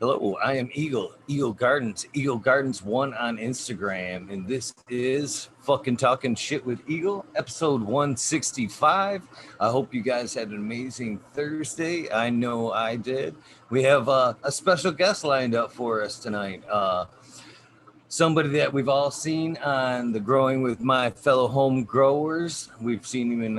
Hello, I am Eagle Gardens, Eagle Gardens 1 on Instagram, and this is fucking Talking Shit with Eagle, episode 165. I hope you guys had an amazing Thursday. I know I did. We have a special guest lined up for us tonight. Somebody that we've all seen on the Growing with My Fellow Home Growers. We've seen him in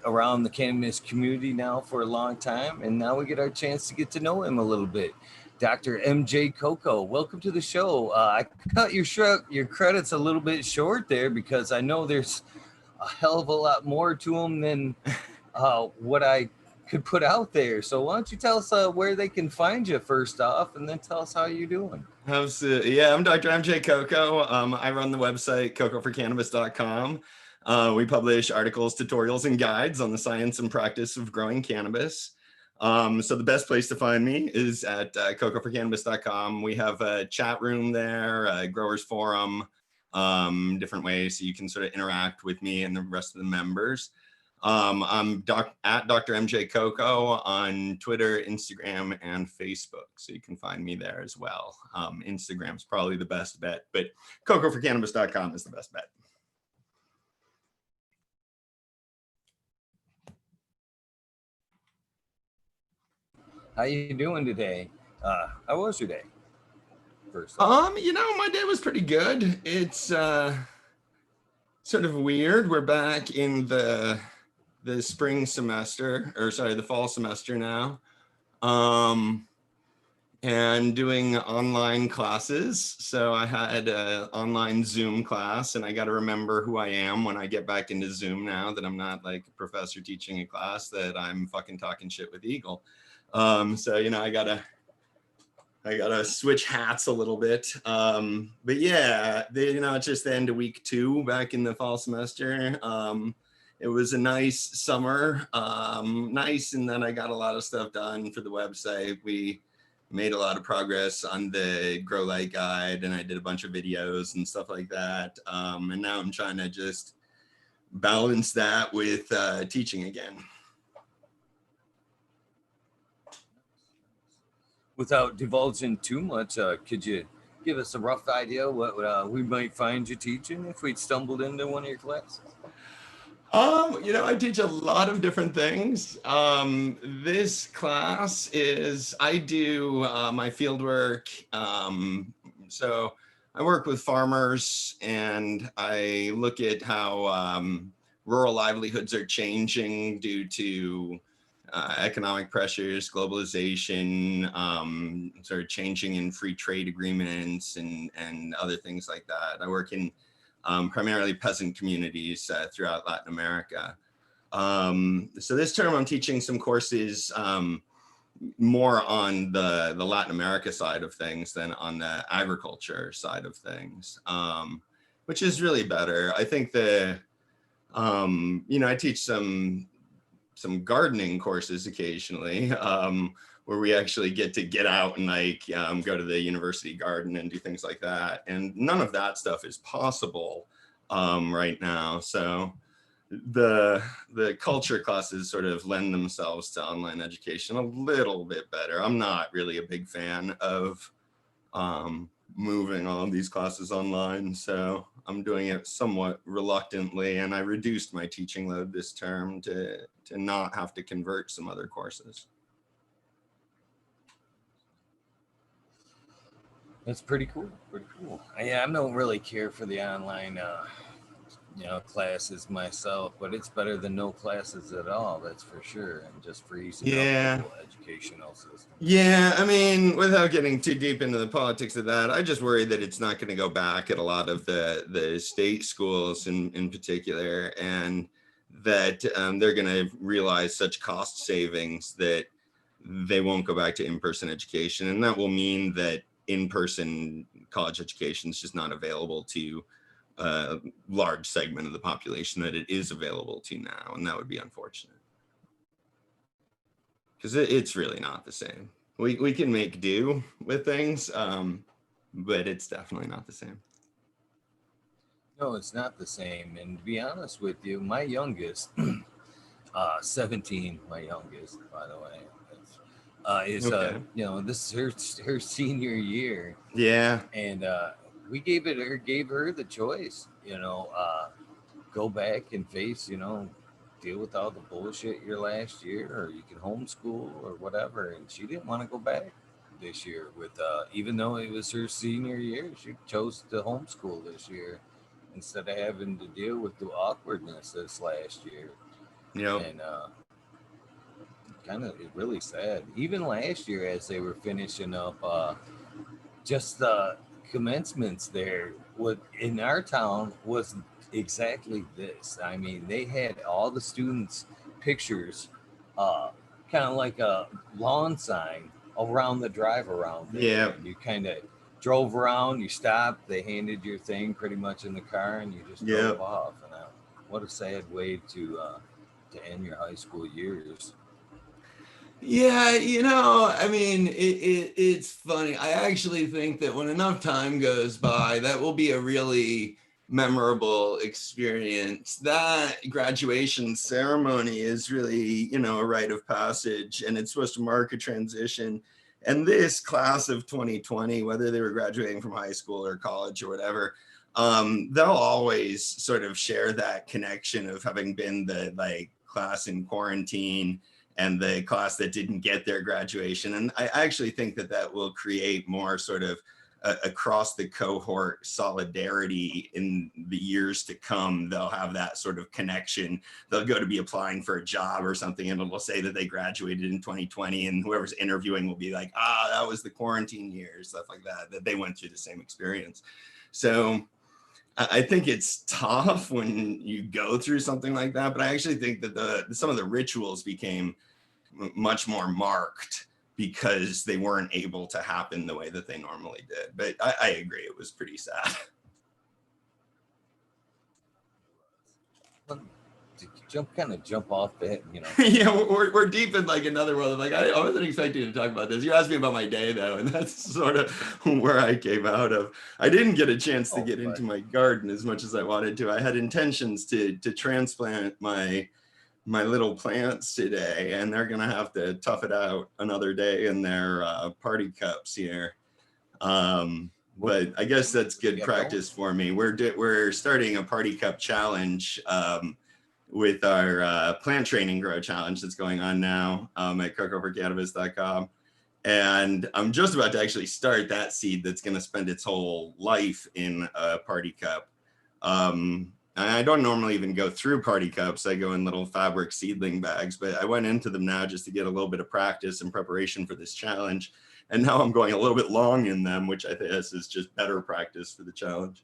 around the cannabis community now for a long time, and now we get our chance to get to know him a little bit. Dr. MJ Coco, welcome to the show. I cut your credits a little bit short there because I know there's a hell of a lot more to them than what I could put out there. So why don't you tell us where they can find you first off, and then tell us how you're doing. Absolutely. Yeah, I'm Dr. MJ Coco. I run the website cocoforcannabis.com. We publish articles, tutorials, and guides on the science and practice of growing cannabis. So the best place to find me is at cocoforcannabis.com. We have a chat room there, a growers forum, different ways so you can sort of interact with me and the rest of the members. I'm at Dr. MJ Coco on Twitter, Instagram, and Facebook. So you can find me there as well. Instagram's probably the best bet, but cocoforcannabis.com is the best bet. How you doing today? How was your day? First my day was pretty good. It's sort of weird. We're back in the spring semester, or sorry, the fall semester now, and doing online classes. So I had an online Zoom class, and I got to remember who I am when I get back into Zoom now, that I'm not like a professor teaching a class, that I'm fucking talking shit with Eagle. So, I gotta switch hats a little bit. But yeah, it's just the end of week 2 back in the fall semester. It was a nice summer, nice in that I got a lot of stuff done for the website. We made a lot of progress on the Grow Light Guide, and I did a bunch of videos and stuff like that. And now I'm trying to just balance that with teaching again. Without divulging too much, could you give us a rough idea what we might find you teaching if we'd stumbled into one of your classes? I teach a lot of different things. This class is, I do my field work. So I work with farmers, and I look at how rural livelihoods are changing due to economic pressures, globalization, sort of changing in free trade agreements and other things like that. I work in primarily peasant communities throughout Latin America. So this term I'm teaching some courses more on the Latin America side of things than on the agriculture side of things, which is really better. I think I teach some gardening courses occasionally, where we actually get out and go to the university garden and do things like that. And none of that stuff is possible right now. So the culture classes sort of lend themselves to online education a little bit better. I'm not really a big fan of moving all of these classes online, so I'm doing it somewhat reluctantly, and I reduced my teaching load this term to not have to convert some other courses. That's pretty cool. Yeah, I don't really care for the online classes myself, but it's better than no classes at all, that's for sure, and just freezing up the whole educational system. Yeah, I mean, without getting too deep into the politics of that, I just worry that it's not going to go back at a lot of the state schools in particular, and that they're going to realize such cost savings that they won't go back to in-person education, and that will mean that in-person college education is just not available to a large segment of the population that it is available to now, and that would be unfortunate. Because it's really not the same. We can make do with things, but it's definitely not the same. No, it's not the same. And to be honest with you, my youngest, 17, my youngest, by the way, Is Okay. this is her senior year, Yeah. and we gave her the choice. Go back and face, deal with all the bullshit your last year, or you can homeschool or whatever. And she didn't want to go back this year with, even though it was her senior year, she chose to homeschool this year instead of having to deal with the awkwardness this last year. Yep. And kind of really sad. Even last year, as they were finishing up, just the commencements there, what in our town was exactly this. I mean, they had all the students' pictures, uh, kind of like a lawn sign around the drive around there, Yeah. and you kind of drove around. You stopped. They handed your thing pretty much in the car, and you just drove Yep. off. And what a sad way to end your high school years. Yeah, I mean, it's funny. I actually think that when enough time goes by, that will be a really memorable experience. That graduation ceremony is really, a rite of passage, and it's supposed to mark a transition. And this class of 2020, whether they were graduating from high school or college or whatever, they'll always sort of share that connection of having been the like class in quarantine and the class that didn't get their graduation. And I actually think that that will create more sort of across the cohort solidarity in the years to come. They'll have that sort of connection. They'll go to be applying for a job or something, and it'll say that they graduated in 2020, and whoever's interviewing will be like, that was the quarantine years, stuff like that they went through the same experience. So I think it's tough when you go through something like that, but I actually think that some of the rituals became much more marked because they weren't able to happen the way that they normally did. But I agree, it was pretty sad. Jump off that, Yeah, we're deep in like another world. Like I wasn't expecting to talk about this. You asked me about my day though, and that's sort of where I came out of. I didn't get a chance to get into my garden as much as I wanted to. I had intentions to transplant my little plants today, and they're gonna have to tough it out another day in their party cups here. But I guess that's good practice for me. We're starting a party cup challenge with our plant training grow challenge that's going on now at cocoforcannabis.com. And I'm just about to actually start that seed that's going to spend its whole life in a party cup. I don't normally even go through party cups. I go in little fabric seedling bags, but I went into them now just to get a little bit of practice and preparation for this challenge. And now I'm going a little bit long in them, which I think is just better practice for the challenge.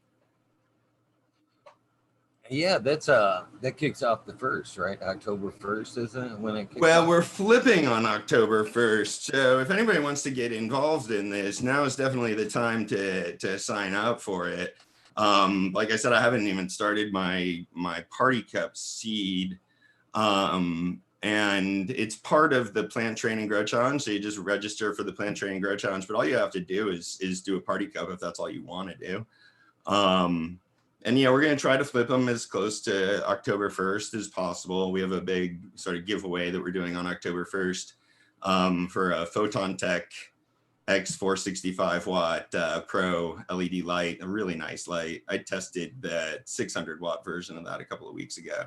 Yeah, that kicks off the first, right? October 1st, isn't it? When it kicks Well, off? we're flipping on October 1st. So if anybody wants to get involved in this, now is definitely the time to sign up for it. Like I said, I haven't even started my party cup seed. And it's part of the plant training grow challenge. So you just register for the plant training grow challenge, but all you have to do is do a party cup if that's all you want to do. And yeah, we're going to try to flip them as close to October 1st as possible. We have a big sort of giveaway that we're doing on October 1st for a Photon Tech X465 watt Pro LED light, a really nice light. I tested the 600 watt version of that a couple of weeks ago.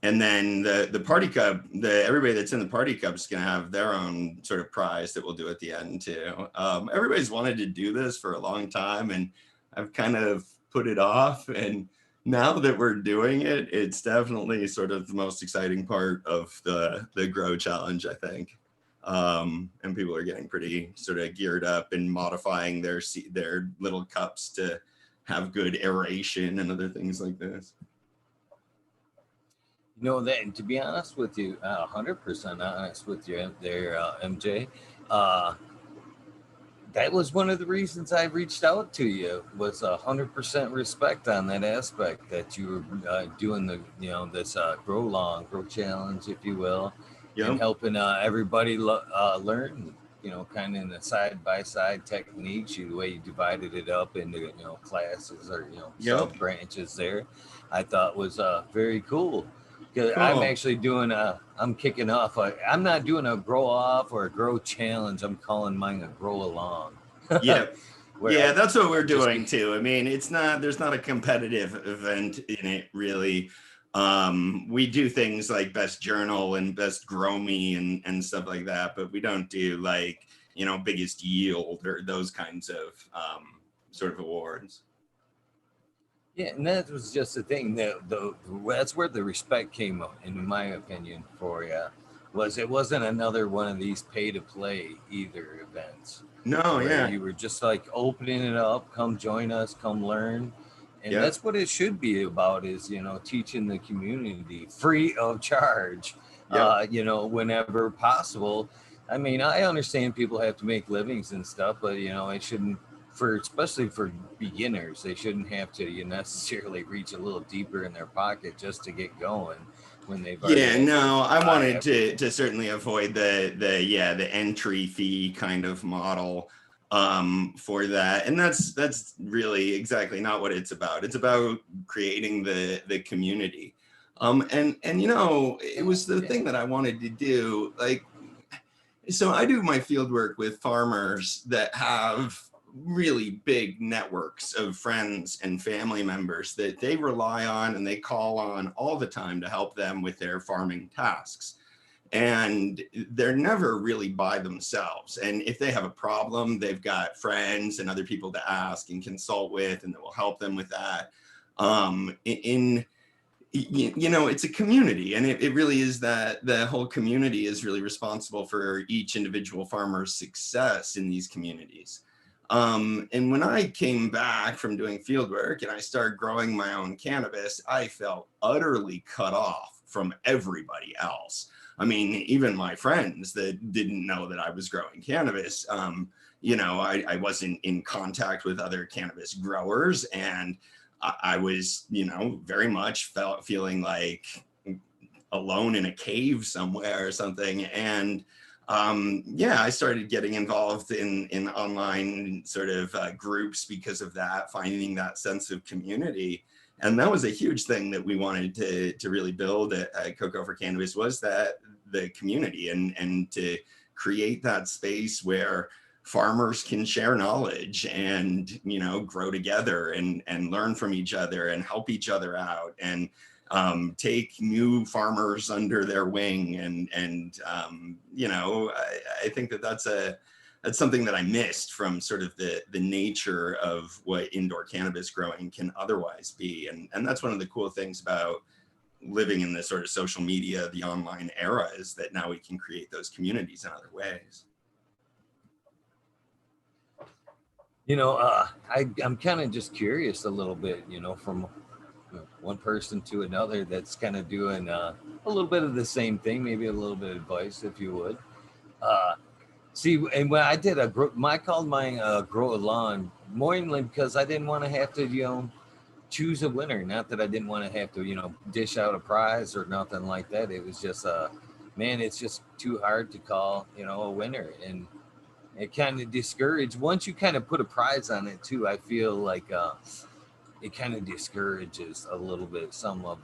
And then the party cup, everybody that's in the party cup is going to have their own sort of prize that we'll do at the end too. Everybody's wanted to do this for a long time, and I've kind of put it off. And now that we're doing it, it's definitely sort of the most exciting part of the grow challenge, I think. And people are getting pretty sort of geared up and modifying their little cups to have good aeration and other things like this. That, to be honest with you, 100% honest with you there, MJ, that was one of the reasons I reached out to you, was 100% respect on that aspect that you were doing this grow challenge, if you will, and helping everybody learn, kind of in the side-by-side techniques, the way you divided it up into, classes or, sub branches there, I thought was very cool. 'Cause I'm Cool. actually doing I'm kicking off. I'm not doing a grow off or a grow challenge. I'm calling mine a grow along. Yeah. Where Yeah, that's what we're I'm just, doing too. I mean, there's not a competitive event in it really. We do things like best journal and best grow me and stuff like that, but we don't do like, biggest yield or those kinds of sort of awards. yeah, and that was just the thing. That's where the respect came up, in my opinion, for you. Was it wasn't another one of these pay to play either events No, where yeah. you were just like opening it up, come join us, come learn. And Yep. that's what it should be about, is, teaching the community free of charge, Yep. whenever possible. I mean, I understand people have to make livings and stuff, but it shouldn't, especially for beginners, they shouldn't have to necessarily reach a little deeper in their pocket just to get going when they've already Yeah, had to no, I buy wanted to everything. certainly avoid the entry fee kind of model for that. And that's really exactly not what it's about. It's about creating the community. And it was the Yeah. thing that I wanted to do. Like, so I do my field work with farmers that have really big networks of friends and family members that they rely on and they call on all the time to help them with their farming tasks. And they're never really by themselves. And if they have a problem, they've got friends and other people to ask and consult with, and that will help them with that. In it's a community, and it really is that the whole community is really responsible for each individual farmer's success in these communities. And when I came back from doing field work and I started growing my own cannabis, I felt utterly cut off from everybody else. I mean, even my friends that didn't know that I was growing cannabis, I wasn't in contact with other cannabis growers, and I was, very much feeling like alone in a cave somewhere or something. And yeah, I started getting involved in online sort of groups because of that, finding that sense of community. And that was a huge thing that we wanted to really build at Coco for Cannabis, was that the community, and to create that space where farmers can share knowledge and grow together and learn from each other and help each other out, and take new farmers under their wing. I think that's something that I missed from sort of the nature of what indoor cannabis growing can otherwise be. And that's one of the cool things about living in this sort of social media, the online era, is that now we can create those communities in other ways. I'm kind of just curious a little bit, from one person to another that's kind of doing a little bit of the same thing, maybe a little bit of advice, if you would. Uh, See, and when I did I called mine grow a lawn, mainly because I didn't want to have to, choose a winner. Not that I didn't want to have to, dish out a prize or nothing like that. It was just, man, it's just too hard to call, a winner. And it kind of discouraged. Once you kind of put a prize on it too, I feel like it kind of discourages a little bit some of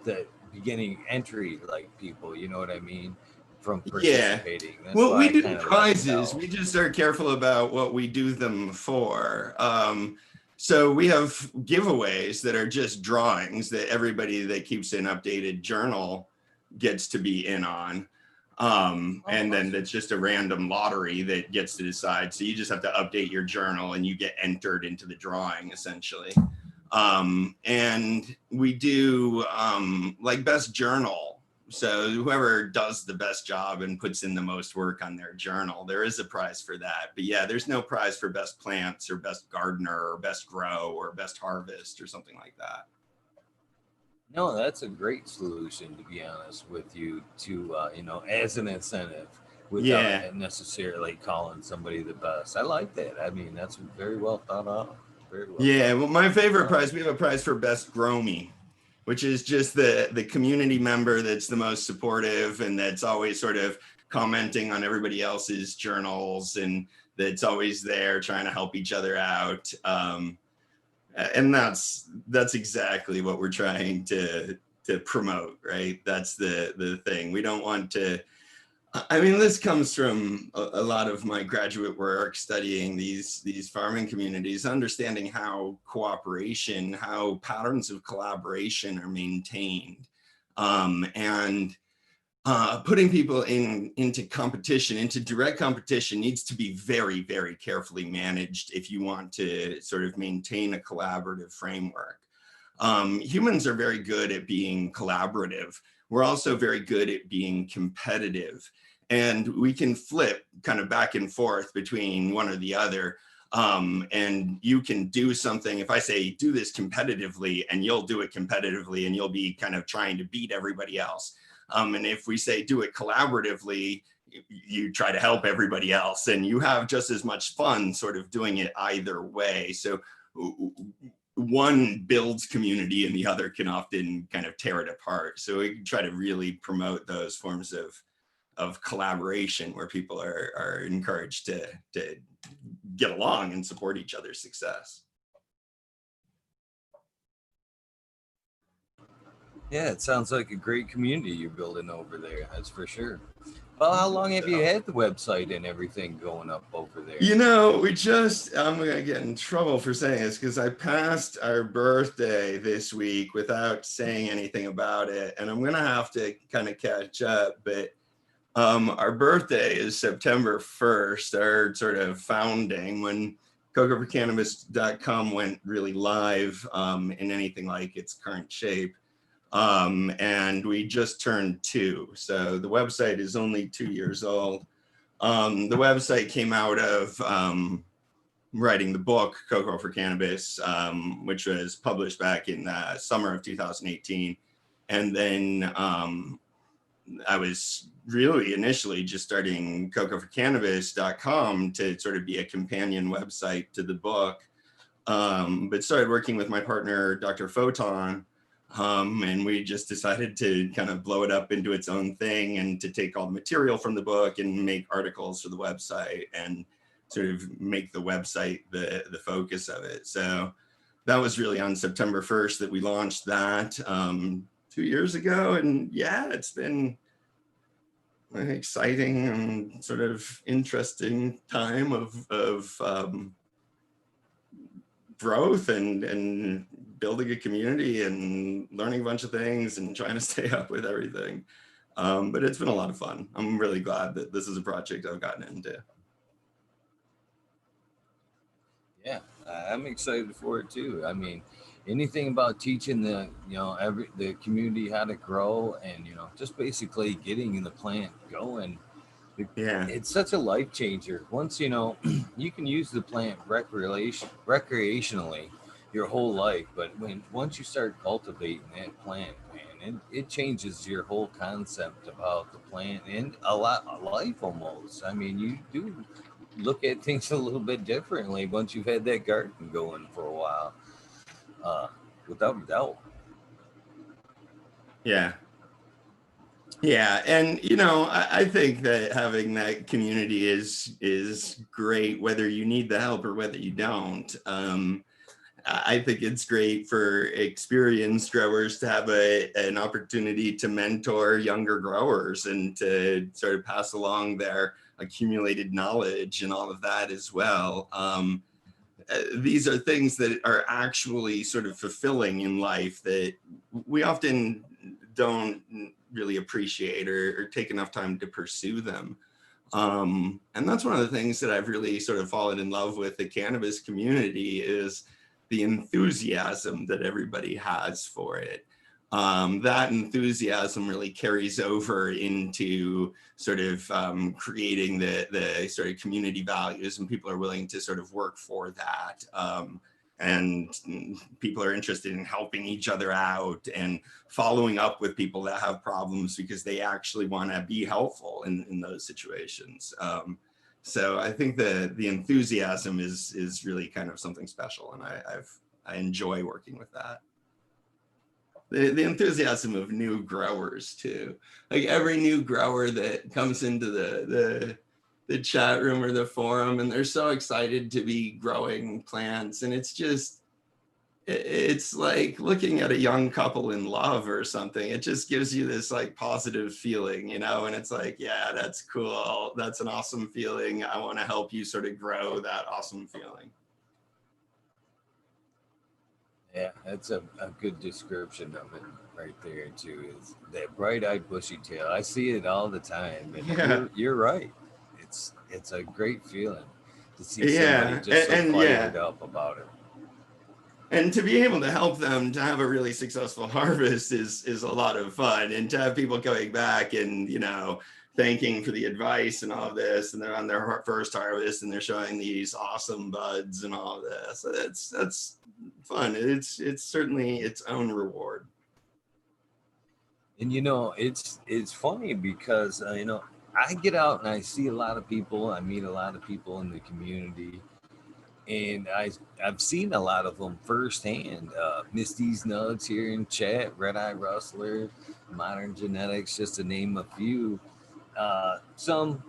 the beginning entry like people. You know what I mean? From Yeah. participating. That's Well, why we I do kind of let it prizes. go. We just are careful about what we do them for. So we have giveaways that are just drawings that everybody that keeps an updated journal gets to be in on. Oh, And then awesome. it's just a random lottery that gets to decide. So you just have to update your journal and you get entered into the drawing, essentially. And we do like best journal. So whoever does the best job and puts in the most work on their journal, there is a prize for that. But yeah, there's no prize for best plants or best gardener or best grow or best harvest or something like that. No, that's a great solution, to be honest with you, to, as an incentive without Yeah. necessarily calling somebody the best. I like that. I mean, that's very well thought out. Very well Yeah. thought. Well, my favorite Uh, prize, we have a prize for best grow me, which is just the community member that's the most supportive and that's always sort of commenting on everybody else's journals, and that's always there trying to help each other out. And that's exactly what we're trying to promote, right? That's the thing. We don't want to, I mean, this comes from a lot of my graduate work studying these farming communities, understanding how cooperation, how patterns of collaboration are maintained, and putting people into competition, into direct competition, needs to be very, very carefully managed if you want to sort of maintain a collaborative framework. Humans are very good at being collaborative. We're also very good at being competitive. And we can flip kind of back and forth between one or the other. And you can do something, if I say do this competitively, and you'll do it competitively, and you'll be kind of trying to beat everybody else. And if we say do it collaboratively, you try to help everybody else, and you have just as much fun sort of doing it either way. So one builds community and the other can often kind of tear it apart. So we try to really promote those forms of collaboration where people are encouraged to get along and support each other's success. Yeah, it sounds like a great community you're building over there. That's for sure. Well, how long have you had the website and everything going up over there? You know, I'm going to get in trouble for saying this because I passed our birthday this week without saying anything about it. And I'm going to have to kind of catch up. But our birthday is September 1st, our sort of founding, when CocoForCannabis.com went really live in anything like its current shape. And we just turned 2. So the website is only 2 years old. The website came out of writing the book, Coco for Cannabis, which was published back in the summer of 2018. And then I was really initially just starting CocoForCannabis.com to sort of be a companion website to the book, but started working with my partner, Dr. Photon, and we just decided to kind of blow it up into its own thing and to take all the material from the book and make articles for the website and sort of make the website the focus of it. So that was really on September 1st that we launched that 2 years ago. And yeah, it's been an exciting and sort of interesting time of growth and building a community and learning a bunch of things and trying to stay up with everything. But it's been a lot of fun. I'm really glad that this is a project I've gotten into. Yeah, I'm excited for it too. I mean, anything about teaching the the community how to grow and just basically getting the plant going. Yeah. It's such a life changer. Once you can use the plant recreationally your whole life, but once you start cultivating that plant, man, it changes your whole concept about the plant and a lot of life almost. I mean, you do look at things a little bit differently once you've had that garden going for a while, uh, without a doubt. Yeah. Yeah, and I think that having that community is great, whether you need the help or whether you don't. I think it's great for experienced growers to have an opportunity to mentor younger growers and to sort of pass along their accumulated knowledge and all of that as well. These are things that are actually sort of fulfilling in life that we often don't really appreciate or take enough time to pursue them. And that's one of the things that I've really sort of fallen in love with the cannabis community is the enthusiasm that everybody has for it. That enthusiasm really carries over into sort of creating the sort of community values, and people are willing to sort of work for that. And people are interested in helping each other out and following up with people that have problems because they actually want to be helpful in those situations. So I think the enthusiasm is really kind of something special, and I enjoy working with that. The enthusiasm of new growers too. Like every new grower that comes into the chat room or the forum, and they're so excited to be growing plants, and it's it's like looking at a young couple in love or something. It just gives you this like positive feeling, you know, and it's like, yeah, that's cool. That's an awesome feeling. I want to help you sort of grow that awesome feeling. Yeah, that's a good description of it right there too. Is that bright-eyed bushy tail? I see it all the time, and Yeah. you're right. It's a great feeling to see somebody Yeah. just so And yeah. fired up about it. And to be able to help them to have a really successful harvest is a lot of fun, and to have people coming back and, you know, thanking for the advice and all of this, and they're on their first harvest and they're showing these awesome buds and all of this. So that's fun. It's certainly its own reward. And it's funny because I get out and I see a lot of people. I meet a lot of people in the community, and I've seen a lot of them firsthand. Misty's Nugs here in chat, Red Eye Rustler, Modern Genetics, just to name a few. Some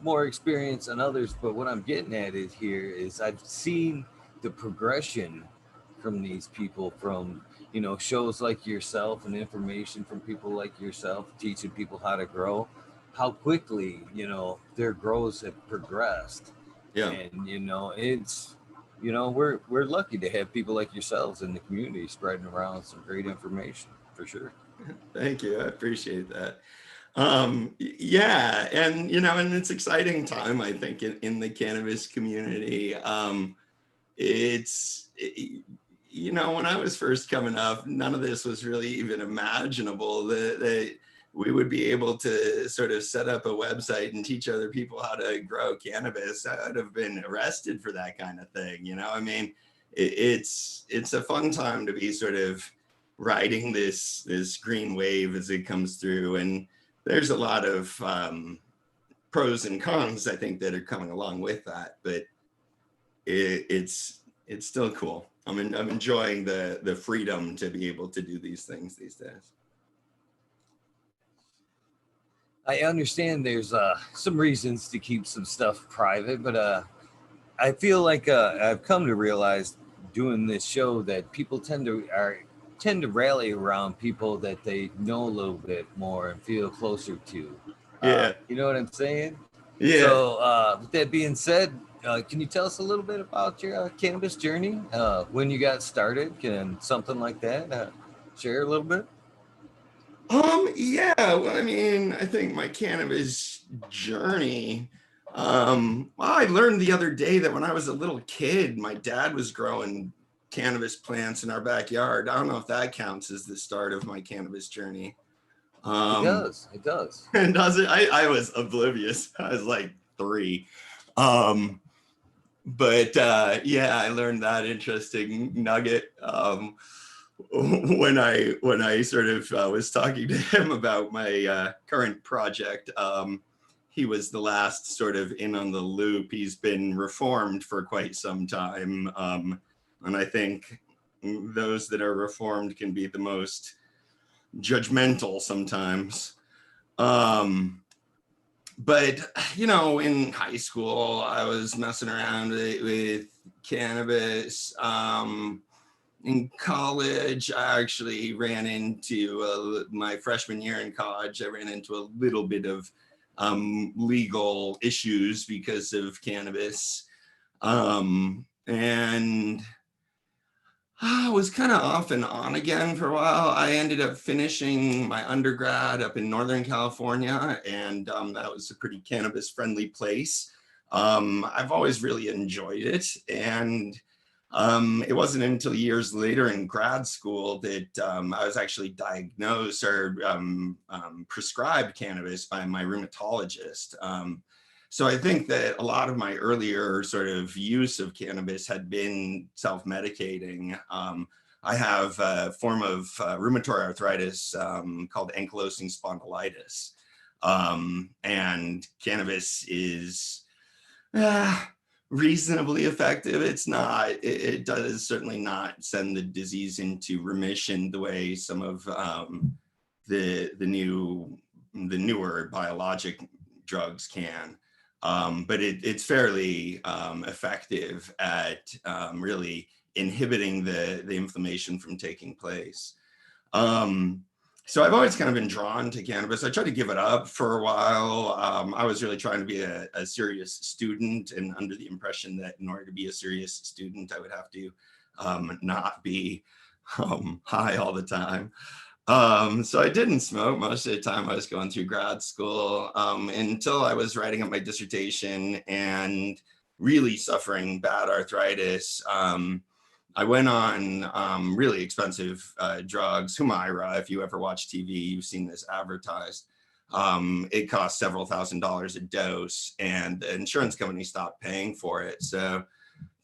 more experience than others, but what I'm getting at is here is I've seen the progression from these people, from shows like yourself and information from people like yourself teaching people how to grow, how quickly their grows have progressed. Yeah. And it's we're lucky to have people like yourselves in the community spreading around some great information for sure. Thank you. I appreciate that. Yeah, and you know, and it's exciting time, I think, in the cannabis community. It's you know, when I was first coming up, none of this was really even imaginable, that we would be able to sort of set up a website and teach other people how to grow cannabis. I would have been arrested for that kind of thing, you know. I mean, it's a fun time to be sort of riding this green wave as it comes through, and there's a lot of pros and cons, I think, that are coming along with that, but it's still cool. I'm enjoying the freedom to be able to do these things these days. I understand there's some reasons to keep some stuff private, but I feel like I've come to realize doing this show that people tend to rally around people that they know a little bit more and feel closer to. Yeah. You know what I'm saying? Yeah. So, with that being said, can you tell us a little bit about your cannabis journey? When you got started, can something like that share a little bit? Yeah, well, I mean, I think my cannabis journey, well, I learned the other day that when I was a little kid, my dad was growing cannabis plants in our backyard. I don't know if that counts as the start of my cannabis journey. It Um, does. It does. and does it? I was oblivious. I was like 3. Um, but yeah, I learned that interesting nugget. When I sort of was talking to him about my current project, he was the last sort of in on the loop. He's been reformed for quite some time, and I think those that are reformed can be the most judgmental sometimes. But you know, in high school, I was messing around with cannabis. In college, I actually ran into my freshman year in college. I ran into a little bit of legal issues because of cannabis, and I was kind of off and on again for a while. I ended up finishing my undergrad up in Northern California, and that was a pretty cannabis-friendly place. I've always really enjoyed it, and it wasn't until years later in grad school that I was actually diagnosed or prescribed cannabis by my rheumatologist. So I think that a lot of my earlier sort of use of cannabis had been self-medicating. I have a form of rheumatoid arthritis called ankylosing spondylitis. And cannabis is reasonably effective. It's not, it does certainly not send the disease into remission the way some of the newer biologic drugs can. But it's fairly effective at really inhibiting the inflammation from taking place. So I've always kind of been drawn to cannabis. I tried to give it up for a while. I was really trying to be a serious student, and under the impression that in order to be a serious student, I would have to not be high all the time. So I didn't smoke most of the time I was going through grad school until I was writing up my dissertation and really suffering bad arthritis. I went on really expensive drugs, Humaira. If you ever watch TV, you've seen this advertised. It cost several $1,000s a dose, and the insurance company stopped paying for it. So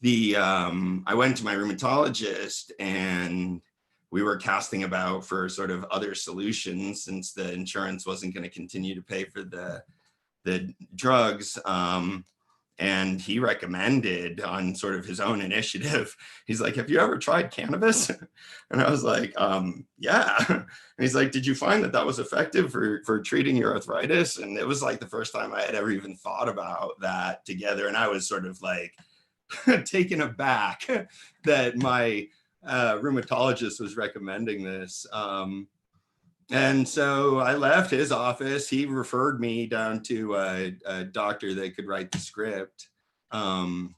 I went to my rheumatologist, and we were casting about for sort of other solutions since the insurance wasn't going to continue to pay for the drugs. And he recommended on sort of his own initiative, he's like, have you ever tried cannabis? And I was like, yeah. And he's like, did you find that was effective for treating your arthritis? And it was like the first time I had ever even thought about that together. And I was sort of like taken aback that my rheumatologist was recommending this. And so I left his office. He referred me down to a doctor that could write the script. I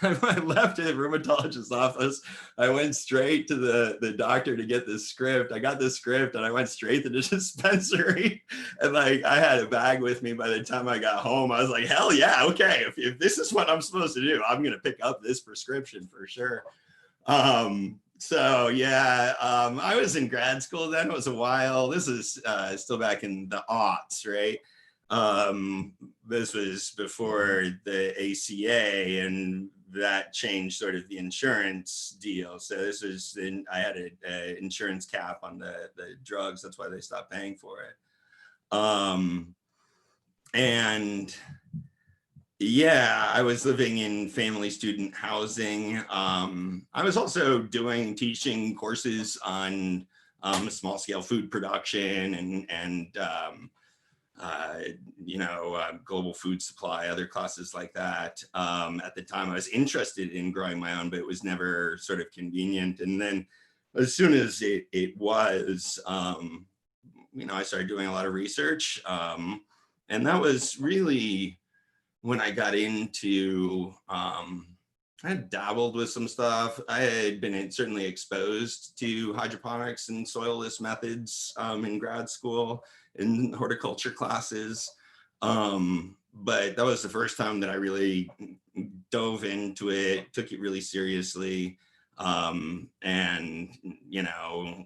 left the rheumatologist's office. I went straight to the doctor to get this script. I got this script and I went straight to the dispensary. And like, I had a bag with me by the time I got home. I was like, hell yeah, okay. If this is what I'm supposed to do, I'm going to pick up this prescription for sure. So yeah, I was in grad school then. It was a while. This is still back in the aughts, right? This was before the ACA, and that changed sort of the insurance deal. So this was I had an insurance cap on the drugs. That's why they stopped paying for it. And yeah, I was living in family student housing. I was also teaching courses on small scale food production and global food supply, other classes like that. At the time I was interested in growing my own, but it was never sort of convenient. And then as soon as it was, I started doing a lot of research. And that was really when I got into, I had dabbled with some stuff. I had been certainly exposed to hydroponics and soilless methods in grad school, in horticulture classes. But that was the first time that I really dove into it, took it really seriously, and,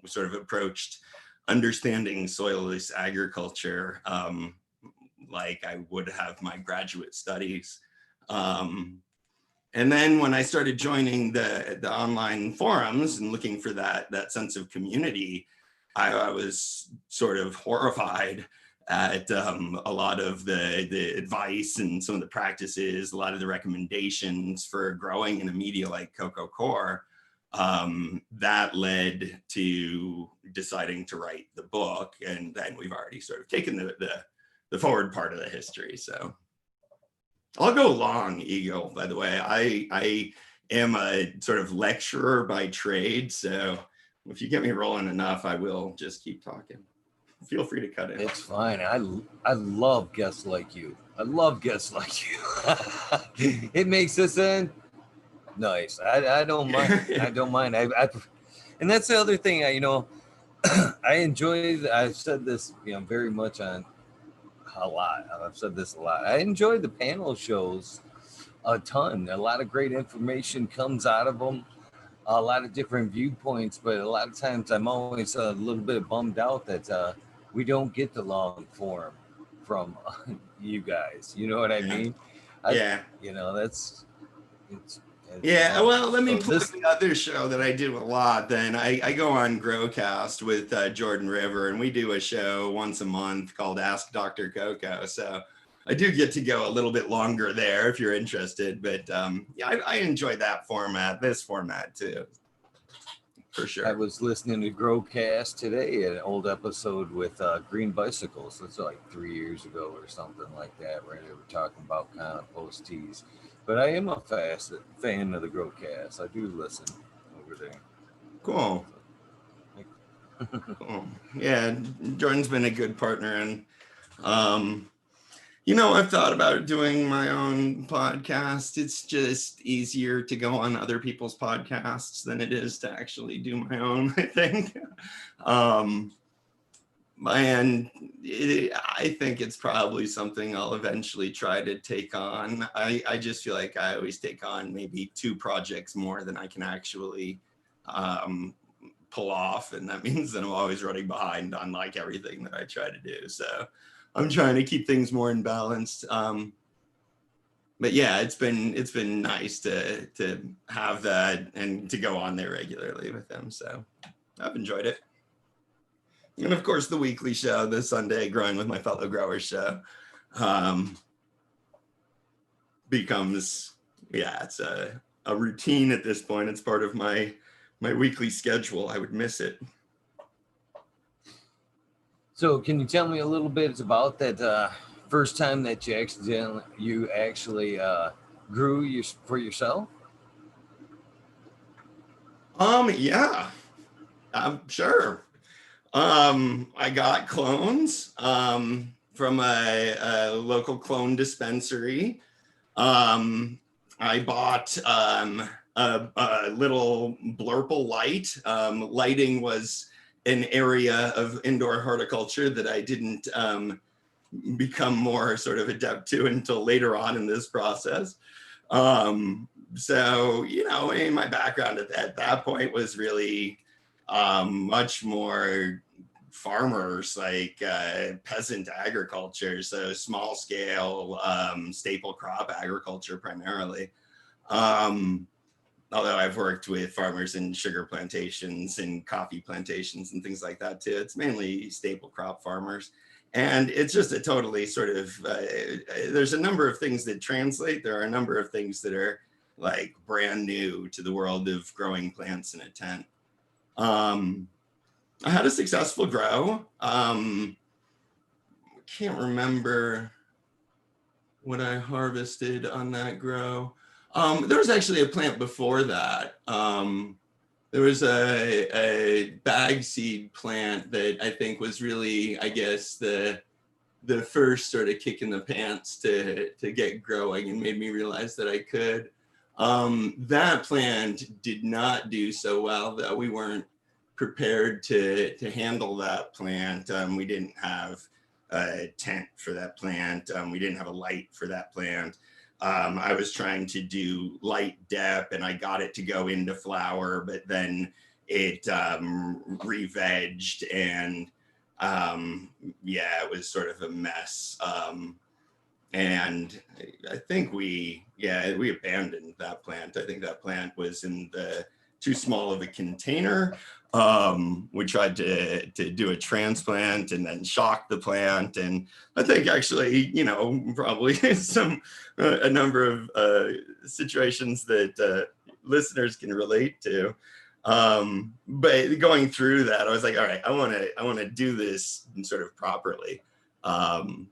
sort of approached understanding soilless agriculture like I would have my graduate studies. And then when I started joining the online forums and looking for that sense of community, I was sort of horrified at a lot of the advice and some of the practices, a lot of the recommendations for growing in a media like Coco Core. That led to deciding to write the book. And then we've already sort of taken the forward part of the history. So I'll go long, Eagle, by the way. I am a sort of lecturer by trade. So if you get me rolling enough, I will just keep talking. Feel free to cut in. It's fine. I love guests like you. I love guests like you. It makes this end nice. I don't mind. I don't mind. And that's the other thing. I enjoy. I've said this, very much on a lot. I've said this a lot. I enjoy the panel shows a ton. A lot of great information comes out of them. A lot of different viewpoints, but a lot of times I'm always a little bit bummed out that we don't get the long form from you guys. You know what I mean? Yeah. It's yeah, well, let me plug the other show that I do a lot. Then I go on Growcast with Jordan River, and we do a show once a month called Ask Dr. Coco. So I do get to go a little bit longer there if you're interested. But yeah, I enjoy that format, this format too. for I sure. was listening to Growcast today, an old episode with Green Bicycles. It's like 3 years ago or something like that, where they were talking about kind of post teas. But I am a fast fan of the Growcast. I do listen over there. Cool. So, Cool. Yeah, Jordan's been a good partner, and um, I've thought about doing my own podcast. It's just easier to go on other people's podcasts than it is to actually do my own, I think. Um, and I think it's probably something I'll eventually try to take on. I just feel like I always take on maybe 2 projects more than I can actually um, pull off. And that means that I'm always running behind on like everything that I try to do. So I'm trying to keep things more in balance. But yeah, it's been nice to have that and to go on there regularly with them. So I've enjoyed it. And of course, the weekly show, the Sunday Growing with My Fellow Growers show, um, becomes, yeah, it's a routine at this point. It's part of my weekly schedule. I would miss it. so can you tell me a little bit about that first time that you actually grew for yourself? Yeah, I'm sure. I got clones from a local clone dispensary. I bought a little blurple light. Lighting was an area of indoor horticulture that I didn't become more sort of adept to until later on in this process. So, my background at that point was really much more farmers, like peasant agriculture, so small scale staple crop agriculture primarily. Um, Although I've worked with farmers in sugar plantations and coffee plantations and things like that too. It's mainly staple crop farmers. And it's just a totally sort of, there's a number of things that translate. There are a number of things that are like brand new to the world of growing plants in a tent. I had a successful grow. Can't remember what I harvested on that grow. There was actually a plant before that. There was a bag seed plant that I think was really, I guess, the first sort of kick in the pants to get growing and made me realize that I could. That plant did not do so well, though. We weren't prepared to handle that plant. We didn't have a tent for that plant. We didn't have a light for that plant. I was trying to do light dep and I got it to go into flower, but then it re-vegged and yeah, it was sort of a mess. And I think we abandoned that plant. I think that plant was in the too small of a container. We tried to do a transplant and then shock the plant. And I think actually, probably a number of situations that listeners can relate to. But going through that, I was like, all right, I want to do this sort of properly. And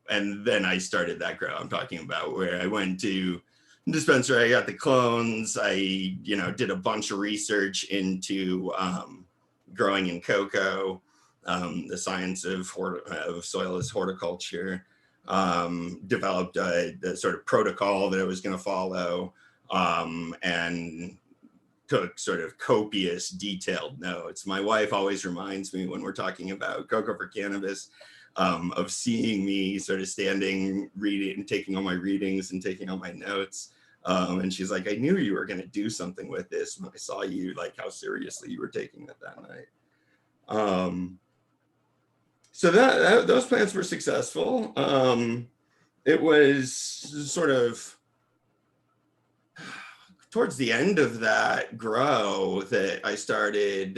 then I started that grow I'm talking about, where I went to dispensary, I got the clones, I did a bunch of research into growing in cocoa, the science of soilless horticulture, developed the sort of protocol that I was going to follow, and took sort of copious detailed notes. My wife always reminds me when we're talking about Coco for Cannabis of seeing me sort of standing, reading, taking all my readings and taking all my notes. And she's like, I knew you were going to do something with this when I saw you, like how seriously you were taking it that night. So those plants were successful. It was sort of towards the end of that grow that I started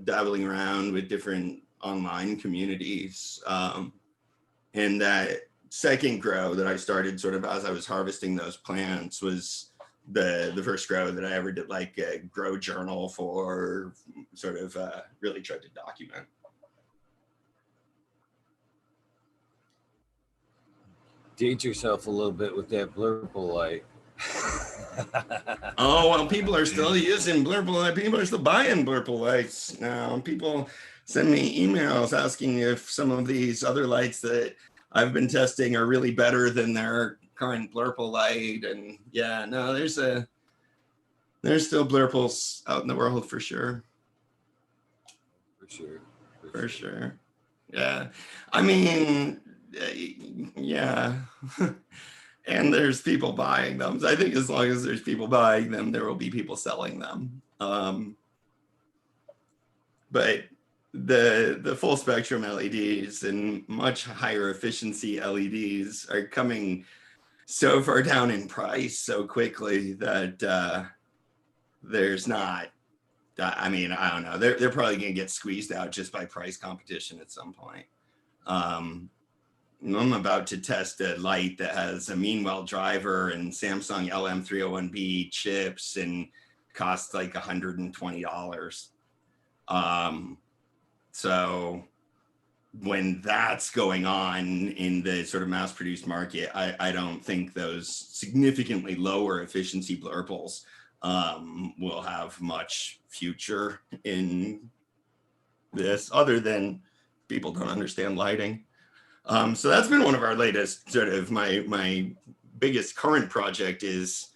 dabbling around with different online communities. And that second grow that I started sort of as I was harvesting those plants was the first grow that I ever did like a grow journal for, sort of really tried to document. Date yourself a little bit with that blurple light. Oh, well, people are still using blurple light. People are still buying blurple lights now. People send me emails asking if some of these other lights that I've been testing are really better than their current blurple light. And yeah, no, there's still blurples out in the world for sure. For sure. For sure. Yeah. I mean, yeah. And there's people buying them. So I think as long as there's people buying them, there will be people selling them. But the full spectrum LEDs and much higher efficiency LEDs are coming so far down in price so quickly that there's not. I mean, I don't know. They're probably going to get squeezed out just by price competition at some point. I'm about to test a light that has a Meanwell driver and Samsung LM301B chips and costs like $120. So when that's going on in the sort of mass-produced market, I don't think those significantly lower efficiency blurples will have much future in this, other than people don't understand lighting. So that's been one of our latest sort of my biggest current project is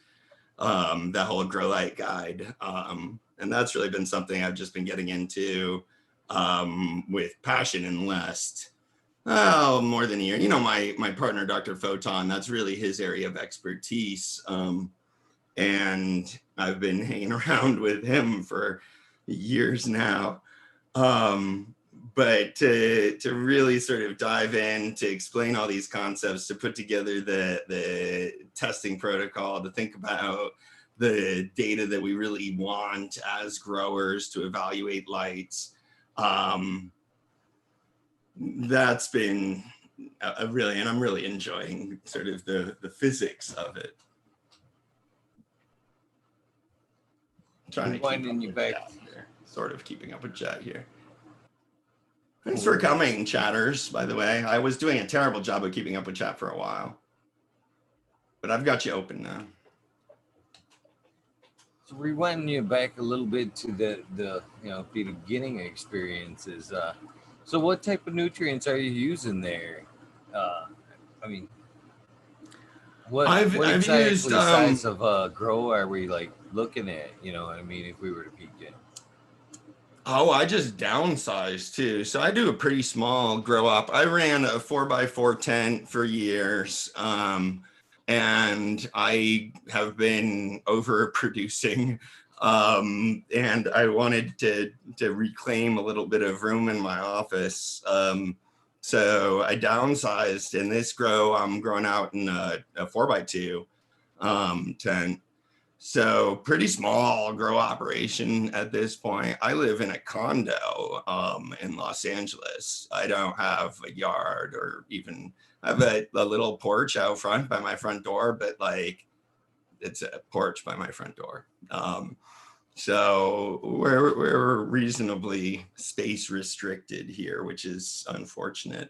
that whole grow light guide. And that's really been something I've just been getting into with passion in the last more than a year. You know, my partner, Dr. Photon, that's really his area of expertise. And I've been hanging around with him for years now. But to really sort of dive in, to explain all these concepts, to put together the testing protocol, to think about the data that we really want as growers to evaluate lights. That's been and I'm really enjoying sort of the physics of it. I'm trying to winding you back. Sort of keeping up with chat here. Thanks for coming, chatters, by the way. I was doing a terrible job of keeping up with chat for a while, but I've got you open now. So rewinding you back a little bit to the beginning experiences. So what type of nutrients are you using there? I mean, what exactly used, size of grow are we like looking at? You know what I mean? If we were to peek in. Oh, I just downsized too. So I do a pretty small grow up. I ran a 4x4 tent for years. And I have been overproducing. And I wanted to reclaim a little bit of room in my office. So I downsized, and this grow I'm growing out in a 4x2 tent. So pretty small grow operation at this point. I live in a condo in Los Angeles. I don't have a yard, or even I have a little porch out front by my front door, but like it's a porch by my front door. So we're reasonably space restricted here, which is unfortunate.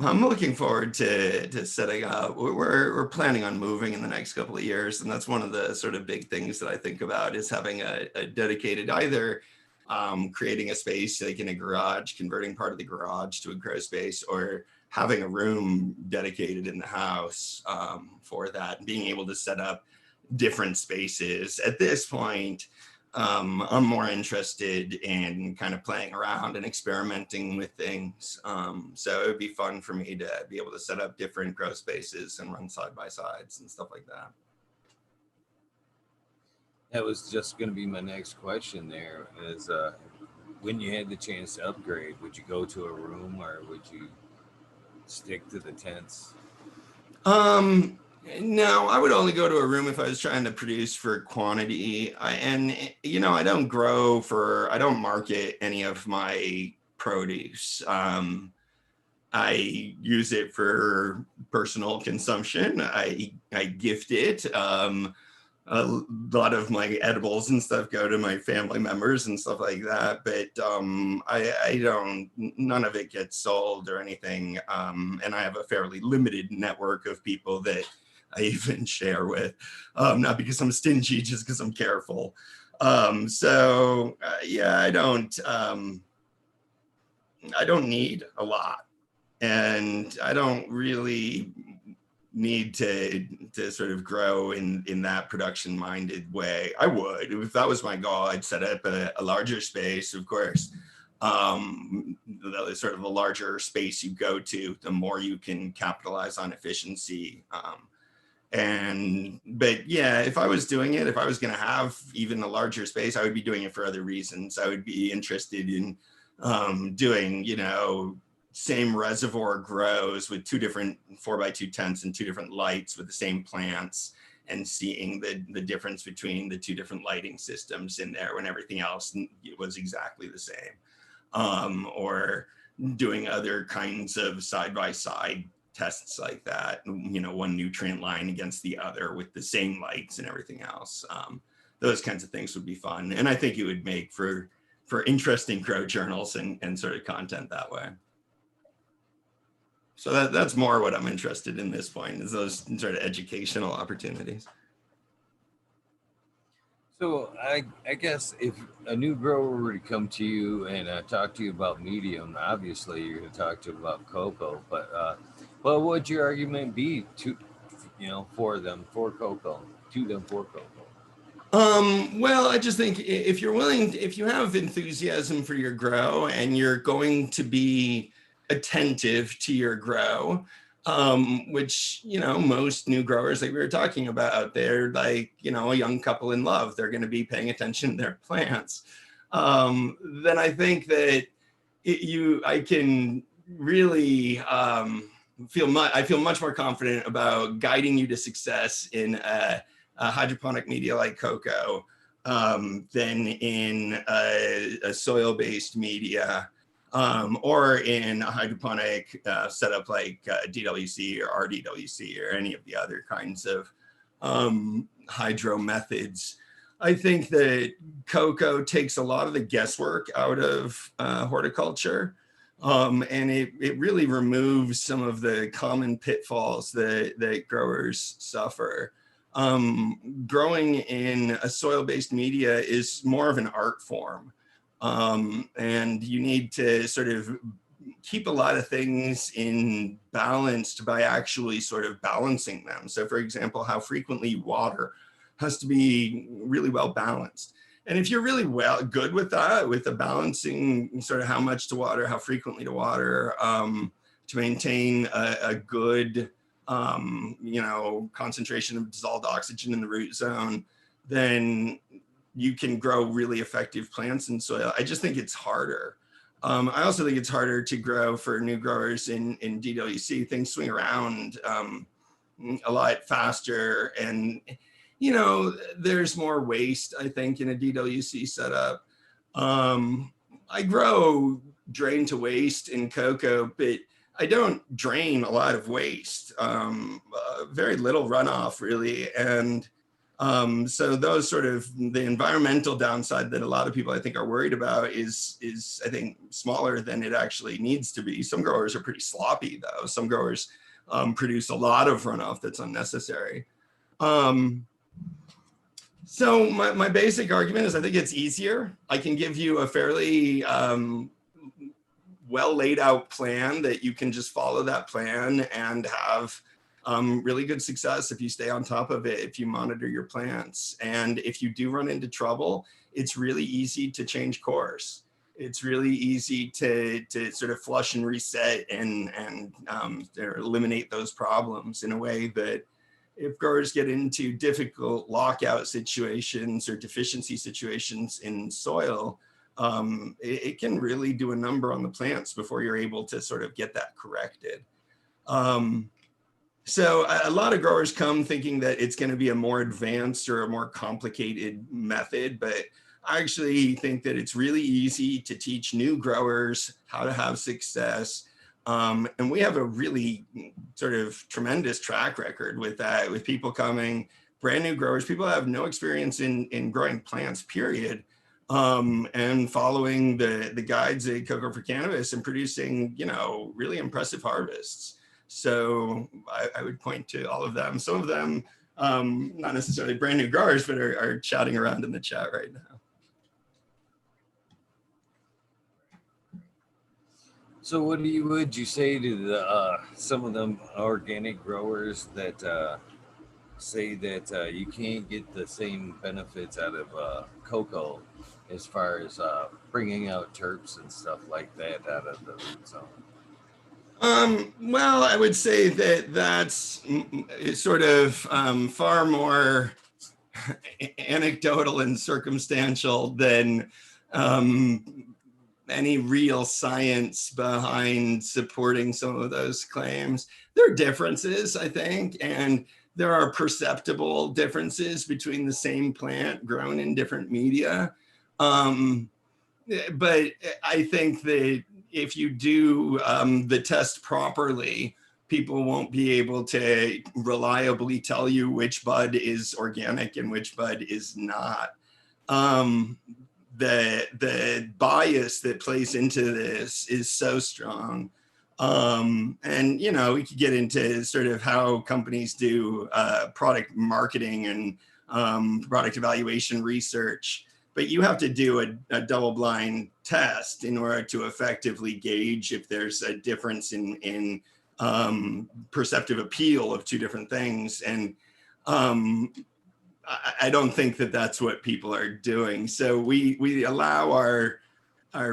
I'm looking forward to setting up. We're planning on moving in the next couple of years, and that's one of the sort of big things that I think about is having a dedicated, either creating a space like in a garage, converting part of the garage to a grow space, or having a room dedicated in the house for that, and being able to set up different spaces. At this point, I'm more interested in kind of playing around and experimenting with things. So it would be fun for me to be able to set up different grow spaces and run side by sides and stuff like that. That was just going to be my next question there is when you had the chance to upgrade, would you go to a room or would you stick to the tents? No, I would only go to a room if I was trying to produce for quantity. I don't market any of my produce. I use it for personal consumption. I gift it. A lot of my edibles and stuff go to my family members and stuff like that, but I don't, none of it gets sold or anything. And I have a fairly limited network of people that I even share with, not because I'm stingy, just because I'm careful. Yeah, I don't need a lot, and I don't really need to sort of grow in that production minded way. I would, if that was my goal, I'd set up a larger space, of course. The sort of the larger space you go to, the more you can capitalize on efficiency. But yeah, if I was doing it, if I was going to have even a larger space, I would be doing it for other reasons. I would be interested in doing, same reservoir grows with 2 different 4x2 tents and 2 different lights with the same plants, and seeing the difference between the 2 different lighting systems in there when everything else was exactly the same. Or doing other kinds of side-by-side tests like that, one nutrient line against the other with the same lights and everything else. Those kinds of things would be fun. And I think it would make for interesting grow journals and sort of content that way. So that's more what I'm interested in this point, is those sort of educational opportunities. So I guess if a new grower were to come to you and talk to you about medium, obviously you're going to talk to them about Coco. But what would your argument be to, for them, for Coco, to them, for Coco? Well, I just think if you're willing, if you have enthusiasm for your grow and you're going to be attentive to your grow, which, most new growers, like we were talking about, they're like, a young couple in love, they're going to be paying attention to their plants. Then I think that I can really I feel much more confident about guiding you to success in a hydroponic media like Coco than in a soil-based media, or in a hydroponic setup like DWC or RDWC or any of the other kinds of hydro methods. I think that Coco takes a lot of the guesswork out of horticulture. And it really removes some of the common pitfalls that growers suffer. Growing in a soil-based media is more of an art form. And you need to sort of keep a lot of things in balanced by actually sort of balancing them. So for example, how frequently you water has to be really well balanced. And if you're really good with that, with the balancing, sort of how much to water, how frequently to water, to maintain a good concentration of dissolved oxygen in the root zone, then you can grow really effective plants in soil. I just think it's harder. I also think it's harder to grow for new growers in DWC. Things swing around a lot faster, and there's more waste, I think, in a DWC setup. I grow drain to waste in Coco, but I don't drain a lot of waste, very little runoff really. And so those sort of the environmental downside that a lot of people I think are worried about is I think smaller than it actually needs to be. Some growers are pretty sloppy though. Some growers produce a lot of runoff that's unnecessary. So my basic argument is I think it's easier. I can give you a fairly well laid out plan that you can just follow that plan and have really good success if you stay on top of it, if you monitor your plants. And if you do run into trouble, it's really easy to change course. It's really easy to sort of flush and reset and eliminate those problems in a way that if growers get into difficult lockout situations or deficiency situations in soil, it can really do a number on the plants before you're able to sort of get that corrected. So a lot of growers come thinking that it's going to be a more advanced or a more complicated method, but I actually think that it's really easy to teach new growers how to have success And we have a really sort of tremendous track record with that, with people coming, brand new growers, people have no experience in growing plants, period, and following the guides at Coco for Cannabis and producing, you know, really impressive harvests. So I would point to all of them. Some of them, not necessarily brand new growers, but are chatting around in the chat right now. So what would you say to the some of them organic growers that say that you can't get the same benefits out of cocoa as far as bringing out terps and stuff like that out of the root zone? Well, I would say that that's sort of far more anecdotal and circumstantial than any real science behind supporting some of those claims. There are differences, I think, and there are perceptible differences between the same plant grown in different media. But I think that if you do the test properly, people won't be able to reliably tell you which bud is organic and which bud is not. The bias that plays into this is so strong. And, you know, we could get into sort of how companies do product marketing and product evaluation research, but you have to do a double-blind test in order to effectively gauge if there's a difference in perceptive appeal of two different things. And I don't think that that's what people are doing. So we allow our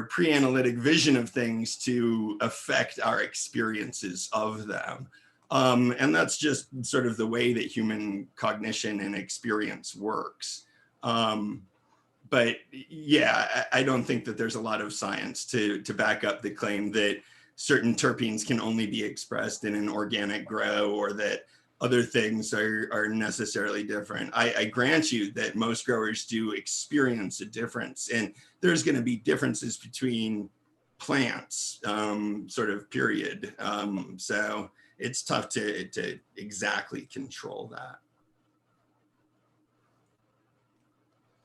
pre-analytic vision of things to affect our experiences of them. And that's just sort of the way that human cognition and experience works. But yeah, I don't think that there's a lot of science to back up the claim that certain terpenes can only be expressed in an organic grow, or that other things are necessarily different. I grant you that most growers do experience a difference, and there's going to be differences between plants, sort of period. So it's tough to exactly control that.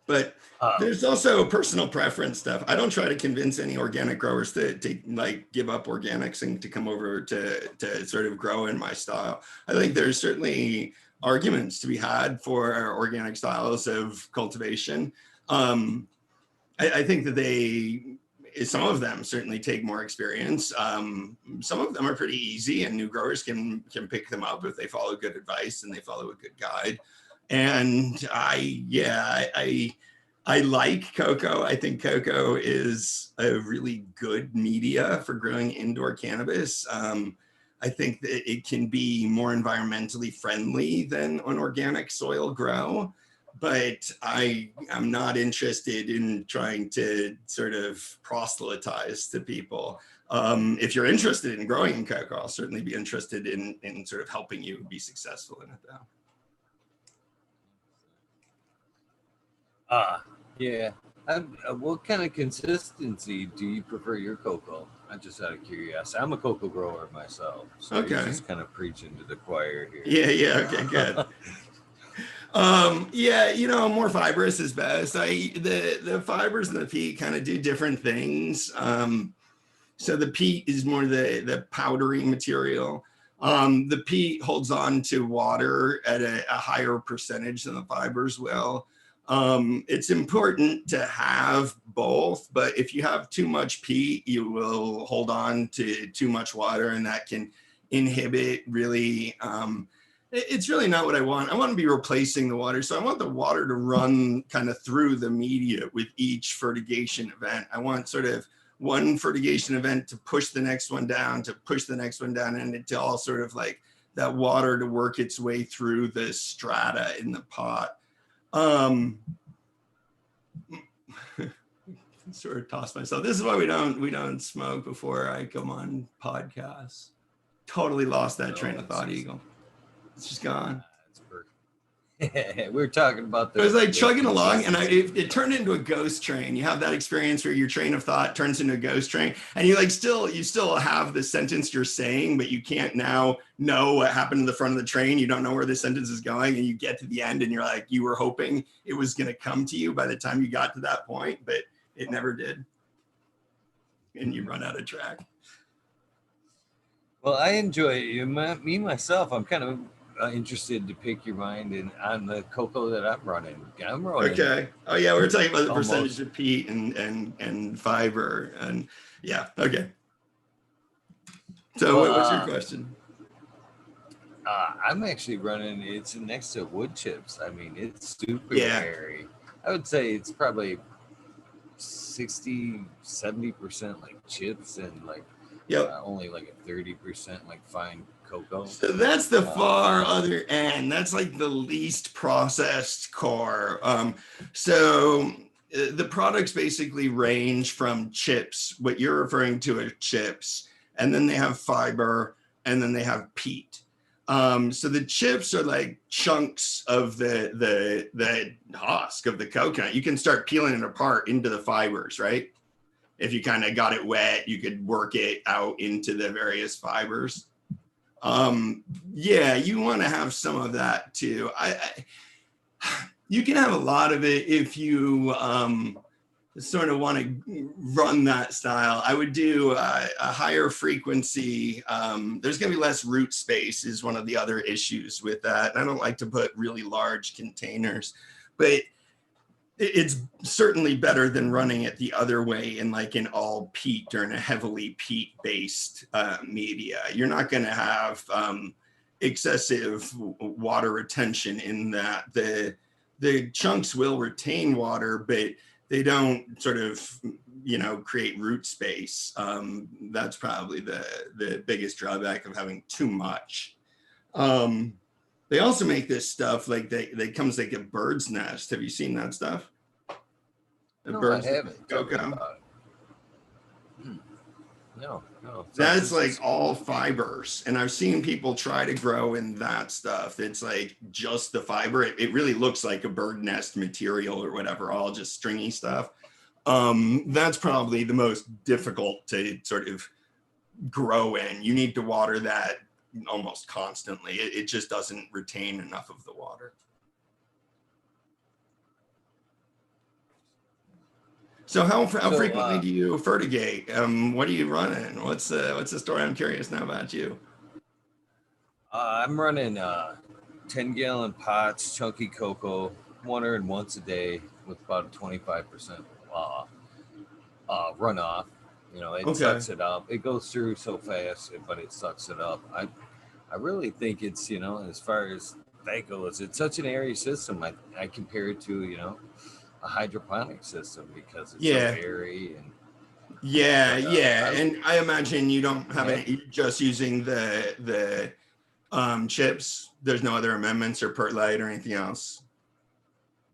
But there's also personal preference stuff. I don't try to convince any organic growers to like give up organics and to come over to sort of grow in my style. I think there's certainly arguments to be had for organic styles of cultivation. I think that some of them certainly take more experience. Some of them are pretty easy, and new growers can pick them up if they follow good advice and they follow a good guide. And I like cocoa. I think cocoa is a really good media for growing indoor cannabis. I think that it can be more environmentally friendly than an organic soil grow, but I am not interested in trying to sort of proselytize to people. If you're interested in growing in cocoa, I'll certainly be interested in sort of helping you be successful in it, though. Yeah. What kind of consistency do you prefer your cocoa? I'm just out of curiosity. I'm a cocoa grower myself, so Okay. you're just kind of preaching to the choir here. Yeah. Okay, good. Yeah, you know, more fibrous is best. The fibers and the peat kind of do different things. So the peat is more the powdery material. The peat holds on to water at a higher percentage than the fibers will. It's important to have both, but if you have too much peat, you will hold on to too much water, and that can inhibit really, it's really not what I want. I want to be replacing the water. So I want the water to run kind of through the media with each fertigation event. I want sort of one fertigation event to push the next one down, to push the next one down, and to all sort of like that water to work its way through the strata in the pot. Sort of toss myself. This is why we don't smoke before I come on podcasts. Totally lost that train of thought, Eagle. It's just gone. It's perfect. We're talking about It was like the chugging along, and consistency. it turned into a ghost train. You have that experience where your train of thought turns into a ghost train, and you still have the sentence you're saying, but you can't now know what happened in the front of the train. You don't know where the sentence is going, and you get to the end, and you're like, you were hoping it was going to come to you by the time you got to that point, but it never did, and you run out of track. Well, I enjoy it. Me myself. I'm kind of interested to pick your mind on the Coco that I'm running. I'm running Okay. Oh yeah, we are talking about the percentage almost. of peat and fiber, and yeah. Okay. So Well, what was your question? I'm actually running. It's next to wood chips. I mean, it's super Yeah. airy. I would say it's probably 60, 70% like chips and like Yep. only like a 30% like fine cocoa. So that's the Uh, far other end. That's like the least processed core. So the products basically range from chips, what you're referring to as chips, and then they have fiber, and then they have peat. So the chips are like chunks of the husk of the coconut. You can start peeling it apart into the fibers, right? If you kind of got it wet, you could work it out into the various fibers. um yeah, you want to have some of that too. You can have a lot of it if you sort of want to run that style. I would do a higher frequency. There's going to be less root space is one of the other issues with that, and I don't like to put really large containers, but it's certainly better than running it the other way in like an all peat or in a heavily peat based media. You're not going to have excessive water retention in that. The chunks will retain water, but they don't sort of, you know, create root space. That's probably the biggest drawback of having too much. um, they also make this stuff like they comes like a bird's nest. Have you seen that stuff? The no, I bird's nest haven't. Tell me cocoa. about it. No, no. So That's this like is all fibers, and I've seen people try to grow in that stuff. It's like just the fiber. It really looks like a bird nest material or whatever, all just stringy stuff. That's probably the most difficult to sort of grow in. You need to water that almost constantly. It just doesn't retain enough of the water. So how so. frequently do you fertigate? What are you running? What's the story? I'm curious now about you. I'm running 10-gallon pots, chunky cocoa, watering once a day with about a 25% uh, runoff. You know, it Okay. sucks it up. It goes through so fast, but it sucks it up. I really think it's, you know, as far as that goes, it's such an airy system. I compare it to, you know, a hydroponic system because it's so Yeah. airy. And Yeah, but yeah. I And I imagine you don't have yeah, any, you're just using the chips. There's no other amendments or perlite or anything else.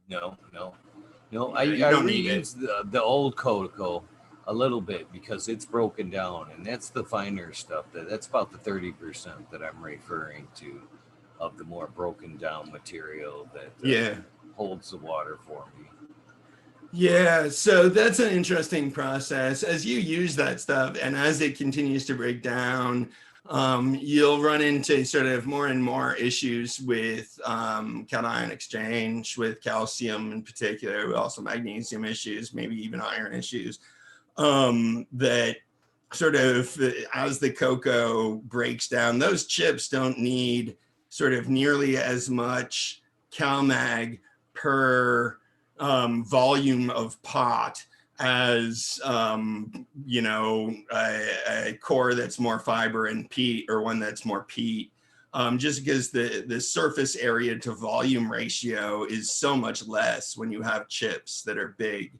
no, no, no. I Yeah, you I don't need it. reuse the old Coco a little bit because it's broken down, and that's the finer stuff. That's about the 30% that I'm referring to of the more broken down material that Yeah. holds the water for me. Yeah, so that's an interesting process. As you use that stuff and as it continues to break down, you'll run into sort of more and more issues with cation exchange, with calcium in particular, but also magnesium issues, maybe even iron issues. That sort of as the cocoa breaks down, those chips don't need sort of nearly as much CalMag per volume of pot as you know, a core that's more fiber and peat, or one that's more peat. Just because the surface area to volume ratio is so much less when you have chips that are big.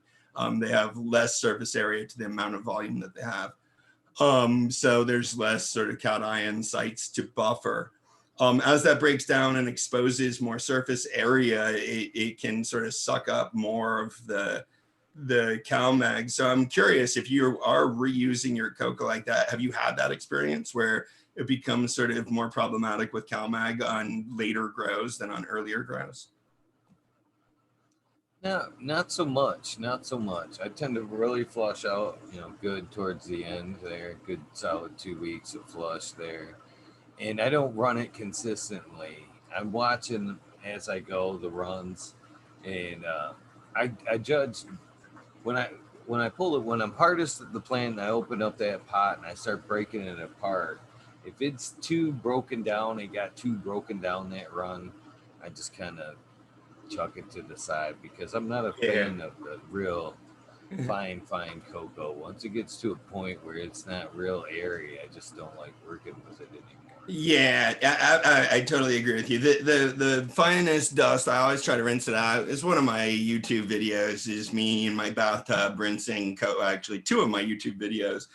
They have less surface area to the amount of volume that they have. So there's less sort of cation sites to buffer. As that breaks down and exposes more surface area, it can sort of suck up more of the CalMag. So I'm curious, if you are reusing your cocoa like that, have you had that experience where it becomes sort of more problematic with CalMag on later grows than on earlier grows? No, not so much. Not so much. I tend to really flush out, good towards the end there. Good solid 2 weeks of flush there. And I don't run it consistently. I'm watching as I go the runs, and I judge when I pull it when I'm hardest at the plant. And I open up that pot and I start breaking it apart. If it's too broken down, it got too broken down that run. I just kind of chuck it to the side because I'm not a Yeah. fan of the real fine cocoa. Once it gets to a point where it's not real airy, I just don't like working with it anymore. Yeah, I totally agree with you. The finest dust, I always try to rinse it out. It's one of my YouTube videos is me in my bathtub rinsing. Actually, two of my YouTube videos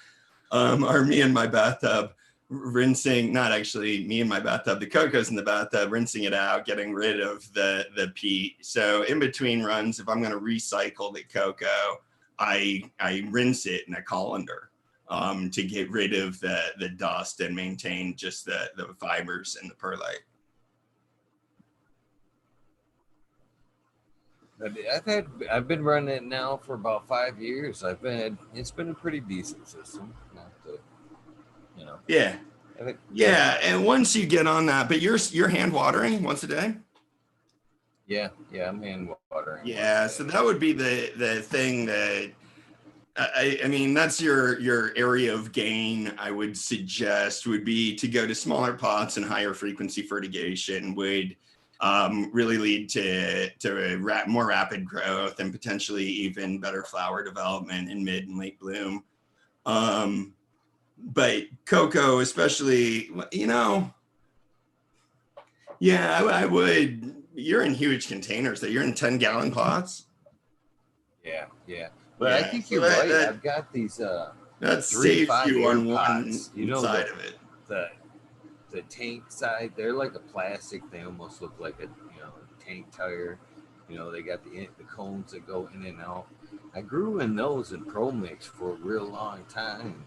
are me in my bathtub rinsing. Not actually me in my bathtub. The cocoa's in the bathtub, rinsing it out, getting rid of the peat. So in between runs, if I'm going to recycle the cocoa, I rinse it in a colander to get rid of the dust and maintain just the fibers and the perlite. But I've been running it now for about 5 years. It's been a pretty decent system. Not to, you know, Yeah, I think, yeah. And once you get on that, but you're hand watering once a day. yeah, I'm hand watering once a Yeah, so day. that would be the thing that I mean, that's your area of gain. I would suggest would be to go to smaller pots and higher frequency fertigation would really lead to more rapid growth and potentially even better flower development in mid and late bloom. Um, but cocoa, especially, yeah, I would. You're in huge containers. That you're in 10-gallon pots. Yeah. But I Yeah, think so you're that right. that I've got these that three saves five you air on one pots. side of it. The the tank side, they're like a plastic. They almost look like a tank tire. They got the cones that go in and out. I grew in those in Pro Mix for a real long time,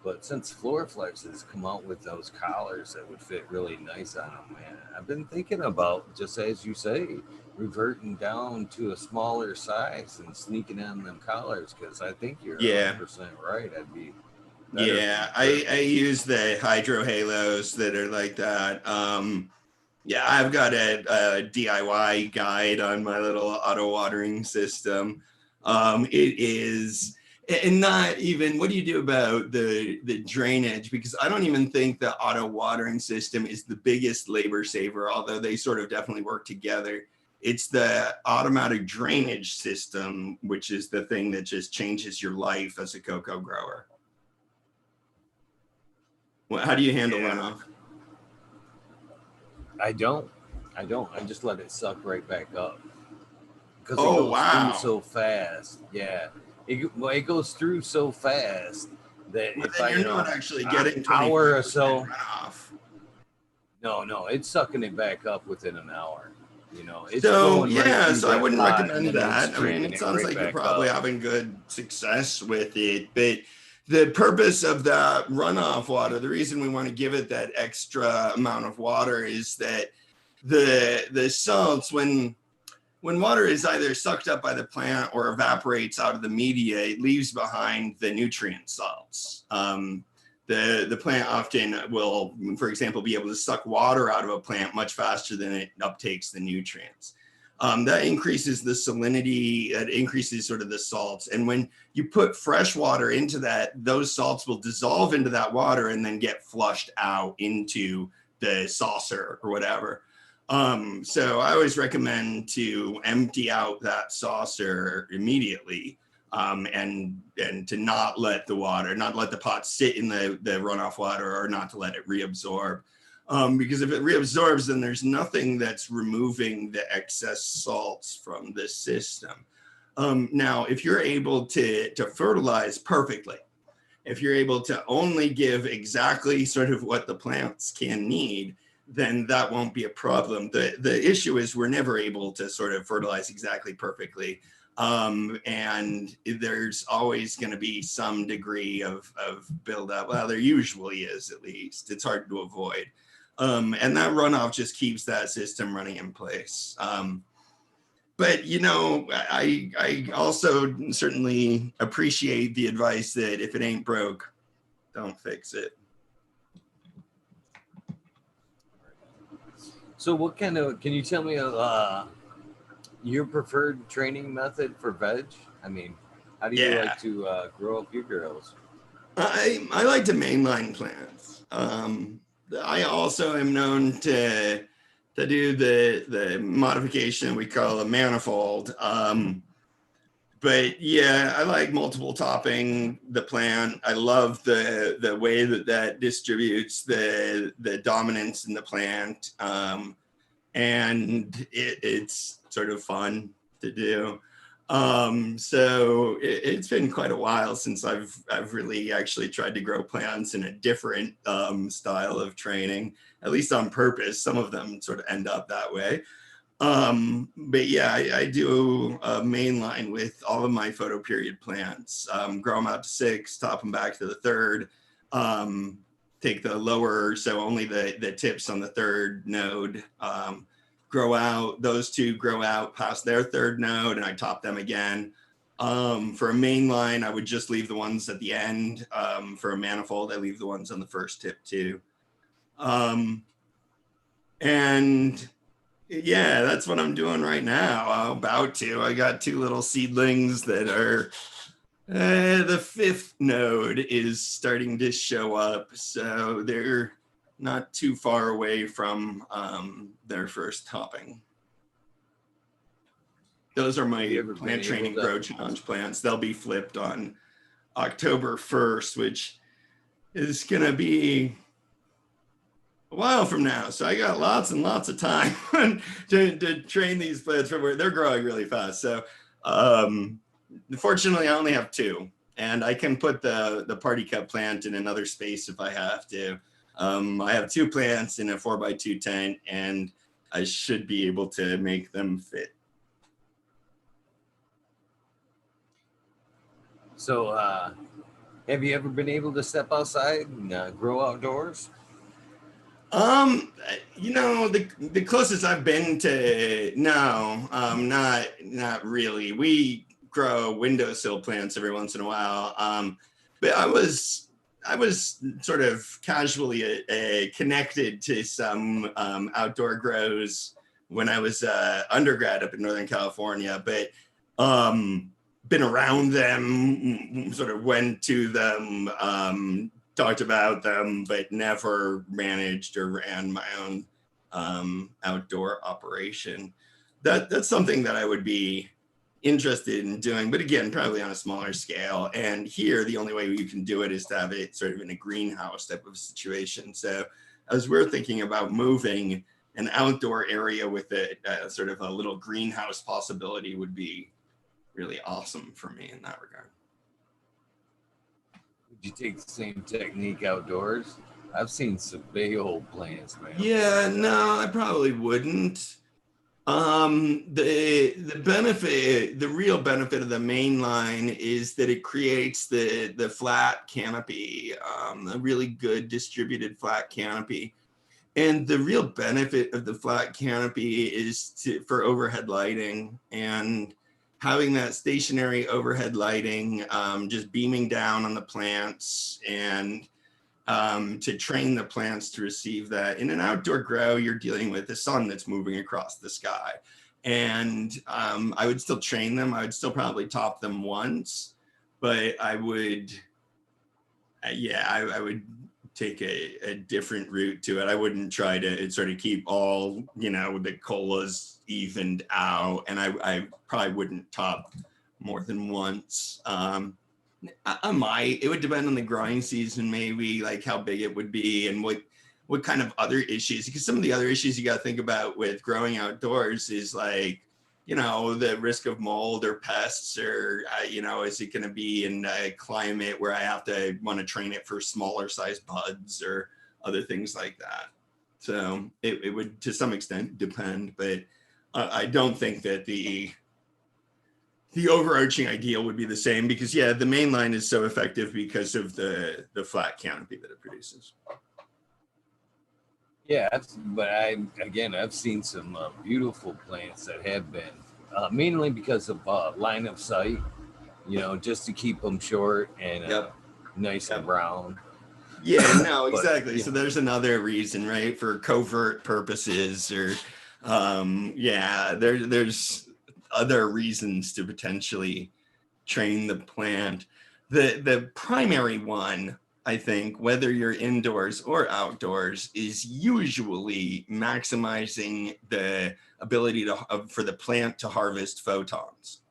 but since Floorflex has come out with those collars that would fit really nice on them, man, I've been thinking about, just as you say, reverting down to a smaller size and sneaking on them collars because I think you're Yeah. 100% right. I'd be better Yeah, I converting. use the hydro halos that are like that. Yeah, I've got a DIY guide on my little auto watering system. It is, and not even, what do you do about the drainage? Because I don't even think the auto watering system is the biggest labor saver, although they sort of definitely work together. It's the automatic drainage system, which is the thing that just changes your life as a cocoa grower. How do you handle Yeah. runoff? I don't. I don't. I just let it suck right back up because it Oh, goes through wow. so fast. Yeah, it goes through so fast that Well, if then I, you're not actually an getting hour or 25% so, runoff. no, it's sucking it back up within an hour. It's So, flowing right yeah, through so I that wouldn't pot and recommend then it's that. I mean, drinking it it sounds right like you're back probably up. having good success with it, but the purpose of that runoff water, the reason we want to give it that extra amount of water is that the salts, when water is either sucked up by the plant or evaporates out of the media, it leaves behind the nutrient salts. The plant often will, for example, be able to suck water out of a plant much faster than it uptakes the nutrients. That increases the salinity, that increases sort of the salts. And when you put fresh water into that, those salts will dissolve into that water and then get flushed out into the saucer or whatever. So I always recommend to empty out that saucer immediately, and to not let the pot sit in the runoff water, or not to let it reabsorb. Because if it reabsorbs, then there's nothing that's removing the excess salts from the system. Now, if you're able to fertilize perfectly, if you're able to only give exactly sort of what the plants can need, then that won't be a problem. The issue is we're never able to sort of fertilize exactly perfectly. And there's always going to be some degree of buildup. Well, there usually is, at least. It's hard to avoid. And that runoff just keeps that system running in place. but you know, I also certainly appreciate the advice that if it ain't broke, don't fix it. So what kind of, can you tell me your preferred training method for veg? I mean, how do you Yeah, like to grow up your girls? I like to mainline plants. I also am known to do the modification we call a manifold. But yeah, I like multiple topping the plant. I love the way that that distributes the dominance in the plant, and it's sort of fun to do. So it's been quite a while since I've really actually tried to grow plants in a different style of training, at least on purpose. Some of them sort of end up that way. But yeah, I do a mainline with all of my photoperiod plants. Grow them out to 6, top them back to the 3rd. Take the lower, so only the tips on the 3rd node grow out. Those 2 grow out past their 3rd node, and I top them again. For a mainline, I would just leave the ones at the end. For a manifold, I leave the ones on the first tip too. And yeah, that's what I'm doing right now. I'm about to. I got 2 little seedlings that are the 5th node is starting to show up, so they're not too far away from their first topping. Those are my plant training grow challenge plants. They'll be flipped on October 1st, which is gonna be a while from now. So I got lots and lots of time to train these plants from where they're growing really fast. So fortunately, I only have 2, and I can put the party cup plant in another space if I have to. I have 2 plants in a 4x2 tent, and I should be able to make them fit. So, have you ever been able to step outside and grow outdoors? You know, the closest I've been to no, not really. We grow windowsill plants every once in a while. But I was sort of casually connected to some outdoor grows when I was undergrad up in Northern California, but been around them, sort of went to them, talked about them, but never managed or ran my own outdoor operation. That's something that I would be interested in doing, but again, probably on a smaller scale. And here, the only way you can do it is to have it sort of in a greenhouse type of situation. So as we're thinking about moving, an outdoor area with a sort of a little greenhouse possibility would be really awesome for me in that regard. Would you take the same technique outdoors? I've seen some big old plants, man. Yeah, no, I probably wouldn't. The benefit, the real benefit of the main line is that it creates the flat canopy, a really good distributed flat canopy. And the real benefit of the flat canopy is for overhead lighting, and having that stationary overhead lighting, just beaming down on the plants, and to train the plants to receive that. In an outdoor grow, you're dealing with the sun that's moving across the sky. And I would still train them. I would still probably top them once, but I would, I would take a different route to it. I wouldn't try to sort of keep all, the colas evened out. And I probably wouldn't top more than once. I might. It would depend on the growing season, maybe, like how big it would be and what kind of other issues. Because some of the other issues you got to think about with growing outdoors is like, the risk of mold or pests, or is it going to be in a climate where I have to want to train it for smaller size buds or other things like that. So it would to some extent depend, but I don't think that the overarching ideal would be the same, because the main line is so effective because of the flat canopy that it produces. Yeah, but I've seen some beautiful plants that have been mainly because of line of sight, you know, just to keep them short and Yep. nice and Yep. brown. Yeah, no, But exactly. yeah, So there's another reason, right? For covert purposes or yeah, there's other reasons to potentially train the plant. The primary one, I think, whether you're indoors or outdoors, is usually maximizing the ability for the plant to harvest photons.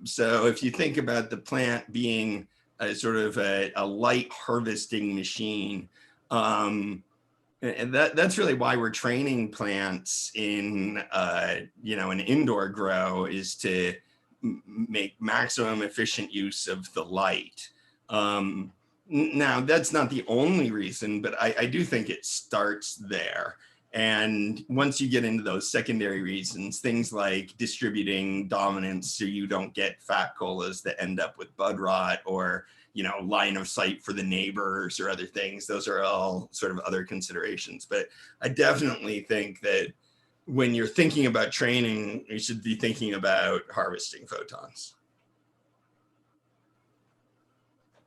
So if you think about the plant being a sort of a light harvesting machine, and that's really why we're training plants in you know, an indoor grow, is to make maximum efficient use of the light. Now that's not the only reason, but I do think it starts there. And once you get into those secondary reasons, things like distributing dominance so you don't get fat colas that end up with bud rot, or, you know, line of sight for the neighbors or other things, those are all sort of other considerations. But I definitely think that when you're thinking about training, you should be thinking about harvesting photons.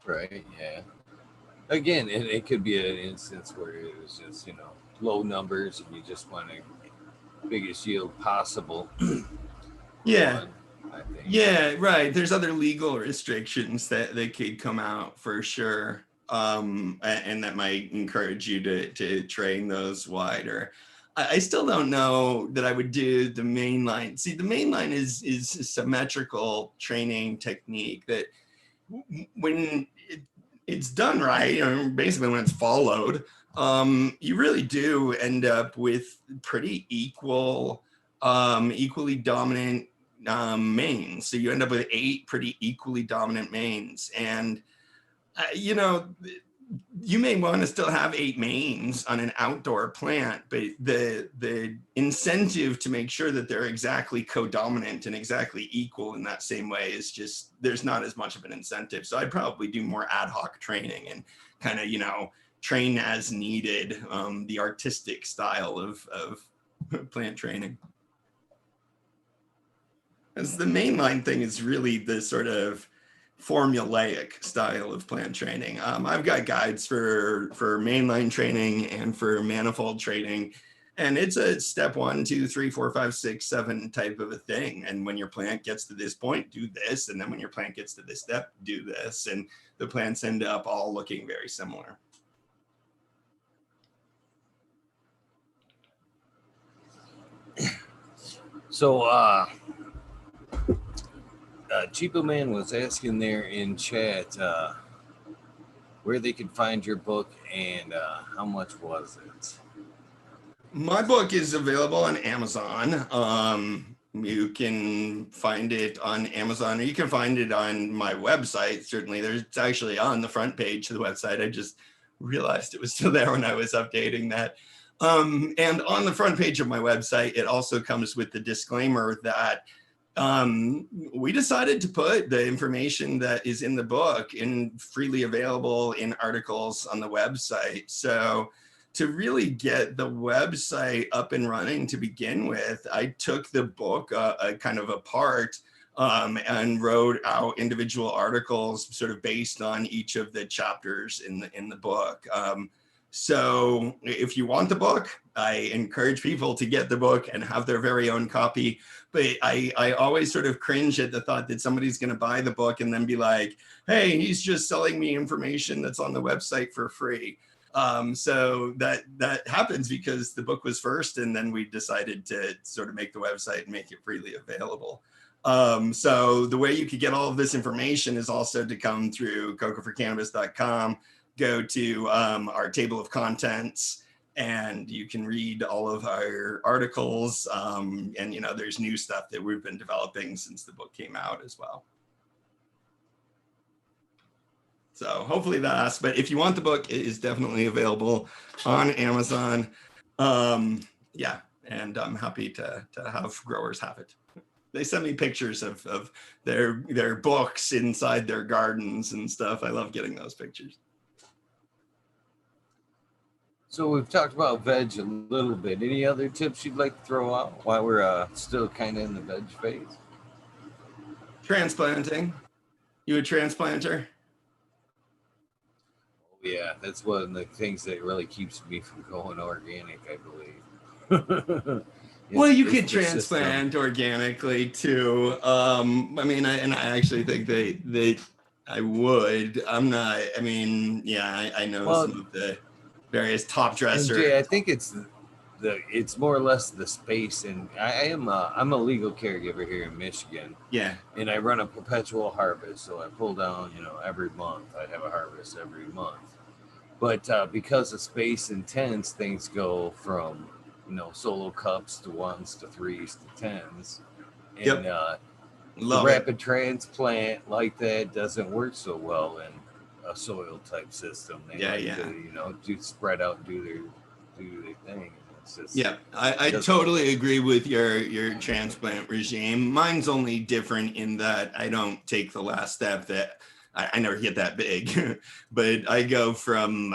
right, yeah. Again, it could be an instance where it was just, you know, low numbers and you just want the biggest yield possible for Yeah. one, I think. Yeah, right. There's other legal restrictions that could come out for sure. And that might encourage you to train those wider. I still don't know that I would do the mainline. See, the mainline is a symmetrical training technique that when it's done right, you know, basically when it's followed, you really do end up with pretty equally dominant mains. So you end up with 8 pretty equally dominant mains. And, you know, you may want to still have 8 mains on an outdoor plant, but the incentive to make sure that they're exactly co-dominant and exactly equal in that same way is just, there's not as much of an incentive. So I'd probably do more ad hoc training and kind of, you know, train as needed, the artistic style of plant training. As the mainline thing is really the sort of formulaic style of plant training. I've got guides for mainline training and for manifold training, and it's a step 1, 2, 3, 4, 5, 6, 7 type of a thing. And when your plant gets to this point, do this, and then when your plant gets to this step, do this, and the plants end up all looking very similar. So Cheapo Man was asking there in chat where they could find your book and how much was it? My book is available on Amazon. You can find it on Amazon, or you can find it on my website. Certainly, it's actually on the front page of the website. I just realized it was still there when I was updating that. And on the front page of my website, it also comes with the disclaimer that we decided to put the information that is in the book in freely available in articles on the website. So to really get the website up and running to begin with, I took the book kind of apart and wrote out individual articles sort of based on each of the chapters in the book. So if you want the book, I encourage people to get the book and have their very own copy. But I always sort of cringe at the thought that somebody's going to buy the book and then be like, hey, he's just selling me information that's on the website for free. So that happens because the book was first, and then we decided to sort of make the website and make it freely available. So the way you could get all of this information is also to come through cocoforcannabis.com, go to our table of contents, and you can read all of our articles. And, you know, there's new stuff that we've been developing since the book came out as well. So hopefully that's, but if you want the book, it is definitely available on Amazon. Yeah, and I'm happy to have growers have it. They send me pictures of their books inside their gardens and stuff. I love getting those pictures. So we've talked about veg a little bit. Any other tips you'd like to throw out while we're still kind of in the veg phase? Transplanting. You a transplanter? Oh, yeah, that's one of the things that really keeps me from going organic, I believe. Well, you It's could the system. transplant organically too. I mean, I actually think they I would. I'm not. I mean, yeah, I know Well, some of the various top dresser. MJ, I think it's more or less the space, and I'm a legal caregiver here in Michigan, Yeah. and I run a perpetual harvest. So I pull down, every month. I have a harvest every month. But because of space and tens, things go from solo cups to ones to threes to tens, and Yep. the Love it. rapid transplant like that doesn't work so well in a soil type system. They Yeah. like to Yeah. do spread out and do their thing. It's just Yeah, I doesn't work. totally agree with your transplant regime. Mine's only different in that I don't take the last step that I never get that big, but I go from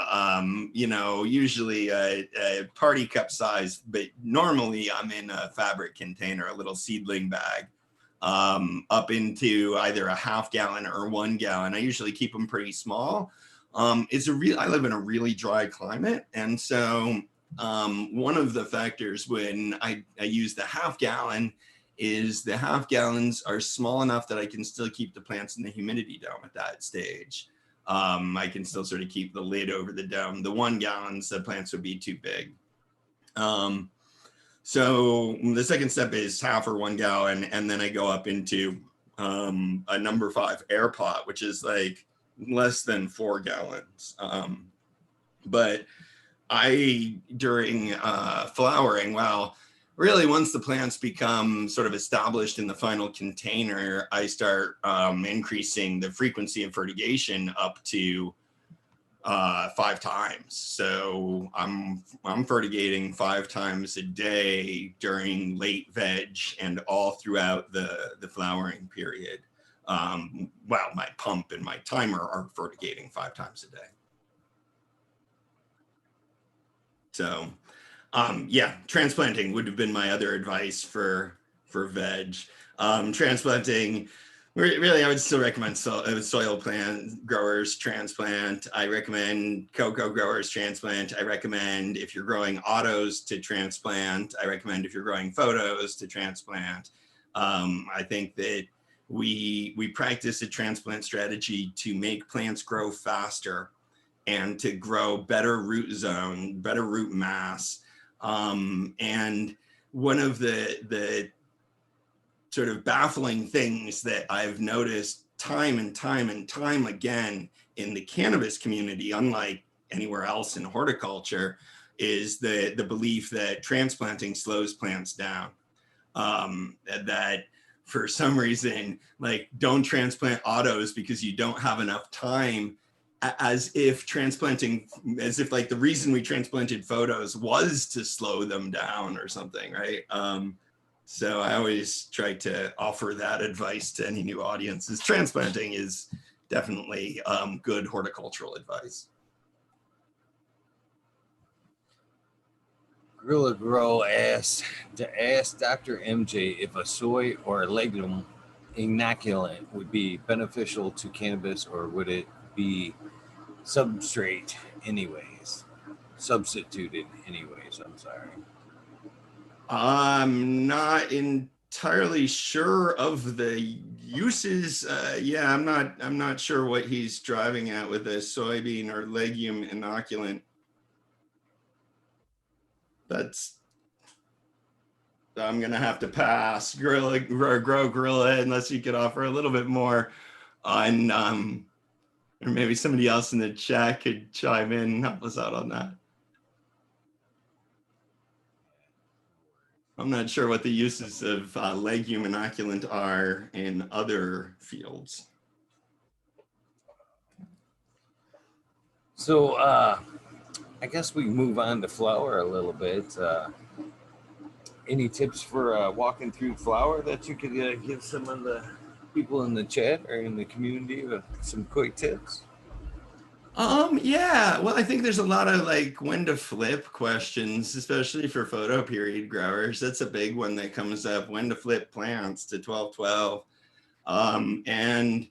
usually a party cup size, but normally I'm in a fabric container, a little seedling bag, up into either a half gallon or 1 gallon. I usually keep them pretty small. I live in a really dry climate, and so one of the factors when I use the half gallon is the half gallons are small enough that I can still keep the plants in the humidity dome at that stage. I can still sort of keep the lid over the dome. The 1 gallons, the plants would be too big. So the second step is half or 1 gallon, and then I go up into a number 5 air pot, which is like less than 4 gallons. But during flowering, well, really once the plants become sort of established in the final container, I start increasing the frequency of fertigation up to 5 times. So I'm fertigating 5 times a day during late veg and all throughout the flowering period. Well, my pump and my timer are fertigating 5 times a day. So, yeah, transplanting would have been my other advice for veg. Transplanting, really, I would still recommend soil plant growers transplant. I recommend cocoa growers transplant. I recommend if you're growing autos to transplant. I recommend if you're growing photos to transplant. I think that we practice a transplant strategy to make plants grow faster and to grow better root zone, better root mass. And one of the sort of baffling things that I've noticed time and time and time again in the cannabis community, unlike anywhere else in horticulture, is the belief that transplanting slows plants down. That for some reason, like, don't transplant autos because you don't have enough time, as if like the reason we transplanted photos was to slow them down or something, right? So I always try to offer that advice to any new audiences. Transplanting is definitely good horticultural advice. Gorilla Grow asked Dr. MJ if a soy or a legume inoculant would be beneficial to cannabis, or would it be substrate anyways? Substituted anyways, I'm sorry. I'm not entirely sure of the uses. Yeah, I'm not sure what he's driving at with a soybean or legume inoculant. I'm gonna have to pass. Grow Gorilla, unless you could offer a little bit more on, or maybe somebody else in the chat could chime in and help us out on that. I'm not sure what the uses of legume inoculant are in other fields. So I guess we can move on to flower a little bit. Any tips for walking through flower that you could give some of the people in the chat or in the community with some quick tips? Yeah, well, I think there's a lot of like when to flip questions, especially for photo period growers. That's a big one that comes up, when to flip plants to 1212. And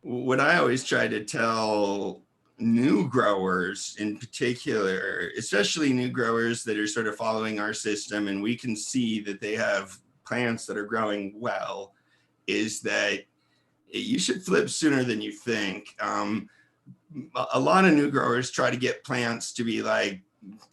what I always try to tell new growers in particular, especially new growers that are sort of following our system and we can see that they have plants that are growing well, is that you should flip sooner than you think. A lot of new growers try to get plants to be like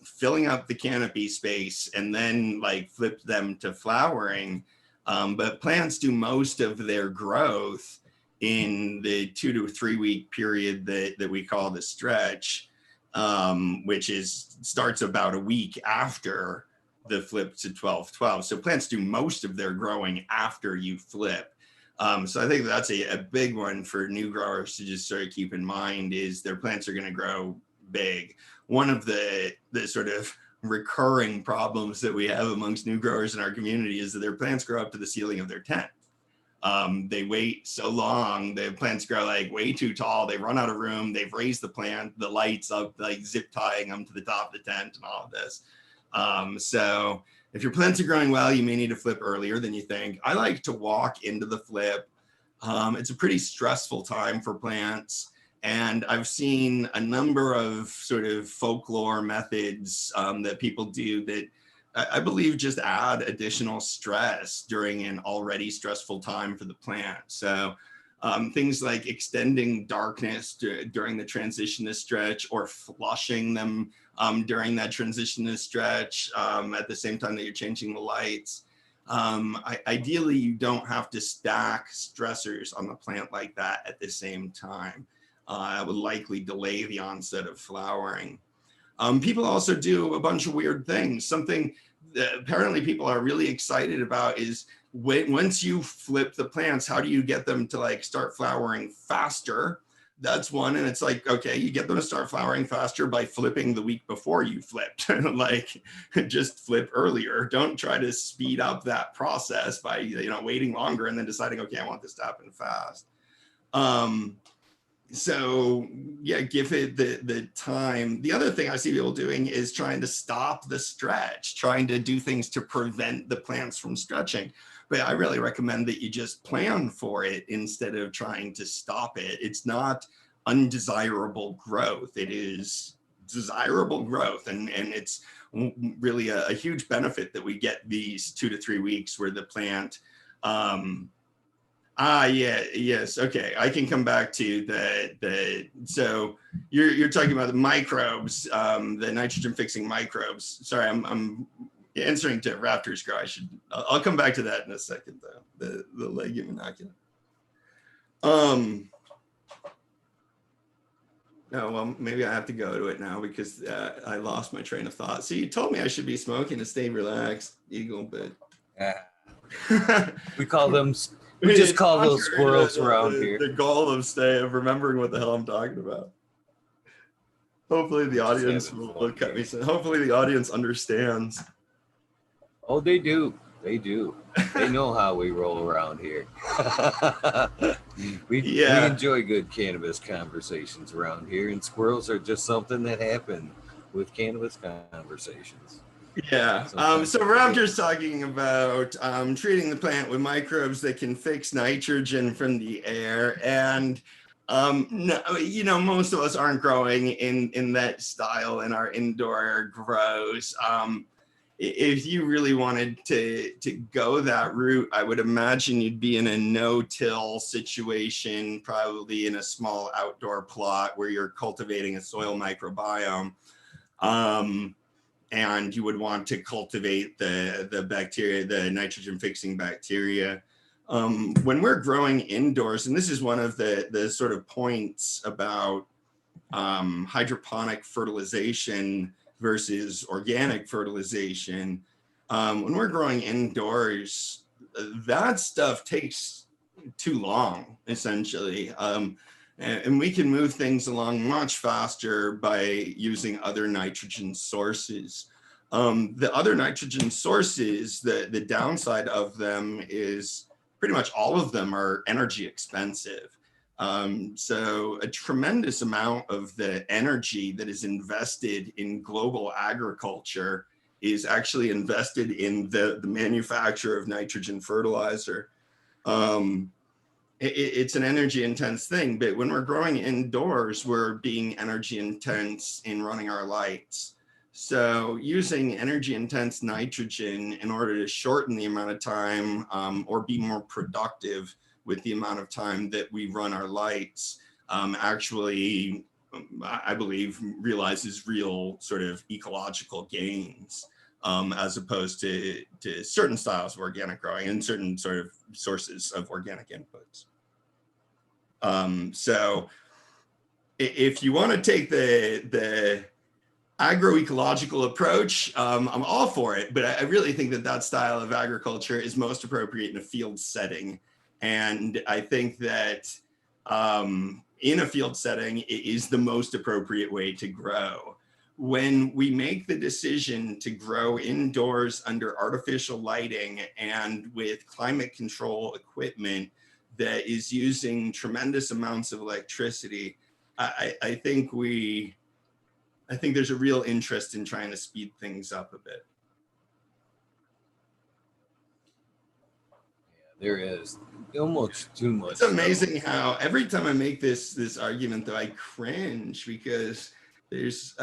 filling up the canopy space and then like flip them to flowering. But plants do most of their growth in the 2 to 3 week period that we call the stretch, which starts about a week after the flip to 1212. So plants do most of their growing after you flip. So I think that's a big one for new growers to just sort of keep in mind, is their plants are going to grow big. One of the sort of recurring problems that we have amongst new growers in our community is that their plants grow up to the ceiling of their tent. They wait so long, the plants grow like way too tall, they run out of room, they've raised the lights up, like zip tying them to the top of the tent and all of this. So if your plants are growing well, you may need to flip earlier than you think. I like to walk into the flip. It's a pretty stressful time for plants. And I've seen a number of sort of folklore methods that people do that I believe just add additional stress during an already stressful time for the plant. So things like extending darkness during the transition stretch, or flushing them during that transition stretch at the same time that you're changing the lights. Ideally, you don't have to stack stressors on the plant like that at the same time. It would likely delay the onset of flowering. People also do a bunch of weird things. Something that apparently people are really excited about is once you flip the plants, how do you get them to like start flowering faster? That's one. And it's like, okay, you get them to start flowering faster by flipping the week before you flipped. Like, just flip earlier. Don't try to speed up that process by, waiting longer and then deciding, okay, I want this to happen fast. So yeah, give it the time. The other thing I see people doing is trying to stop the stretch, trying to do things to prevent the plants from stretching. But I really recommend that you just plan for it instead of trying to stop it. It's not undesirable growth. It is desirable growth. And it's really a huge benefit that we get these 2 to 3 weeks where the plant, yes. Okay, I can come back to the. So you're talking about the microbes, the nitrogen fixing microbes. Sorry, I'm answering to Raptors Grow. I'll come back to that in a second though. The legume inoculant. No, well, maybe I have to go to it now because I lost my train of thought. So you told me I should be smoking to stay relaxed, Eagle, but we call them. We just call those squirrels around here. The goal of remembering what the hell I'm talking about. Hopefully the audience will cut me. Hopefully the audience understands. Oh, they do. They do. They know how we roll around here. We enjoy good cannabis conversations around here, and squirrels are just something that happen with cannabis conversations. Yeah. So Raptor's talking about treating the plant with microbes that can fix nitrogen from the air. And, most of us aren't growing in that style in our indoor grows. If you really wanted to go that route, I would imagine you'd be in a no-till situation, probably in a small outdoor plot where you're cultivating a soil microbiome. And you would want to cultivate the bacteria, the nitrogen fixing bacteria. When we're growing indoors, and this is one of the sort of points about hydroponic fertilization versus organic fertilization, when we're growing indoors, that stuff takes too long, essentially. And we can move things along much faster by using other nitrogen sources. The other nitrogen sources, the downside of them is pretty much all of them are energy expensive. So a tremendous amount of the energy that is invested in global agriculture is actually invested in the manufacture of nitrogen fertilizer. It's an energy intense thing, but when we're growing indoors, we're being energy intense in running our lights. So using energy intense nitrogen in order to shorten the amount of time or be more productive with the amount of time that we run our lights actually, I believe, realizes real sort of ecological gains. As opposed to certain styles of organic growing and certain sort of sources of organic inputs. So if you want to take the agroecological approach, I'm all for it, but I really think that that style of agriculture is most appropriate in a field setting. And I think that in a field setting, it is the most appropriate way to grow. When we make the decision to grow indoors under artificial lighting and with climate control equipment that is using tremendous amounts of electricity, I think there's a real interest in trying to speed things up a bit. Yeah, there is almost too much. It's amazing how every time I make this argument, though, I cringe because there's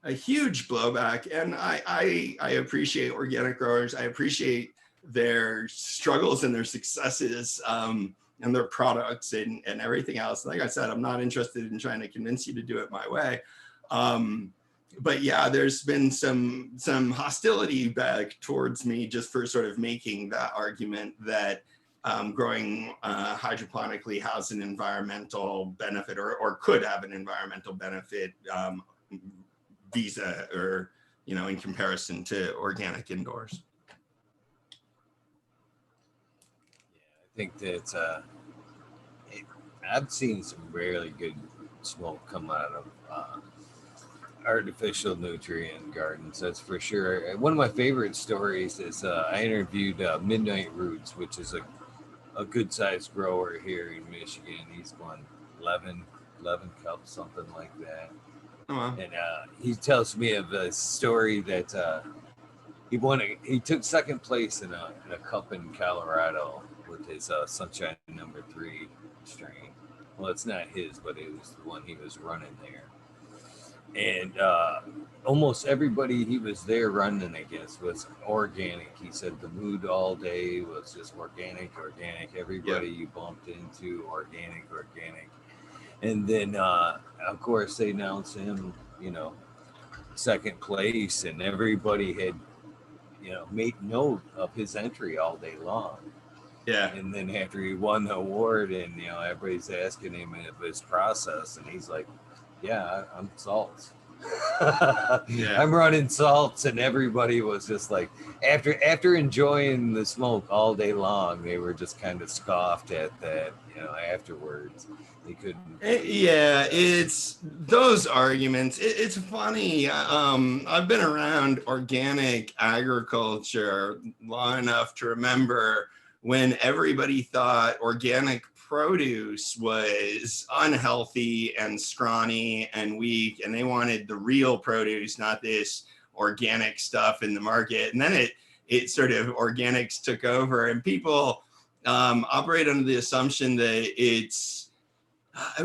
a huge blowback, and I appreciate organic growers. I appreciate their struggles and their successes and their products and everything else. Like I said, I'm not interested in trying to convince you to do it my way. But yeah, there's been some hostility back towards me just for sort of making that argument that growing hydroponically has an environmental benefit or could have an environmental benefit or, you know, in comparison to organic indoors. Yeah, I think that I've seen some really good smoke come out of artificial nutrient gardens. That's for sure. One of my favorite stories is I interviewed Midnight Roots, which is a good sized grower here in Michigan. He's won 11 cups, something like that. Oh, wow. And he tells me of a story that he took second place in a cup in Colorado with his Sunshine #3 strain. Well, it's not his, but it was the one he was running there. And almost everybody he was there running against was organic. He said the mood all day was just organic. Everybody you bumped into, organic. And then, of course, they announced him, second place, and everybody had, made note of his entry all day long. Yeah. And then after he won the award, and everybody's asking him of his process, and he's like, "Yeah, I'm salts. Yeah. I'm running salts," and everybody was just like, after enjoying the smoke all day long, they were just kind of scoffed at that. Afterwards, they couldn't. Yeah, it's those arguments. It's funny. I've been around organic agriculture long enough to remember when everybody thought organic produce was unhealthy and scrawny and weak, and they wanted the real produce, not this organic stuff in the market. And then it sort of organics took over, and people operate under the assumption that it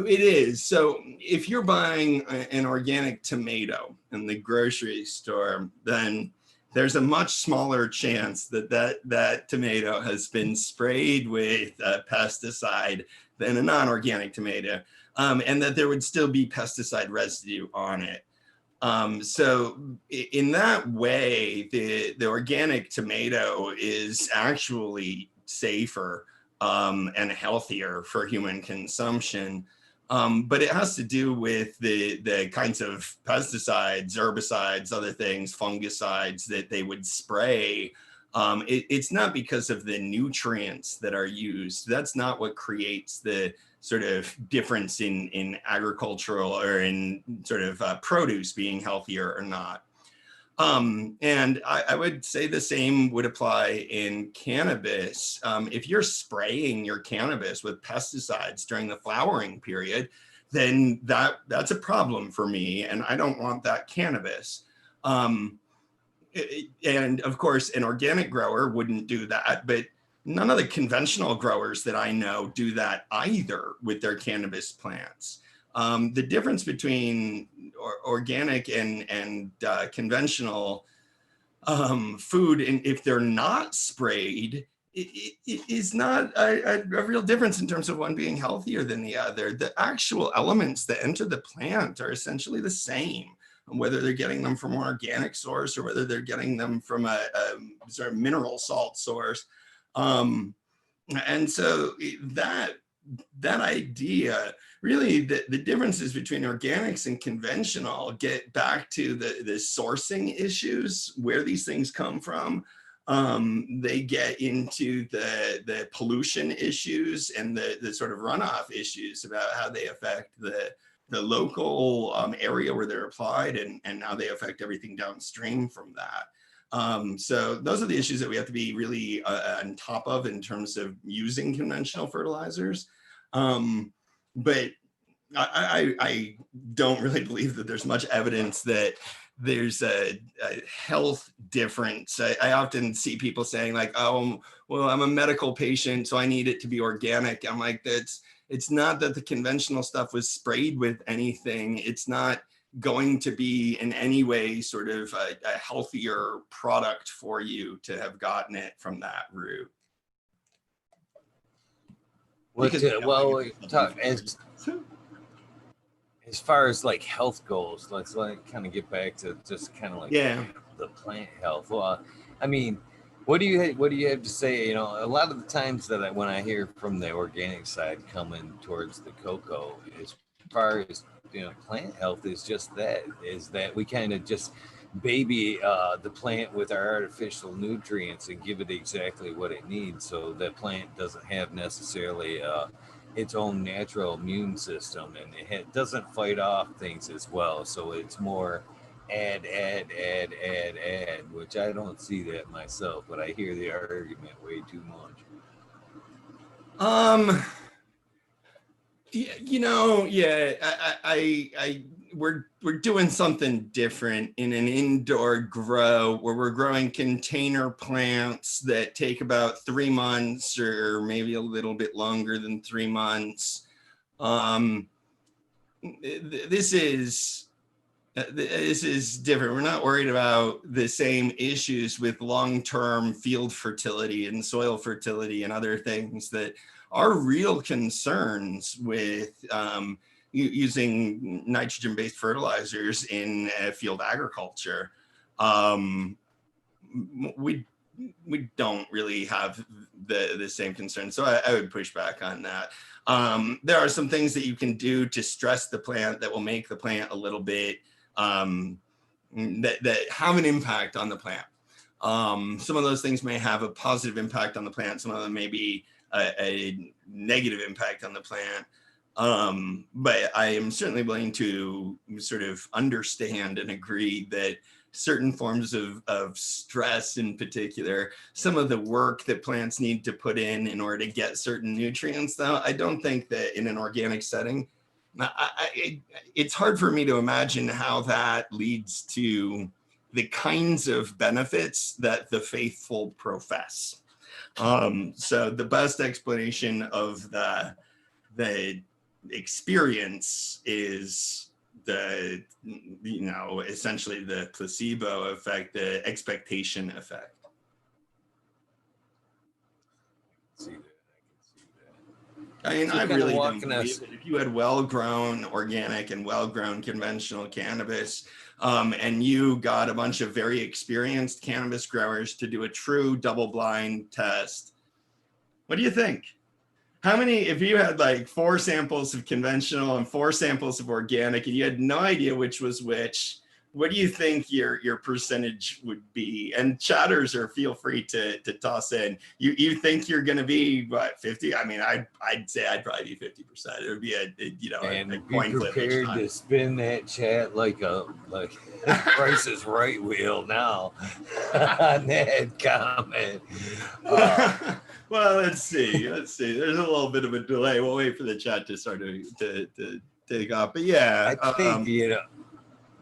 is. So if you're buying an organic tomato in the grocery store, then there's a much smaller chance that tomato has been sprayed with a pesticide than a non-organic tomato, and that there would still be pesticide residue on it. So in that way, the organic tomato is actually safer and healthier for human consumption. But it has to do with the kinds of pesticides, herbicides, other things, fungicides that they would spray. It's not because of the nutrients that are used. That's not what creates the sort of difference in agricultural or in sort of produce being healthier or not. And I would say the same would apply in cannabis. If you're spraying your cannabis with pesticides during the flowering period, then that's a problem for me, and I don't want that cannabis. Um, and of course, an organic grower wouldn't do that, but none of the conventional growers that I know do that either with their cannabis plants. The difference between organic and conventional food, and if they're not sprayed, it is not a real difference in terms of one being healthier than the other. The actual elements that enter the plant are essentially the same, whether they're getting them from an organic source or whether they're getting them from a sort of mineral salt source. And so that idea, really the differences between organics and conventional get back to the sourcing issues, where these things come from. They get into the pollution issues and the sort of runoff issues about how they affect the local area where they're applied, and how they affect everything downstream from that. So those are the issues that we have to be really on top of in terms of using conventional fertilizers. But I don't really believe that there's much evidence that there's a health difference. I often see people saying like, oh, well, I'm a medical patient, so I need it to be organic. I'm like, it's not that the conventional stuff was sprayed with anything. It's not going to be in any way sort of a healthier product for you to have gotten it from that route. Well, as far as like health goals, let's like kind of get back to just kind of like the plant health. Well, I mean, what do you have to say? You know, a lot of the times that when I hear from the organic side coming towards the cocoa, as far as plant health is that we kind of just baby the plant with our artificial nutrients and give it exactly what it needs, so that plant doesn't have necessarily its own natural immune system, and it doesn't fight off things as well. So it's more add, which I don't see that myself, but I hear the argument way too much. We're doing something different in an indoor grow where we're growing container plants that take about 3 months or maybe a little bit longer than 3 months. This is different. We're not worried about the same issues with long-term field fertility and soil fertility and other things that are real concerns with using nitrogen-based fertilizers in field agriculture. We don't really have the same concern, so I would push back on that. There are some things that you can do to stress the plant that will make the plant a little bit that have an impact on the plant. Some of those things may have a positive impact on the plant. Some of them may be a negative impact on the plant. But I am certainly willing to sort of understand and agree that certain forms of stress, in particular, some of the work that plants need to put in order to get certain nutrients, though, I don't think that in an organic setting, it's hard for me to imagine how that leads to the kinds of benefits that the faithful profess. So the best explanation of the experience is essentially the placebo effect, the expectation effect. I mean, I really don't believe that if you had well-grown organic and well-grown conventional cannabis, and you got a bunch of very experienced cannabis growers to do a true double-blind test, what do you think? How many, if you had like 4 samples of conventional and 4 samples of organic, and you had no idea which was which, what do you think your percentage would be? And chatters, or feel free to toss in. You think you're going to be what, 50? I mean, I'd say I'd probably be 50%. It would be a And be coin flip each prepared time. to spin that chat like Price is Right wheel now on that comment. Well, let's see. There's a little bit of a delay. We'll wait for the chat to start to take off. But yeah, I think a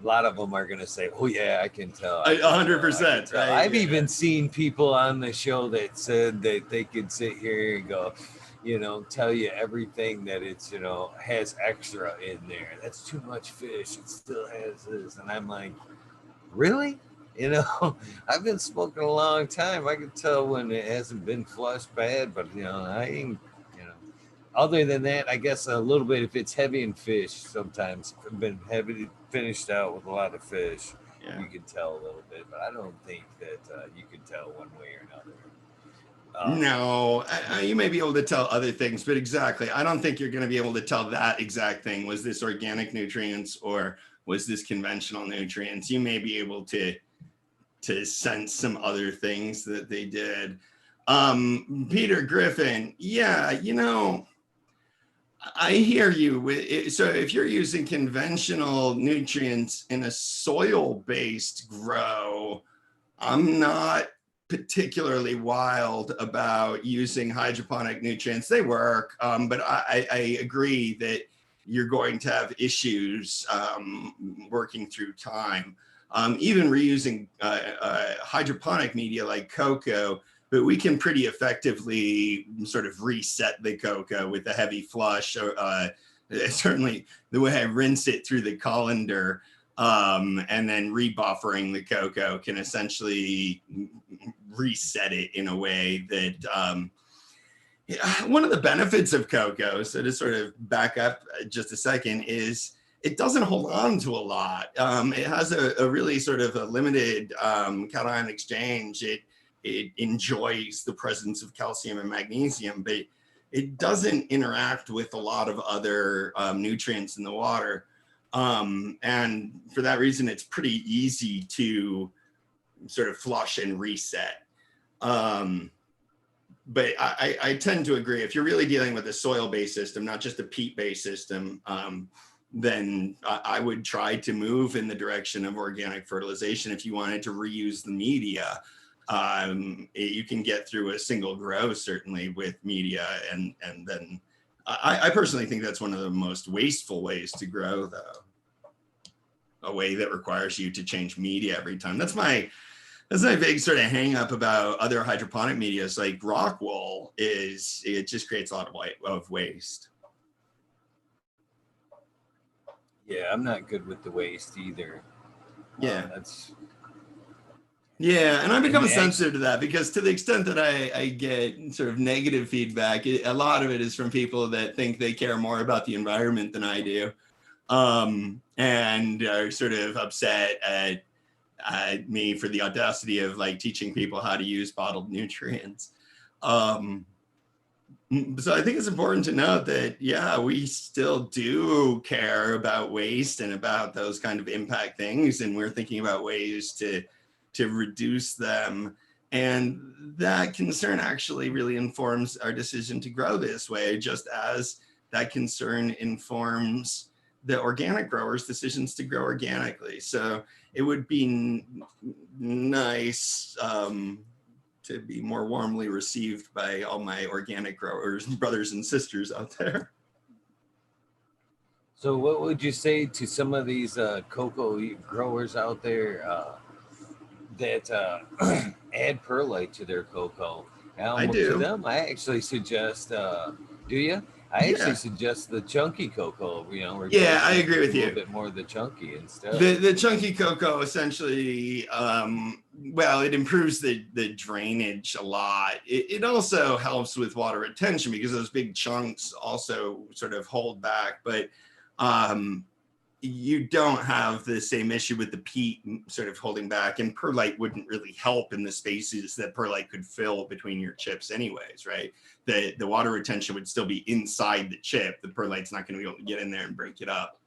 lot of them are going to say, "Oh yeah, I can tell." 100%. Right? I've even seen people on the show that said that they could sit here and go, tell you everything that it's, has extra in there. That's too much fish. It still has this, and I'm like, really? I've been smoking a long time. I can tell when it hasn't been flushed bad, but I ain't. Other than that, I guess a little bit if it's heavy in fish. Sometimes if it's been heavy finished out with a lot of fish, you can tell a little bit. But I don't think that you can tell one way or another. No, you may be able to tell other things, but exactly, I don't think you're going to be able to tell that exact thing. Was this organic nutrients or was this conventional nutrients? You may be able to sense some other things that they did. Peter Griffin, yeah, I hear you. So if you're using conventional nutrients in a soil-based grow, I'm not particularly wild about using hydroponic nutrients. They work, but I agree that you're going to have issues working through time. Even reusing hydroponic media like Coco, but we can pretty effectively sort of reset the Coco with a heavy flush. Certainly the way I rinse it through the colander and then rebuffering the Coco can essentially reset it in a way that one of the benefits of Coco, so to sort of back up just a second, is it doesn't hold on to a lot. It has a really sort of a limited cation exchange. It enjoys the presence of calcium and magnesium, but it doesn't interact with a lot of other nutrients in the water. And for that reason, it's pretty easy to sort of flush and reset. But I tend to agree, if you're really dealing with a soil-based system, not just a peat-based system, then I would try to move in the direction of organic fertilization if you wanted to reuse the media. You can get through a single grow certainly with media, and then I personally think that's one of the most wasteful ways to grow, though. A way that requires you to change media every time. That's my big sort of hang up about other hydroponic medias like rock wool, is it just creates a lot of waste. Yeah, I'm not good with the waste either. Yeah. Yeah, and I've become sensitive to that, because to the extent that I get sort of negative feedback, a lot of it is from people that think they care more about the environment than I do, and are sort of upset at me for the audacity of like teaching people how to use bottled nutrients. So I think it's important to note that, yeah, we still do care about waste and about those kind of impact things, and we're thinking about ways to reduce them. And that concern actually really informs our decision to grow this way, just as that concern informs the organic growers' decisions to grow organically. So it would be nice to be more warmly received by all my organic growers, brothers and sisters out there. So what would you say to some of these cocoa growers out there that add perlite to their cocoa? I do. To them, I actually suggest, do you? I actually suggest the chunky cocoa, Yeah, I agree with you. A little bit more of the chunky instead. The chunky cocoa essentially, well, it improves the drainage a lot. It also helps with water retention, because those big chunks also sort of hold back, but you don't have the same issue with the peat sort of holding back, and perlite wouldn't really help in the spaces that perlite could fill between your chips anyways, right? The water retention would still be inside the chip. The perlite's not going to be able to get in there and break it up.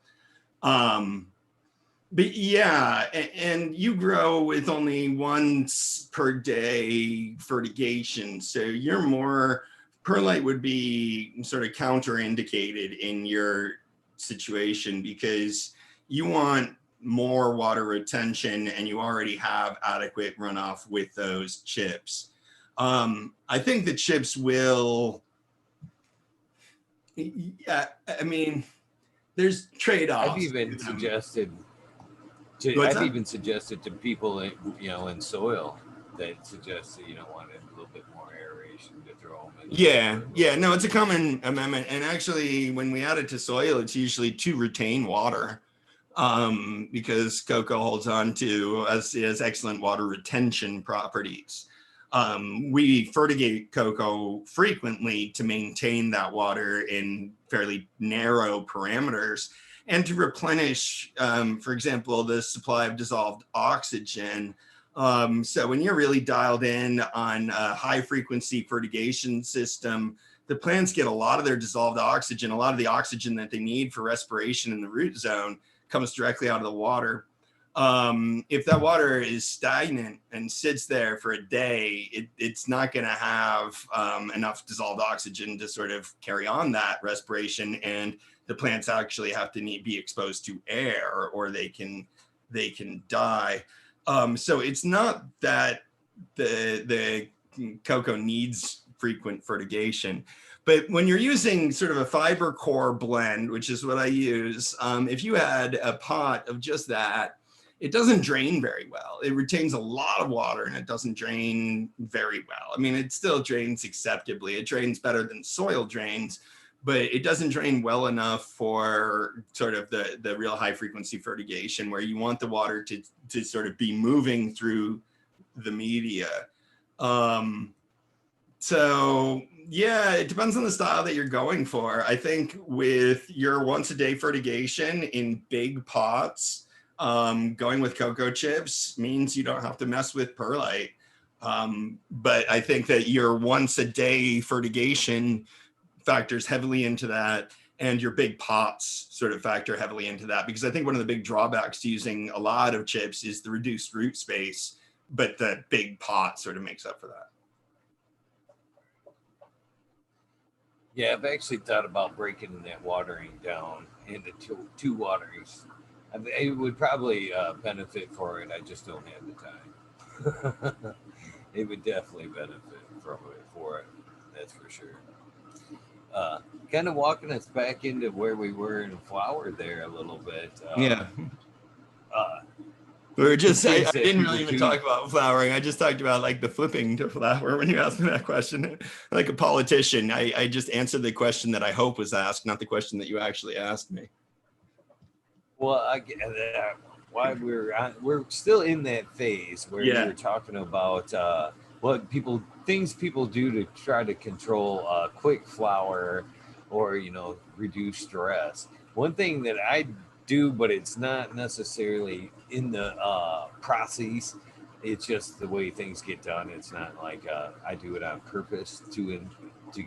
But yeah, and you grow with only once per day fertigation, so you're more perlite would be sort of counterindicated in your situation because you want more water retention and you already have adequate runoff with those chips. I think the chips will, yeah, I mean, there's I've trade-offs to even them. suggested What's I've that? even suggested to people, in soil that suggest that wanted a little bit more aeration to throw them in there Yeah, for a little yeah, bit no, it's a more. common amendment. And actually, when we add it to soil, it's usually to retain water because cocoa holds on to, as excellent water retention properties. We fertigate cocoa frequently to maintain that water in fairly narrow parameters and to replenish, for example, the supply of dissolved oxygen. So when you're really dialed in on a high frequency fertigation system, the plants get a lot of their dissolved oxygen, a lot of the oxygen that they need for respiration in the root zone comes directly out of the water. If that water is stagnant and sits there for a day, it's not going to have enough dissolved oxygen to sort of carry on that respiration, and the plants actually have to be exposed to air, or they can die. So it's not that the cocoa needs frequent fertigation. But when you're using sort of a fiber core blend, which is what I use, if you had a pot of just that, it doesn't drain very well. It retains a lot of water and it doesn't drain very well. I mean, it still drains acceptably. It drains better than soil drains, but it doesn't drain well enough for sort of the real high frequency fertigation where you want the water to sort of be moving through the media. Um, so yeah, it depends on the style that you're going for. I think with your once a day fertigation in big pots, going with cocoa chips means you don't have to mess with perlite. But I think that your once a day fertigation factors heavily into that, and your big pots sort of factor heavily into that, because I think one of the big drawbacks to using a lot of chips is the reduced root space, but the big pot sort of makes up for that. Yeah, I've actually thought about breaking that watering down into two waterings. It would probably benefit for it. I just don't have the time. It would definitely benefit from it for it. That's for sure. Uh, Kind of walking us back into where we were in flower there a little bit. Yeah. Uh, We were it just, I seems that didn't people really even do. talk about flowering. I just talked about like the flipping to flower when you asked me that question. Like a politician, I just answered the question that I hope was asked, not the question that you actually asked me. Well, I get why we're still in that phase where you Yeah. were talking about what things people do to try to control quick flower or reduce stress. One thing that I do, but it's not necessarily in the process. It's just the way things get done. It's not like I do it on purpose to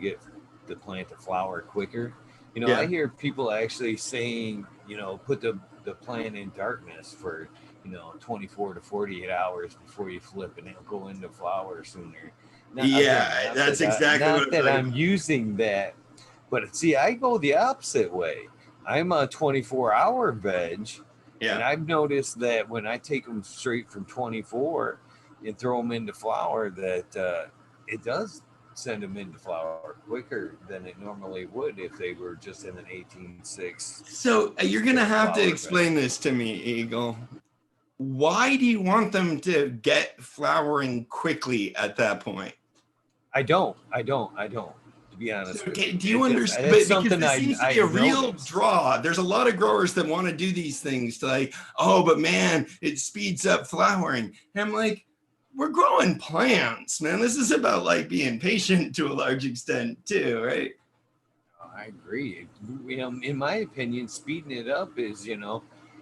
get the plant to flower quicker. I Yeah. hear people actually saying, put the plant in darkness for, 24 to 48 hours before you flip, and it'll go into flower sooner. Now, again, Yeah. That's exactly what not I'm that talking I'm about. using that, but see, I go the opposite way. I'm a 24-hour veg, and Yeah. I've noticed that when I take them straight from 24 and throw them into flower, that it does send them into flower quicker than it normally would if they were just in an 18/6 So you're going to have to flower bed. explain this to me, Eagle. Why do you want them to get flowering quickly at that point? I don't. To be honest with Okay, you, do you understand? that's But because something this seems to be a I've real noticed. draw. There's a lot of growers that want to do these things to like, oh, but man, it speeds up flowering. And I'm like, we're growing plants, man. This is about like being patient to a large extent too, right? I agree. In my opinion, speeding it up is,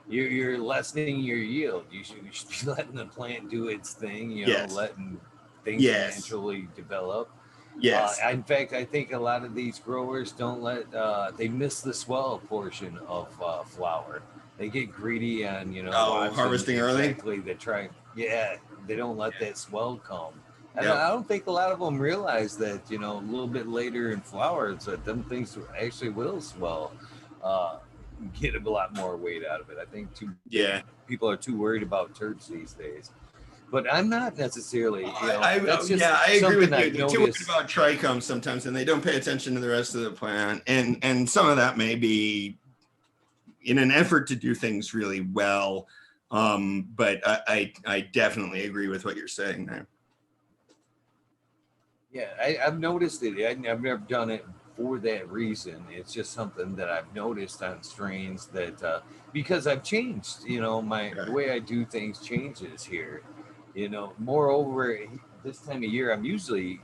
you're lessening your yield. You should be letting the plant do its thing, Yes. letting things Yes. naturally develop. Yes. In fact, I think a lot of these growers don't they miss the swell portion of flower. they get greedy on, you know, Oh, watching harvesting early. exactly the try. Yeah, they don't let that swell come. And Yep. I don't think a lot of them realize that, you know, a little bit later in flowers that them things actually will swell, uh, get a lot more weight out of it. I think Yeah. people are too worried about turds these days. But I'm not necessarily, you know, that's just Yeah, I agree something with you. I've They're too worried noticed. about trichomes sometimes, and they don't pay attention to the rest of the plant. And some of that may be in an effort to do things really well. But I definitely agree with what you're saying there. Yeah, I've noticed it. I've never done it for that reason. It's just something that I've noticed on strains that because I've changed, you know, my the Right. way I do things changes here. You know, moreover, this time of year I'm usually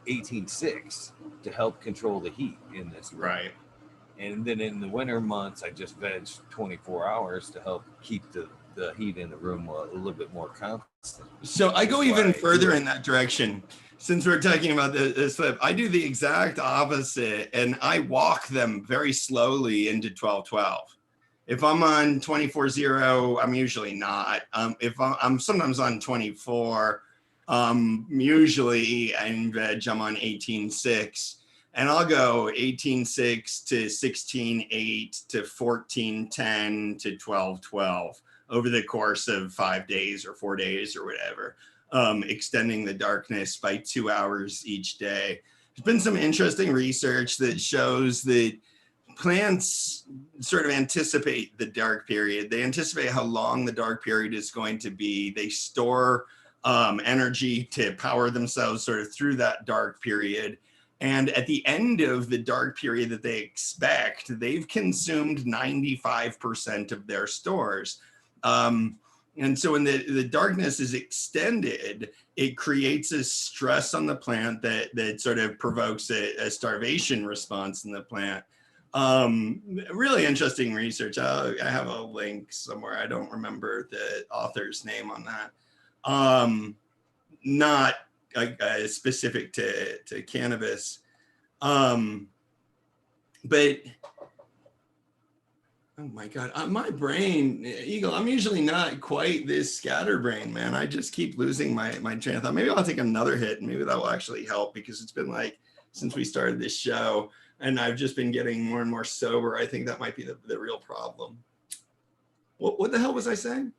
18.6 to help control the heat in this room. Right. And then in the winter months, I just veg 24 hours to help keep the heat in the room a little bit more constant. So I That's go why even I do further it. in that direction. Since we're talking about this flip, I do the exact opposite, and I walk them very slowly into 12-12. If I'm on 24-0, I'm usually not. If I'm sometimes on 24, usually in veg, I'm on 18-6. And I'll go 18-6 to 16-8 to 14-10 to 12-12 over the course of 5 days or 4 days or whatever, extending the darkness by 2 hours each day. There's been some interesting research that shows that plants sort of anticipate the dark period. They anticipate how long the dark period is going to be. They store energy to power themselves sort of through that dark period. And at the end of the dark period that they expect, they've consumed 95% of their stores. Um, and so when the darkness is extended, it creates a stress on the plant that sort of provokes a starvation response in the plant. Really interesting research. I have a link somewhere. I don't remember the author's name on that. Not specific to cannabis. But oh my God, my brain, Eagle, I'm usually not quite this scatterbrained, man. I just keep losing my train of thought. Maybe I'll take another hit and maybe that will actually help, because it's been like since we started this show and I've just been getting more and more sober. I think that might be the real problem. What the hell was I saying?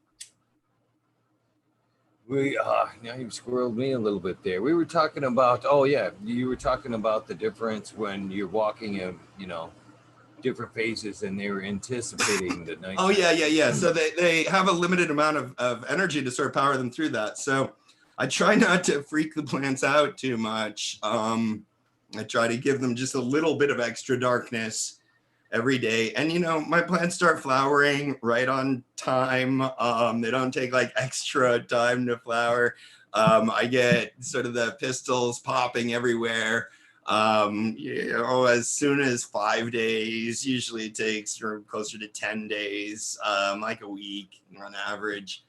We now you've squirreled me a little bit there. We were talking about, oh yeah, you were talking about the difference when you're walking in, you know, different phases, and they were anticipating the Oh, nighttime. yeah. So they have a limited amount of energy to sort of power them through that. So I try not to freak the plants out too much. I try to give them just a little bit of extra darkness every day. And, you know, my plants start flowering right on time. They don't take like extra time to flower. I get sort of the pistils popping everywhere. You know, as soon as 5 days, usually it takes closer to 10 days, like a week on average.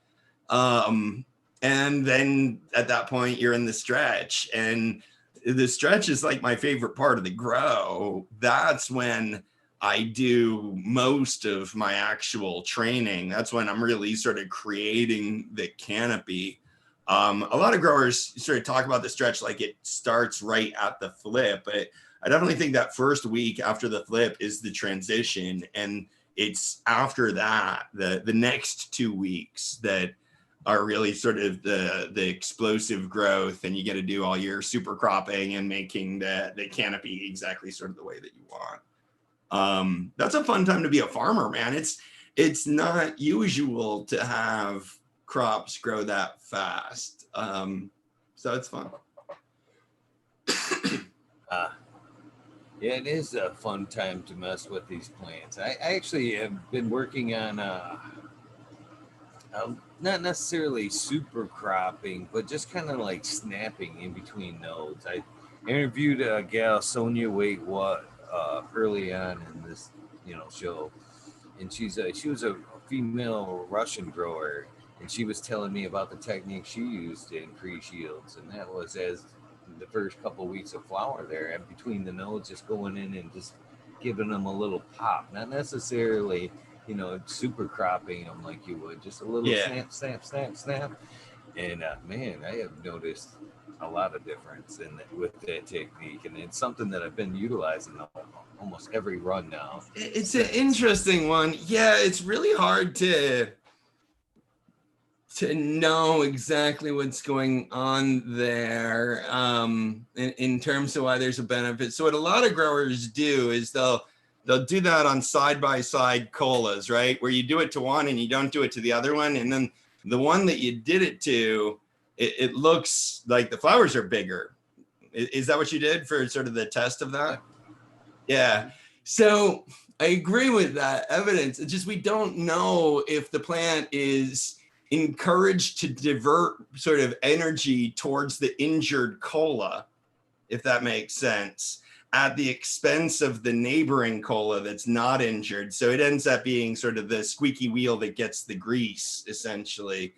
Um, and then at that point, you're in the stretch, and the stretch is like my favorite part of the grow. That's when I do most of my actual training. That's when I'm really sort of creating the canopy. A lot of growers sort of talk about the stretch like it starts right at the flip, but I definitely think that first week after the flip is the transition, and it's after that the next 2 weeks that are really sort of the explosive growth, and you get to do all your super cropping and making the canopy exactly sort of the way that you want. That's a fun time to be a farmer, man. It's not usual to have crops grow that fast. So it's fun. Uh, yeah, it is a fun time to mess with these plants. I actually have been working on not necessarily super cropping, but just kind of like snapping in between nodes. I interviewed a gal, Sonia Wait What, early on in this, you know, show, and she was a female Russian grower, and she was telling me about the technique she used to increase yields, and that was as the first couple of weeks of flower there, and between the nodes, just going in and just giving them a little pop, not necessarily super cropping them like you would, just a little Yeah. snap, snap, snap, snap. And man, I have noticed a lot of difference with that technique, and it's something that I've been utilizing almost every run now It's an since. interesting one. Yeah, it's really hard to know exactly what's going on there in terms of why there's a benefit. So what a lot of growers do is they'll do that on side-by-side colas, right? Where you do it to one and you don't do it to the other one. And then the one that you did it to, it looks like the flowers are bigger. Is that what you did for sort of the test of that? Yeah. So I agree with that evidence. It's just we don't know if the plant is encouraged to divert sort of energy towards the injured cola, if that makes sense, at the expense of the neighboring cola that's not injured. So it ends up being sort of the squeaky wheel that gets the grease, essentially.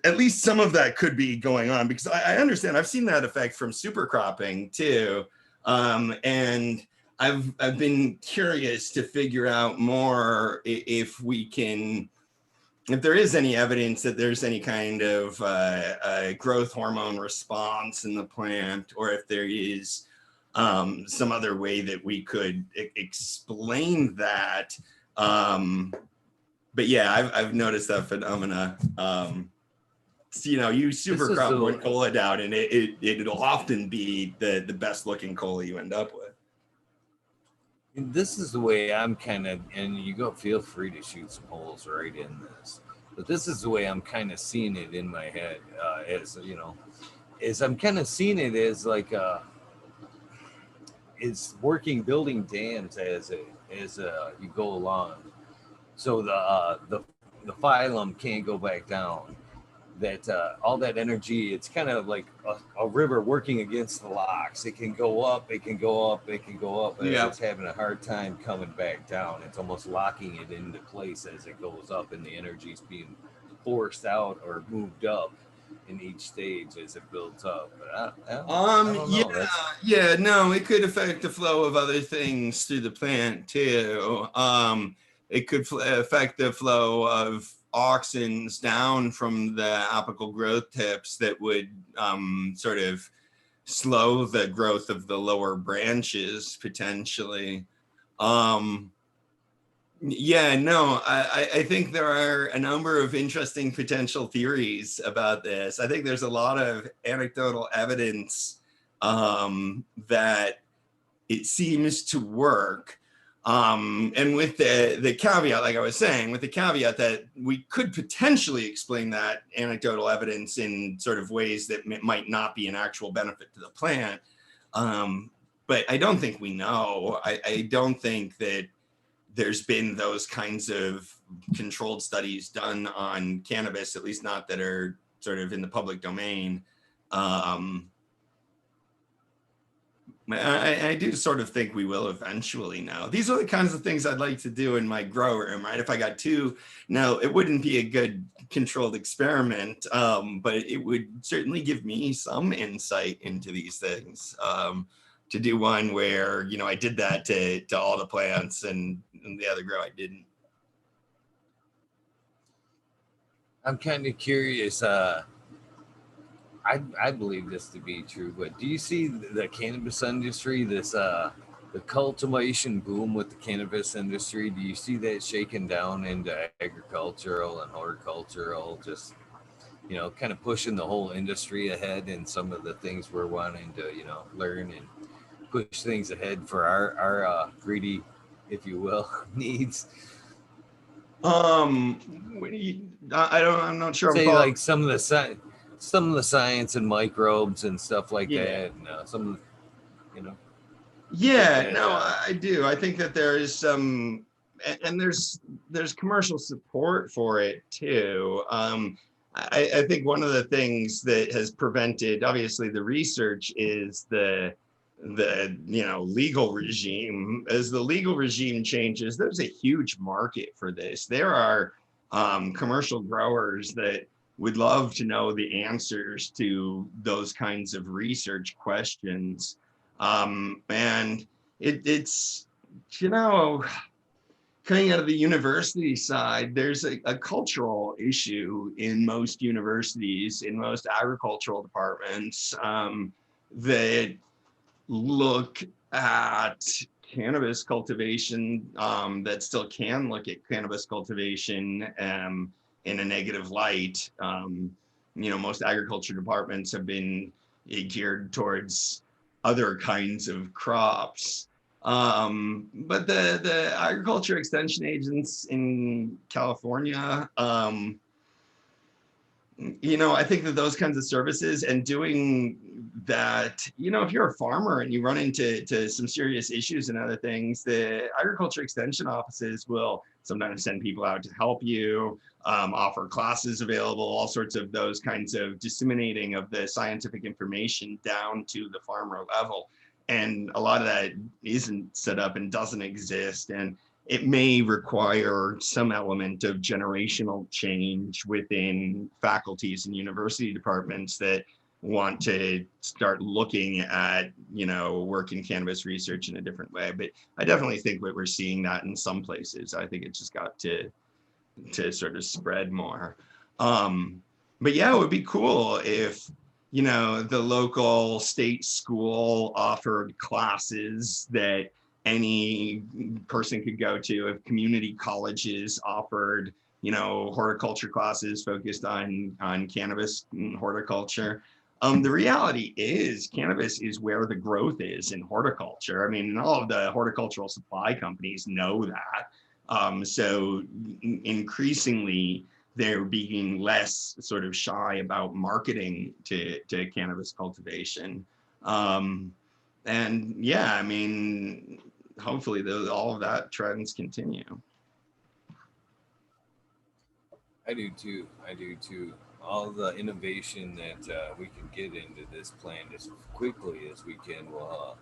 At least some of that could be going on, because I understand, I've seen that effect from super cropping too. And I've been curious to figure out more if there is any evidence that there's any kind of growth hormone response in the plant, or if there is some other way that we could explain that. But yeah, I've noticed that phenomena. You super crop one cola down, and it'll often be the best looking cola you end up with. And this is the way I'm kind of, and you go feel free to shoot some holes right in this, but this is the way I'm kind of seeing it in my head, is I'm kind of seeing it as like it's working building dams as you go along, so the phylum can't go back down. That all that energy, it's kind of like a river working against the locks. It can go up, it can go up, it can go up, and it's having a hard time coming back down. It's almost locking it into place as it goes up, and the energy is being forced out or moved up in each stage as it builds up. But I don't know. Yeah, no, it could affect the flow of other things through the plant too. It could affect the flow of auxins down from the apical growth tips that would sort of slow the growth of the lower branches potentially. Yeah, no, I think there are a number of interesting potential theories about this. I think there's a lot of anecdotal evidence that it seems to work. And with the caveat, like I was saying, with the caveat that we could potentially explain that anecdotal evidence in sort of ways that might not be an actual benefit to the plant. But I don't think we know. I don't think that there's been those kinds of controlled studies done on cannabis, at least not that are sort of in the public domain. I do sort of think we will eventually know. These are the kinds of things I'd like to do in my grow room, right? If I got two, now it wouldn't be a good controlled experiment, but it would certainly give me some insight into these things. To do one where, I did that to all the plants, and the other grow I didn't. I'm kind of curious. I believe this to be true, but do you see the cannabis industry, the cultivation boom with the cannabis industry? Do you see that shaking down into agricultural and horticultural, just kind of pushing the whole industry ahead in some of the things we're wanting to learn and push things ahead for our greedy, if you will, needs? I'm not sure. Say like some of the science and microbes and stuff like that, and some of Yeah, no, I do. I think that there is some, and there's commercial support for it too. I think one of the things that has prevented, obviously, the research is the legal regime. As the legal regime changes, there's a huge market for this. There are commercial growers that would love to know the answers to those kinds of research questions. And it's coming out of the university side, there's a cultural issue in most universities, in most agricultural departments, that look at cannabis cultivation, that still can look at cannabis cultivation in a negative light. Most agriculture departments have been geared towards other kinds of crops. But the agriculture extension agents in California, I think that those kinds of services and doing that, if you're a farmer and you run into some serious issues and other things, the agriculture extension offices will sometimes send people out to help you, offer classes available, all sorts of those kinds of disseminating of the scientific information down to the farmer level. And a lot of that isn't set up and doesn't exist. And it may require some element of generational change within faculties and university departments that want to start looking at, work in cannabis research in a different way. But I definitely think that we're seeing that in some places. I think it just got to sort of spread more. But yeah, it would be cool if, the local state school offered classes that any person could go to, if community colleges offered, horticulture classes focused on cannabis and horticulture. The reality is cannabis is where the growth is in horticulture. I mean, all of the horticultural supply companies know that. So increasingly, they're being less sort of shy about marketing to cannabis cultivation. And yeah, I mean, hopefully all of that trends continue. I do too. I do too. All the innovation that we can get into this plant as quickly as we can will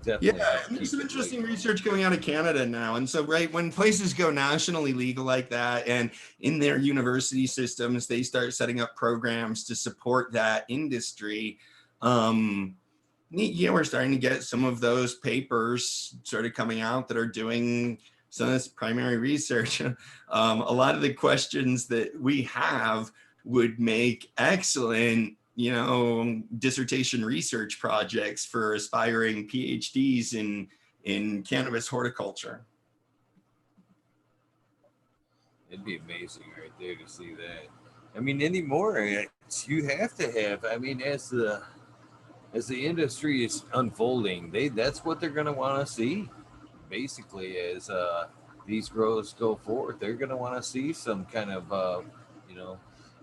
Yeah, definitely help and there's keep some it interesting legal. research coming out of Canada now. And so, right, when places go nationally legal like that, and in their university systems, they start setting up programs to support that industry. We're starting to get some of those papers sort of coming out that are doing some of this primary research. A lot of the questions that we have would make excellent dissertation research projects for aspiring PhDs in cannabis horticulture. It'd be amazing right there to see that. I mean, anymore, you have to have. I mean, as the industry is unfolding, that's what they're going to want to see. Basically, as these grows go forward, they're going to want to see some kind of you know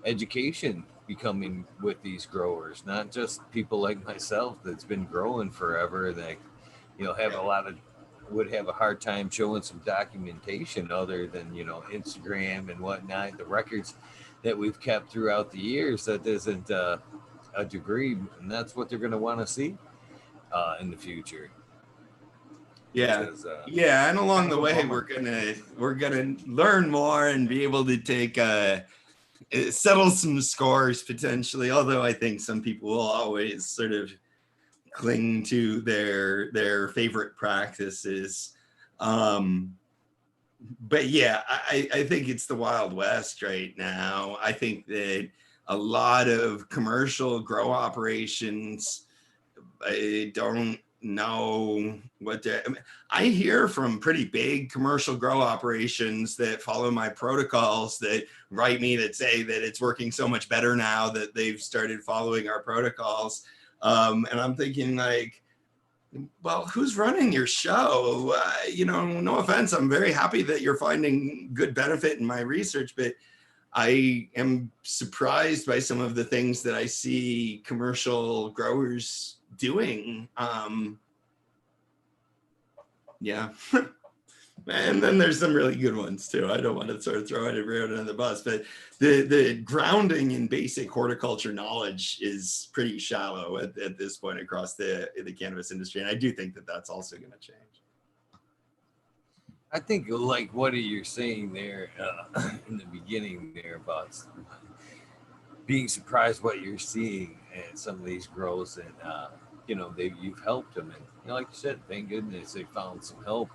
education becoming with these growers, not just people like myself that's been growing forever that have a lot of would have a hard time showing some documentation other than Instagram and whatnot, the records that we've kept throughout the years. That isn't a degree, and that's what they're going to want to see in the future. Which Yeah. is Yeah, and along kind the of a way bummer. we're gonna learn more and be able to take settle some scores potentially, although I think some people will always sort of cling to their favorite practices. But yeah, I think it's the Wild West right now. I think that a lot of commercial grow operations, I don't know what I hear from pretty big commercial grow operations that follow my protocols that write me that say that it's working so much better now that they've started following our protocols. And I'm thinking like, well, who's running your show? No offense, I'm very happy that you're finding good benefit in my research, but I am surprised by some of the things that I see commercial growers doing. Yeah. And then there's some really good ones too. I don't want to sort of throw everyone under the bus, but the grounding in basic horticulture knowledge is pretty shallow at this point across the cannabis industry. And I do think that that's also going to change. I think like what you're saying there in the beginning there about being surprised what you're seeing at some of these grows, and you've helped them, and like you said, thank goodness they found some help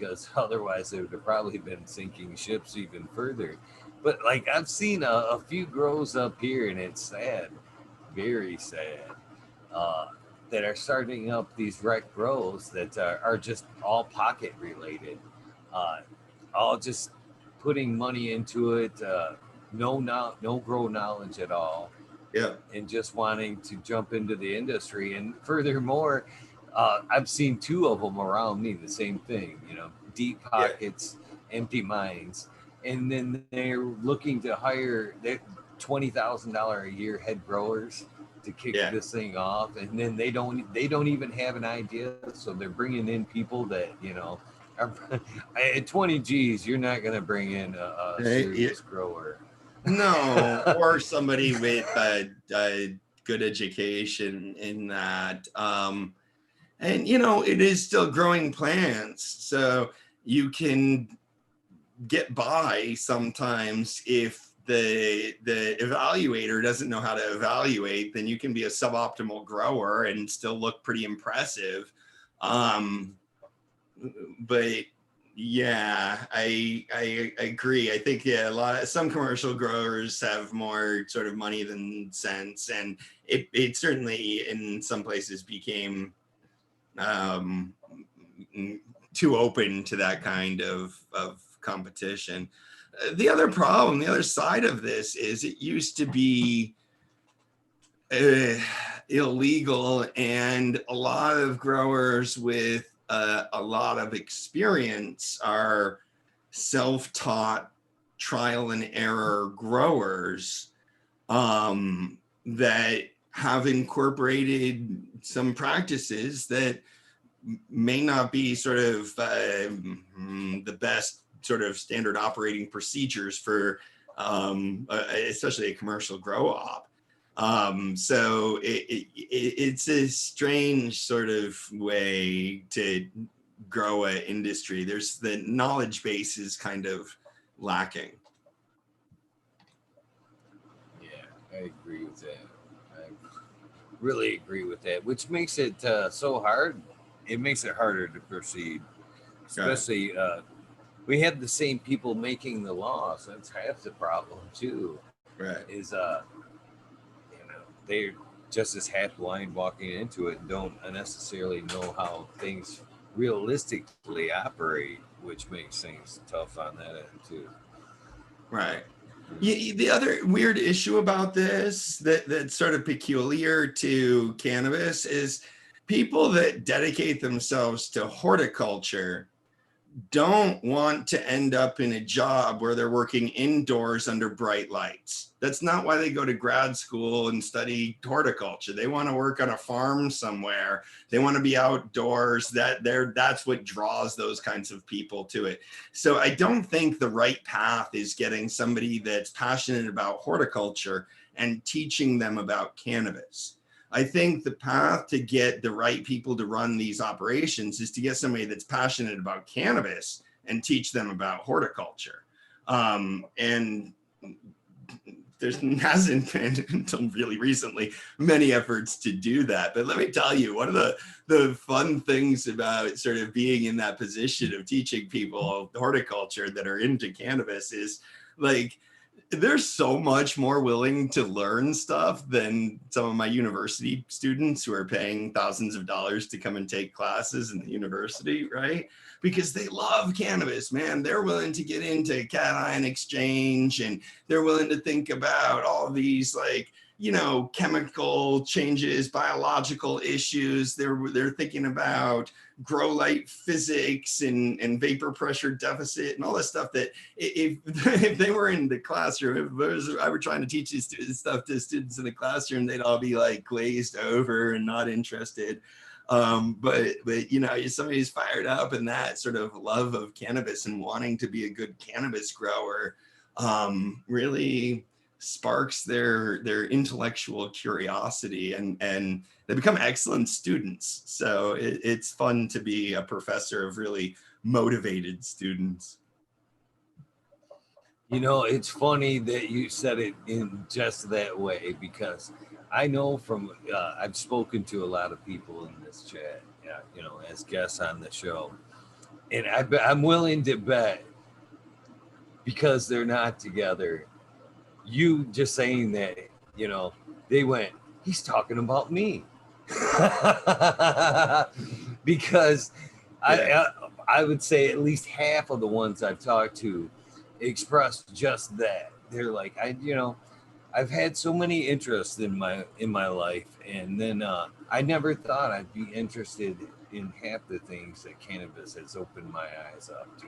because otherwise it would have probably been sinking ships even further. But like I've seen a few grows up here, and it's sad, very sad, uh, that are starting up these rec grows that are just all pocket related, uh, all just putting money into it, no grow knowledge at all, Yeah. and just wanting to jump into the industry. And furthermore, I've seen two of them around me, the same thing, deep Yeah. pockets, empty minds. And then they're looking to hire $20,000 a year head growers to kick Yeah. this thing off. And then they don't even have an idea. So they're bringing in people that, are, at 20 G's, you're not going to bring in a Yeah. serious grower. No, or somebody with a good education in that. And it is still growing plants, so you can get by sometimes. If the evaluator doesn't know how to evaluate, then you can be a suboptimal grower and still look pretty impressive. But yeah, I agree. I think, yeah, some commercial growers have more sort of money than sense, and it certainly in some places became um, too open to that kind of competition. The other side of this is it used to be illegal, and a lot of growers with a lot of experience are self-taught, trial and error growers that have incorporated some practices that may not be sort of the best sort of standard operating procedures for especially a commercial grow op. So it's a strange sort of way to grow an industry. There's the knowledge base is kind of lacking. Yeah, I agree with that. I really agree with that, which makes it so hard. It makes it harder to proceed, Right. especially we have the same people making the laws. That's half the problem too. Right. Is they're just as half blind walking into it and don't necessarily know how things realistically operate, which makes things tough on that end too. Right. The other weird issue about this that's sort of peculiar to cannabis is people that dedicate themselves to horticulture don't want to end up in a job where they're working indoors under bright lights. That's not why they go to grad school and study horticulture. They want to work on a farm somewhere. They want to be outdoors. That's what draws those kinds of people to it. So I don't think the right path is getting somebody that's passionate about horticulture and teaching them about cannabis. I think the path to get the right people to run these operations is to get somebody that's passionate about cannabis and teach them about horticulture. And there hasn't been until really recently many efforts to do that. But let me tell you, one of the fun things about sort of being in that position of teaching people horticulture that are into cannabis is like, they're so much more willing to learn stuff than some of my university students who are paying thousands of dollars to come and take classes in the university, right? Because they love cannabis, man. They're willing to get into cation exchange, and they're willing to think about all of these chemical changes, biological issues. They're thinking about grow light physics and vapor pressure deficit and all this stuff that if they were in the classroom, if I were trying to teach this stuff to students in the classroom, they'd all be like glazed over and not interested. But somebody who's fired up in that sort of love of cannabis and wanting to be a good cannabis grower really sparks their intellectual curiosity, and they become excellent students. So it's fun to be a professor of really motivated students. It's funny that you said it in just that way, because I know from I've spoken to a lot of people in this chat, as guests on the show, And I'm willing to bet, because they're not together, you just saying that, you know, they went, he's talking about me. Because Yeah. I would say at least half of the ones I've talked to expressed just that. They're like, I've had so many interests in my life, and then I never thought I'd be interested in half the things that cannabis has opened my eyes up to.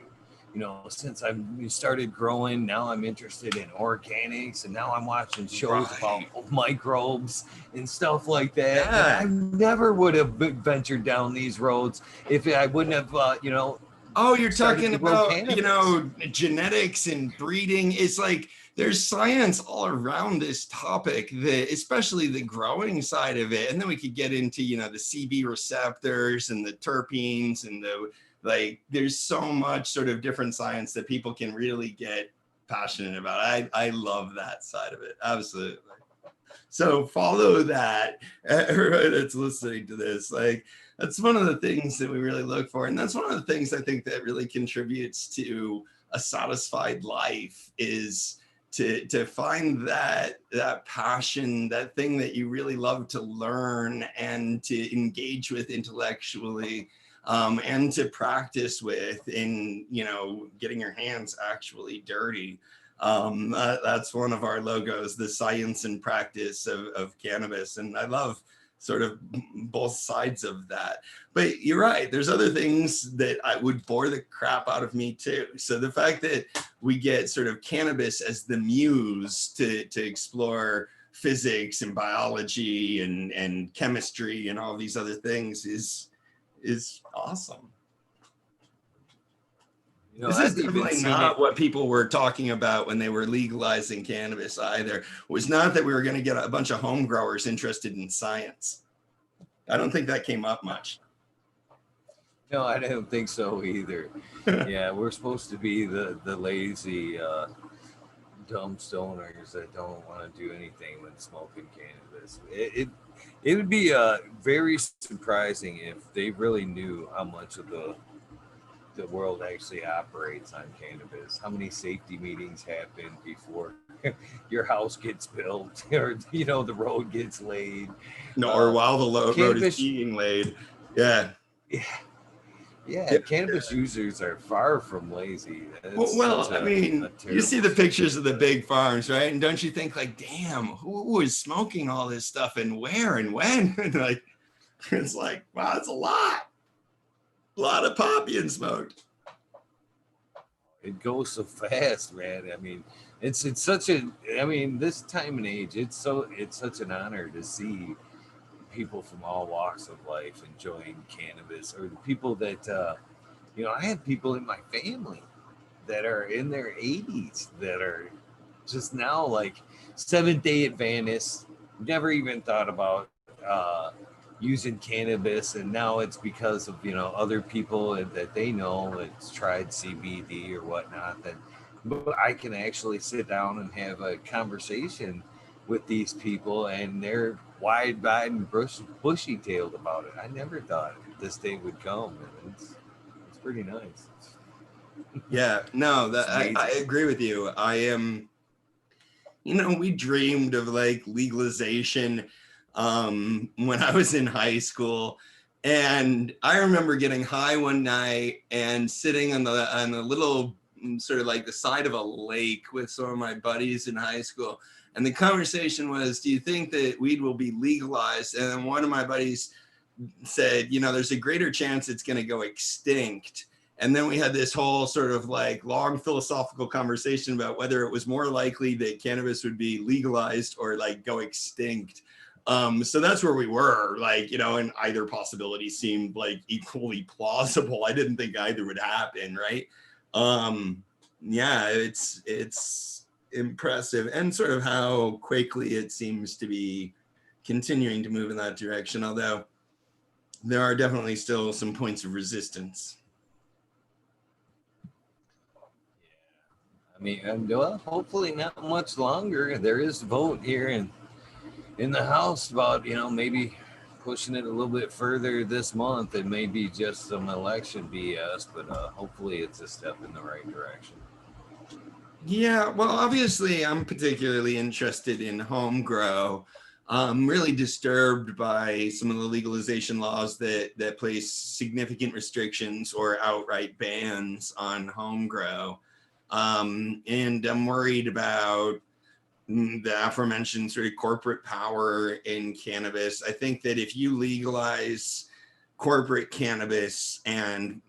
Since I started growing, now I'm interested in organics, and now I'm watching shows about Right. microbes and stuff like that. And I Yeah. never would have ventured down these roads if I wouldn't have, Oh, you're started talking to grow about, cannabis. genetics and breeding. It's like there's science all around this topic, especially the growing side of it. And then we could get into, the CB receptors and the terpenes and there's so much sort of different science that people can really get passionate about. I love that side of it. Absolutely. So follow that. Everybody that's listening to this, that's one of the things that we really look for, and that's one of the things I think that really contributes to a satisfied life is to find that passion, that thing that you really love to learn and to engage with intellectually, and to practice with in getting your hands actually dirty. That's one of our logos, the science and practice of cannabis. And I love sort of both sides of that. But you're right, there's other things that I would bore the crap out of me too. So the fact that we get sort of cannabis as the muse to explore physics and biology and chemistry and all these other things is awesome. This is I've even definitely seen it. not what people were talking about when they were legalizing cannabis either. It was not that we were going to get a bunch of home growers interested in science. I don't think that came up much. No, I don't think so either. Yeah, we're supposed to be the lazy, dumb stoners that don't want to do anything when smoking cannabis. It would be very surprising if they really knew how much of the world actually operates on cannabis. How many safety meetings happen before your house gets built, or the road gets laid? No, or while the road is Cannabis, being laid. Yeah. yeah, yeah. Yeah. Cannabis users are far from lazy. It's Well, such I a mean, you see terrible the state pictures of the to. big farms, right? And don't you think, like, damn, who is smoking all this stuff and where and when? And it's like, wow, it's a lot of pot being smoked. It goes so fast, man. I mean, it's such a. I mean, this time and age, it's such an honor to see people from all walks of life enjoying cannabis, or the people that I have people in my family that are in their 80s that are just now like Seventh-day Adventists, never even thought about using cannabis, and now it's because of other people that they know that's tried CBD or whatnot, that but I can actually sit down and have a conversation with these people, and they're wide-eyed and bushy-tailed about it. I never thought this day would come, and it's pretty nice. Yeah, no, It's that I amazing. agree with you. I am, we dreamed of like legalization when I was in high school. And I remember getting high one night and sitting on the little sort of like the side of a lake with some of my buddies in high school. And the conversation was, do you think that weed will be legalized? And then one of my buddies said, there's a greater chance it's going to go extinct. And then we had this whole sort of like long philosophical conversation about whether it was more likely that cannabis would be legalized or like go extinct. So that's where we were, and either possibility seemed like equally plausible. I didn't think either would happen, right? Yeah, it's impressive, and sort of how quickly it seems to be continuing to move in that direction, although there are definitely still some points of resistance. I mean, well, hopefully not much longer. There is a vote here in the House about maybe pushing it a little bit further this month. It may be just some election BS, but hopefully it's a step in the right direction. Yeah, well, obviously, I'm particularly interested in home grow. I'm really disturbed by some of the legalization laws that place significant restrictions or outright bans on home grow. And I'm worried about the aforementioned sort of corporate power in cannabis. I think that if you legalize corporate cannabis and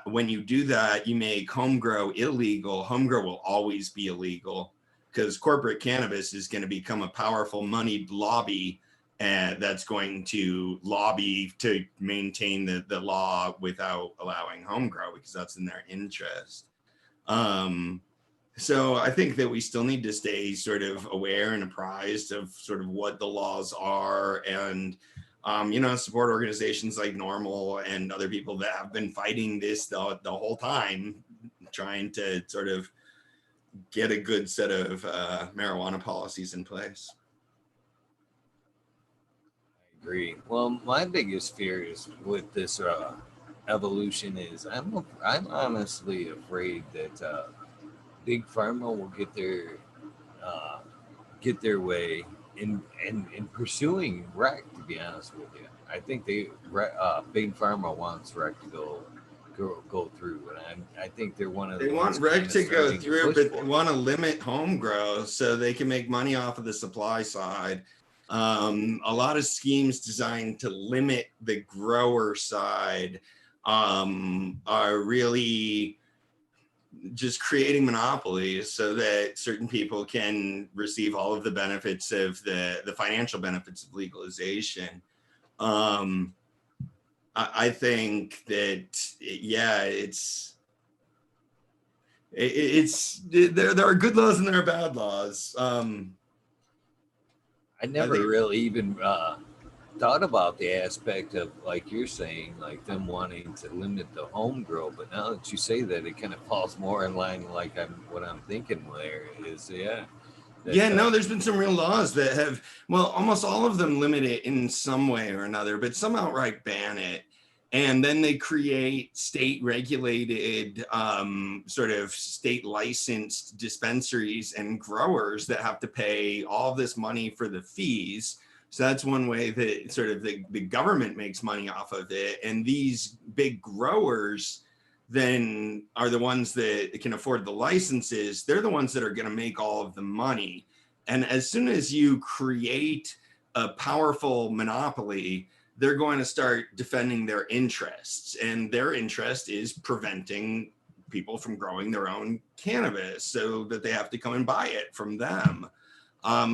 when you do that, you make home grow illegal. Home grow will always be illegal because corporate cannabis is going to become a powerful moneyed lobby and that's going to lobby to maintain the law without allowing home grow because that's in their interest. So I think that we still need to stay sort of aware and apprised of sort of what the laws are and support organizations like Normal and other people that have been fighting this the whole time, trying to sort of get a good set of marijuana policies in place. I agree. Well, my biggest fear is with this evolution is I'm honestly afraid that big pharma will uh, get their way in pursuing rec. To be honest with you, I think big pharma wants rec to go through, and I think they're one of the They want ones rec kind of to go starting to through, push but for they it. want to limit home grow so they can make money off of the supply side. A lot of schemes designed to limit the grower side are really just creating monopolies so that certain people can receive all of the benefits of the financial benefits of legalization. Um, I think that, yeah, there are good laws and there are bad laws. I I never think, really even thought about the aspect of like you're saying, like them wanting to limit the home grow. But now that you say that, it kind of falls more in line like what I'm thinking there is, yeah, yeah, that no, there's been some real laws that have, well, almost all of them limit it in some way or another, but some outright ban it. And then they create state regulated, sort of state licensed dispensaries and growers that have to pay all this money for the fees. So that's one way that sort of the government makes money off of it. And these big growers then are the ones that can afford the licenses. They're the ones that are going to make all of the money. And as soon as you create a powerful monopoly, they're going to start defending their interests. And their interest is preventing people from growing their own cannabis so that they have to come and buy it from them.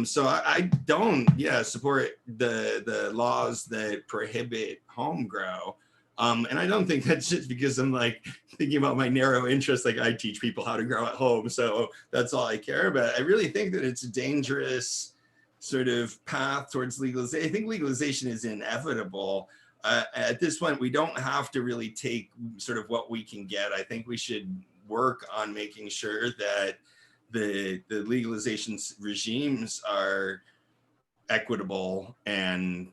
So I don't, support the laws that prohibit home grow. And I don't think that's just because I'm like thinking about my narrow interest. Like I teach people how to grow at home, so that's all I care about. I really think that it's a dangerous sort of path towards legalization. I think legalization is inevitable. At this point, we don't have to really take sort of what we can get. I think we should work on making sure that the legalization regimes are equitable and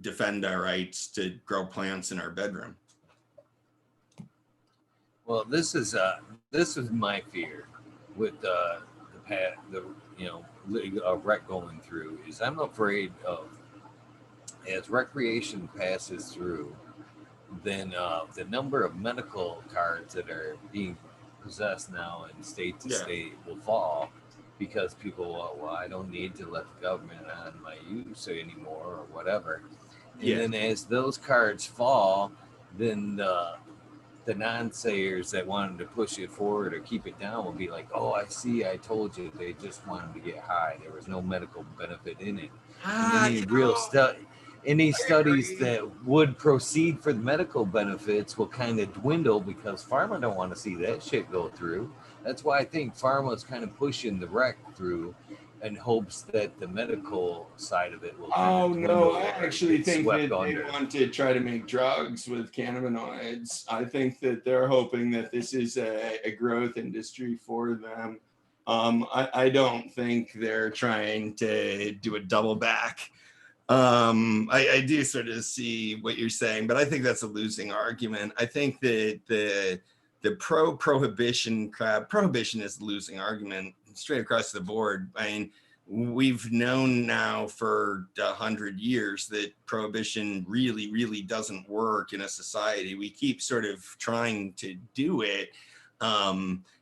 defend our rights to grow plants in our bedroom. well, this is my fear with the rec going through is I'm afraid of as recreation passes through, then the number of medical cards that are being possessed now in state to Yeah. state will fall because people, well, I don't need to let the government on my use anymore or whatever. And Yeah. then as those cards fall, then the non-sayers that wanted to push it forward or keep it down will be like, oh, I see, I told you, they just wanted to get high. There was no medical benefit in it. And any real study, any I studies agree. that would proceed for the medical benefits will kind of dwindle because pharma don't want to see that shit go through. That's why I think pharma is kind of pushing the rec through in hopes that the medical side of it will kind Oh of no, dwindle I or actually get think swept that they under. want to try to make drugs with cannabinoids. I think that they're hoping that this is a growth industry for them. I don't think they're trying to do a double back I do sort of see what you're saying, but I think that's a losing argument. I think that the prohibition crowd, prohibition is a losing argument straight across the board. I mean, we've known now for 100 years that prohibition really doesn't work in a society. We keep sort of trying to do it.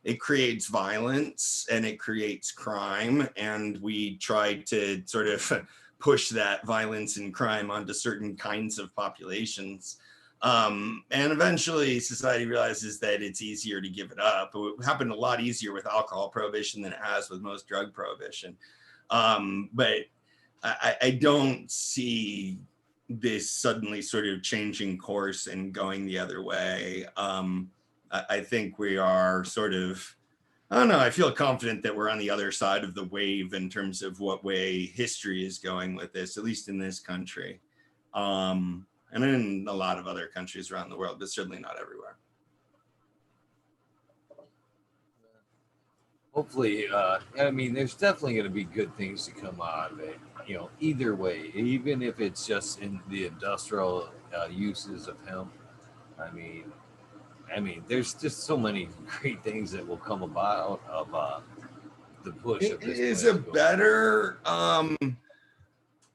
It creates violence and it creates crime, and we try to sort of push that violence and crime onto certain kinds of populations. And eventually society realizes that it's easier to give it up. It happened a lot easier with alcohol prohibition than it has with most drug prohibition. But I don't see this suddenly sort of changing course and going the other way. I think we are sort of, I don't know, I feel confident that we're on the other side of the wave in terms of what way history is going with this, at least in this country. And in a lot of other countries around the world, but certainly not everywhere. Hopefully, I mean, there's definitely going to be good things to come out of it. Either way, even if it's just in the industrial uses of hemp. I mean, there's just so many great things that will come about of the push It of this is plant a to go. better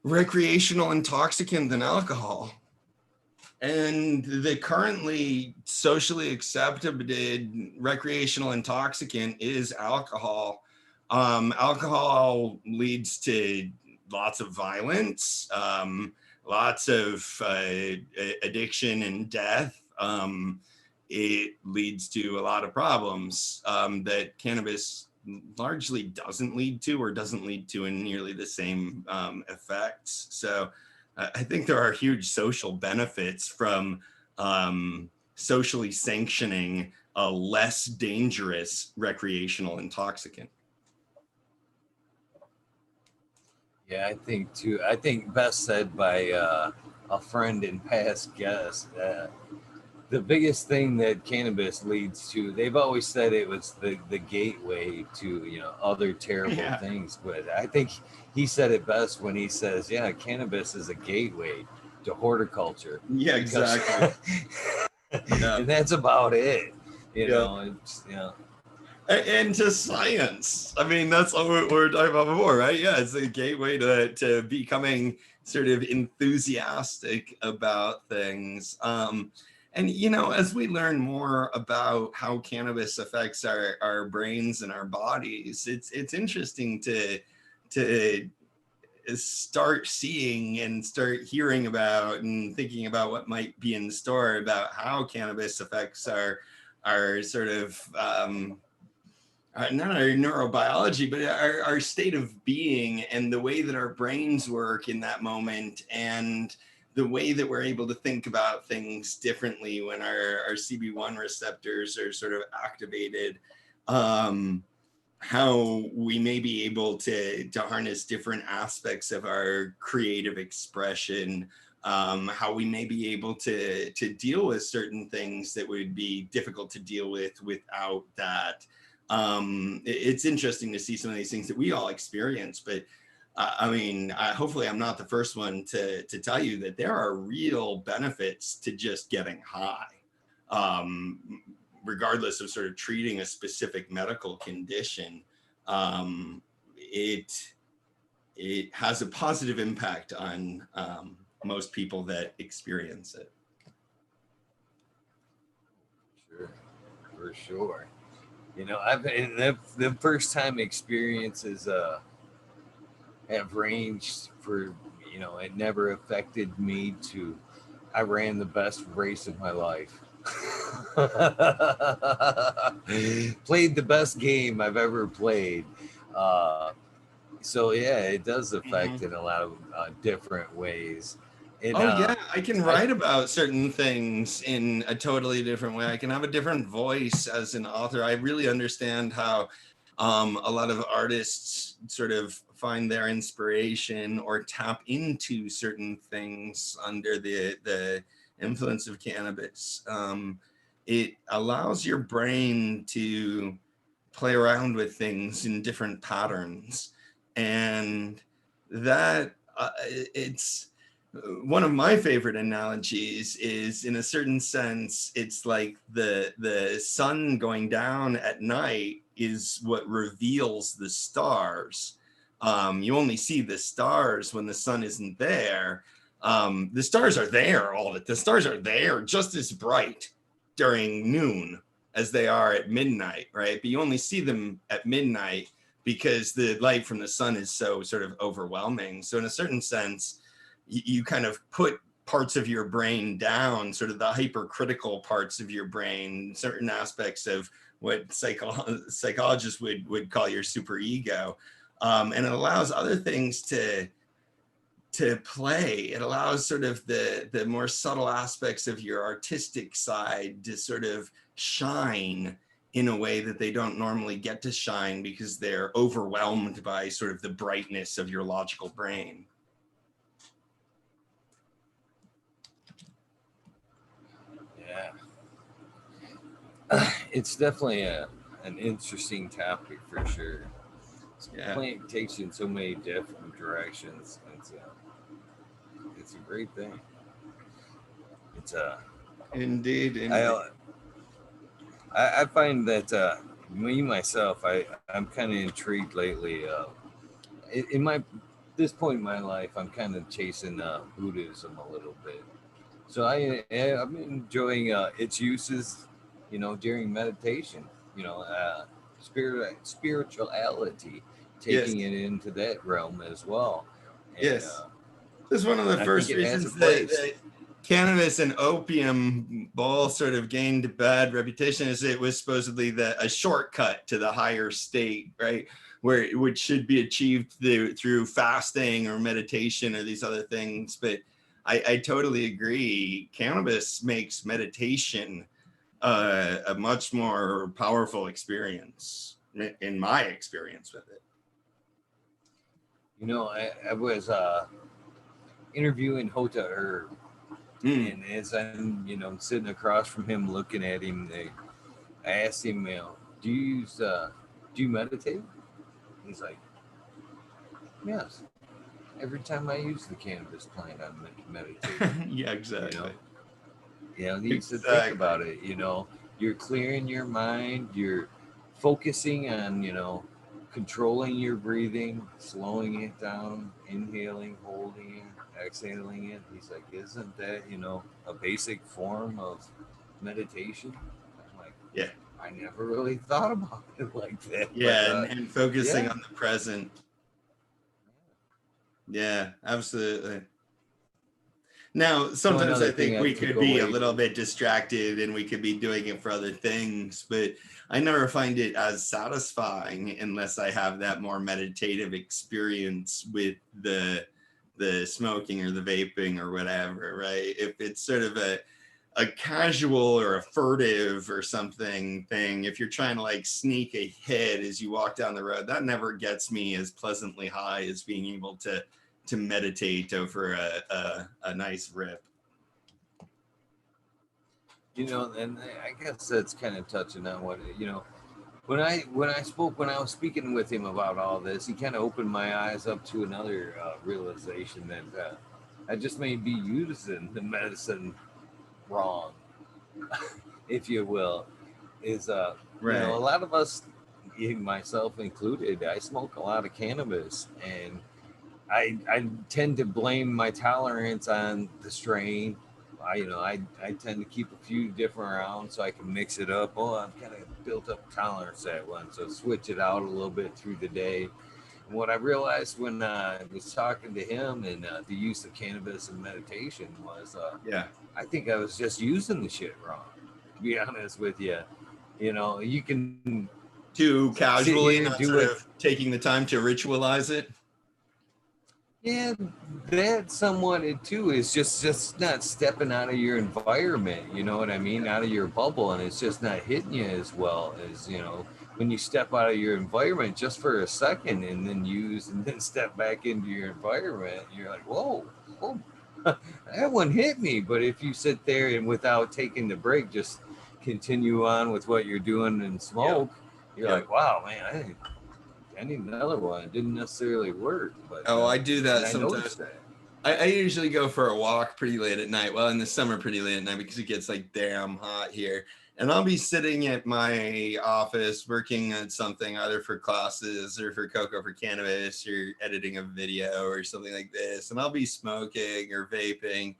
recreational intoxicant than alcohol. And the currently socially accepted recreational intoxicant is alcohol. Alcohol leads to lots of violence, lots of addiction and death. It leads to a lot of problems that cannabis largely doesn't lead to, or doesn't lead to in nearly the same effects. So I think there are huge social benefits from socially sanctioning a less dangerous recreational intoxicant. Yeah, I think too. I think best said by a friend and past guest. The biggest thing that cannabis leads to, they've always said it was the gateway to other terrible Yeah. things, but I think he said it best when he says, yeah, cannabis is a gateway to horticulture. Yeah, exactly. Yeah. And that's about it. Yeah. It's And to science. I mean, that's what we're talking about before, right? Yeah, it's a gateway to becoming sort of enthusiastic about things. And as we learn more about how cannabis affects our brains and our bodies, it's interesting to start seeing and start hearing about and thinking about what might be in store about how cannabis affects our sort of not our neurobiology, but our state of being, and the way that our brains work in that moment, and the way that we're able to think about things differently when our CB1 receptors are sort of activated. How we may be able to harness different aspects of our creative expression, how we may be able to deal with certain things that would be difficult to deal with without that. It's interesting to see some of these things that we all experience, but I mean, hopefully I'm not the first one to tell you that there are real benefits to just getting high, regardless of sort of treating a specific medical condition. It has a positive impact on most people that experience it. sure, for sure. I've the first time experiences have ranged for it never affected me to I ran the best race of my life. Played the best game I've ever played. Uh, so yeah, it does affect in a lot of different ways. And Oh yeah, I can I write about certain things in a totally different way. I can have a different voice as an author. I really understand how a lot of artists sort of find their inspiration or tap into certain things under the influence of cannabis. It allows your brain to play around with things in different patterns, and that it's one of my favorite analogies is, in a certain sense, it's like the sun going down at night is what reveals the stars. You only see the stars when the sun isn't there. The stars are there the stars are there just as bright during noon as they are at midnight, right? But you only see them at midnight because the light from the sun is so sort of overwhelming. So in a certain sense, you kind of put parts of your brain down, sort of the hypercritical parts of your brain, certain aspects of what psychologists would call your superego. And it allows other things to play. It allows sort of the more subtle aspects of your artistic side to sort of shine in a way that they don't normally get to shine because they're overwhelmed by sort of the brightness of your logical brain. Yeah. It's definitely an interesting topic for sure. Yeah. Plant takes you in so many different directions. It's a great thing. It's Indeed. I find that me myself, I'm kind of intrigued lately. In my this point in my life, I'm kind of chasing Buddhism a little bit. So I'm enjoying its uses, during meditation. You know, spirituality, Yes. taking it into that realm as well. And Yes. This is one of the I think first it has a reasons place. that cannabis and opium both sort of gained a bad reputation, is it was supposedly a shortcut to the higher state, right? Which should be achieved through fasting or meditation or these other things. But I totally agree. Cannabis makes meditation a much more powerful experience, in my experience with it. I was interviewing Hota Herb, and as I'm, sitting across from him, looking at him, I asked him, do you meditate? He's like, yes. Every time I use the cannabis plant, I'm meditating. Yeah, exactly. You need to think about it. You're clearing your mind. You're focusing on, controlling your breathing, slowing it down, inhaling, holding it, exhaling it. He's like, isn't that, a basic form of meditation? I'm like, yeah, I never really thought about it like that. Yeah, but, and focusing on the present. Yeah, absolutely. Now, sometimes I think we could be a little bit distracted and we could be doing it for other things, but I never find it as satisfying unless I have that more meditative experience with the smoking or the vaping or whatever, right? If it's sort of a casual or a furtive or something thing, if you're trying to like sneak a hit as you walk down the road, that never gets me as pleasantly high as being able to meditate over a nice rip. And I guess that's kind of touching on what when I was speaking with him about all this, he kind of opened my eyes up to another realization that I just may be using the medicine wrong, if you will. Is right. A lot of us, myself included, I smoke a lot of cannabis, and I tend to blame my tolerance on the strain. I tend to keep a few different around so I can mix it up. Oh, I've kind of built up tolerance to that one, so switch it out a little bit through the day. And what I realized when I was talking to him and the use of cannabis and meditation was, I think I was just using the shit wrong. To be honest with you, you can too casually, not sort of taking the time to ritualize it. Yeah, that somewhat it too is just not stepping out of your environment, you know what I mean, out of your bubble, and it's just not hitting you as well as when you step out of your environment just for a second and then step back into your environment. You're like, whoa, that one hit me. But if you sit there and without taking the break, just continue on with what you're doing and smoke, you're like, wow, man, I need another one. It didn't necessarily work, but Oh, I do and that I sometimes. noticed that. I usually go for a walk pretty late at night. Well, in the summer, pretty late at night because it gets like damn hot here. And I'll be sitting at my office working on something either for classes or for Coco for cannabis or editing a video or something like this. And I'll be smoking or vaping.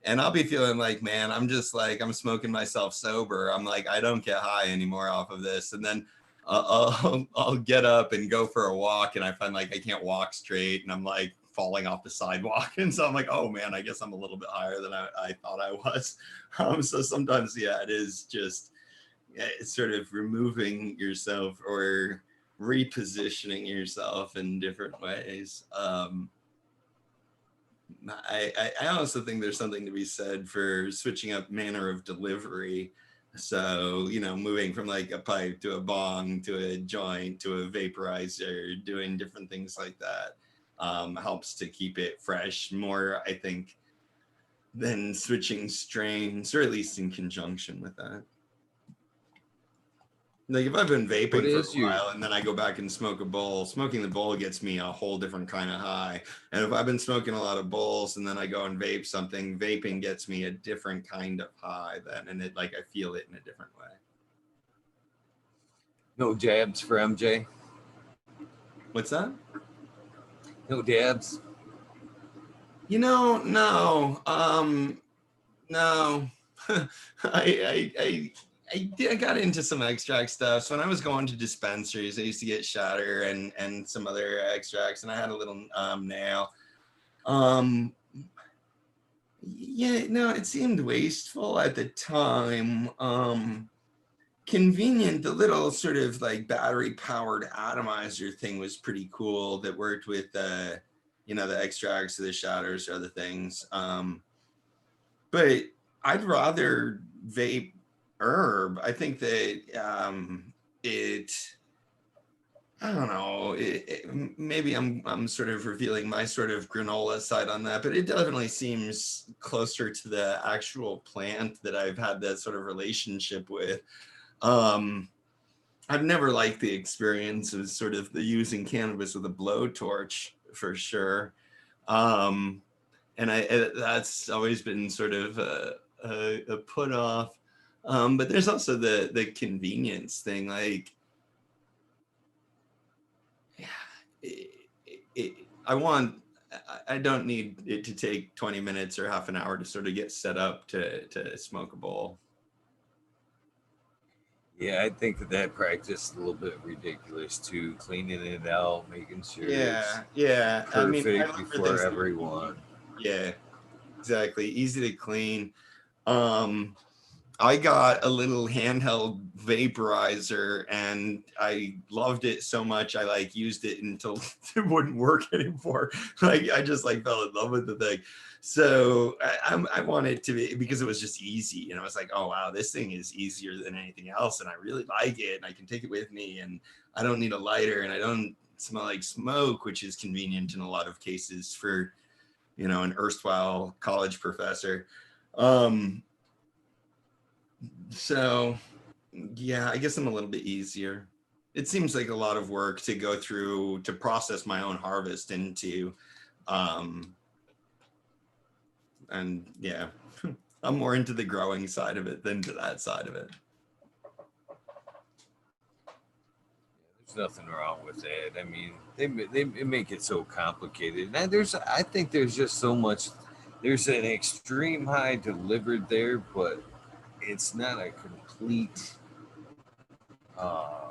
And I'll be feeling like, man, I'm just like, I'm smoking myself sober. I'm like, I don't get high anymore off of this. And then I'll get up and go for a walk, and I find like I can't walk straight, and I'm like falling off the sidewalk, and so I'm like, oh man, I guess I'm a little bit higher than I thought I was. So sometimes, yeah, it is just it's sort of removing yourself or repositioning yourself in different ways. I also think there's something to be said for switching up manner of delivery. So, you know, moving from like a pipe to a bong to a joint to a vaporizer, doing different things like that helps to keep it fresh more, I think, than switching strains, or at least in conjunction with that. Like if I've been What vaping for a is your while and then I go back and smoke a bowl, smoking the bowl gets me a whole different kind of high. And if I've been smoking a lot of bowls and then I go and vape something, vaping gets me a different kind of high then, and it like I feel it in a different way. no jabs for MJ? What's that? No dabs? No. No. I got into some extract stuff. So when I was going to dispensaries, I used to get shatter and some other extracts, and I had a little nail. Yeah, no, it seemed wasteful at the time. Convenient, the little sort of like battery powered atomizer thing was pretty cool that worked with the extracts or the shatters or other things. But I'd rather vape herb. I think that it I don't know. Maybe I'm sort of revealing my sort of granola side on that, but it definitely seems closer to the actual plant that I've had that sort of relationship with. Um, I've never liked the experience of sort of the using cannabis with a blowtorch for sure. Um, and that's always been sort of a put off. But there's also the convenience thing. Like, I want. I don't need it to take 20 minutes or half an hour to sort of get set up to smoke a bowl. Yeah, I think that practice is a little bit ridiculous too. Cleaning it out, making sure it's Yeah. I mean, I perfect look for before things to be everyone. yeah, exactly. Easy to clean. Um, I got a little handheld vaporizer and I loved it so much I like used it until it wouldn't work anymore. Like I just like fell in love with the thing. So I wanted to be because it was just easy and I was like, oh wow, this thing is easier than anything else and I really like it and I can take it with me and I don't need a lighter and I don't smell like smoke, which is convenient in a lot of cases for an erstwhile college professor. Um, so yeah, I guess I'm a little bit easier. It seems like a lot of work to go through to process my own harvest into, um, and yeah, I'm more into the growing side of it than to that side of it. There's nothing wrong with that. I mean, they make it so complicated. And I think there's just so much. There's an extreme high delivered there, but it's not a complete uh,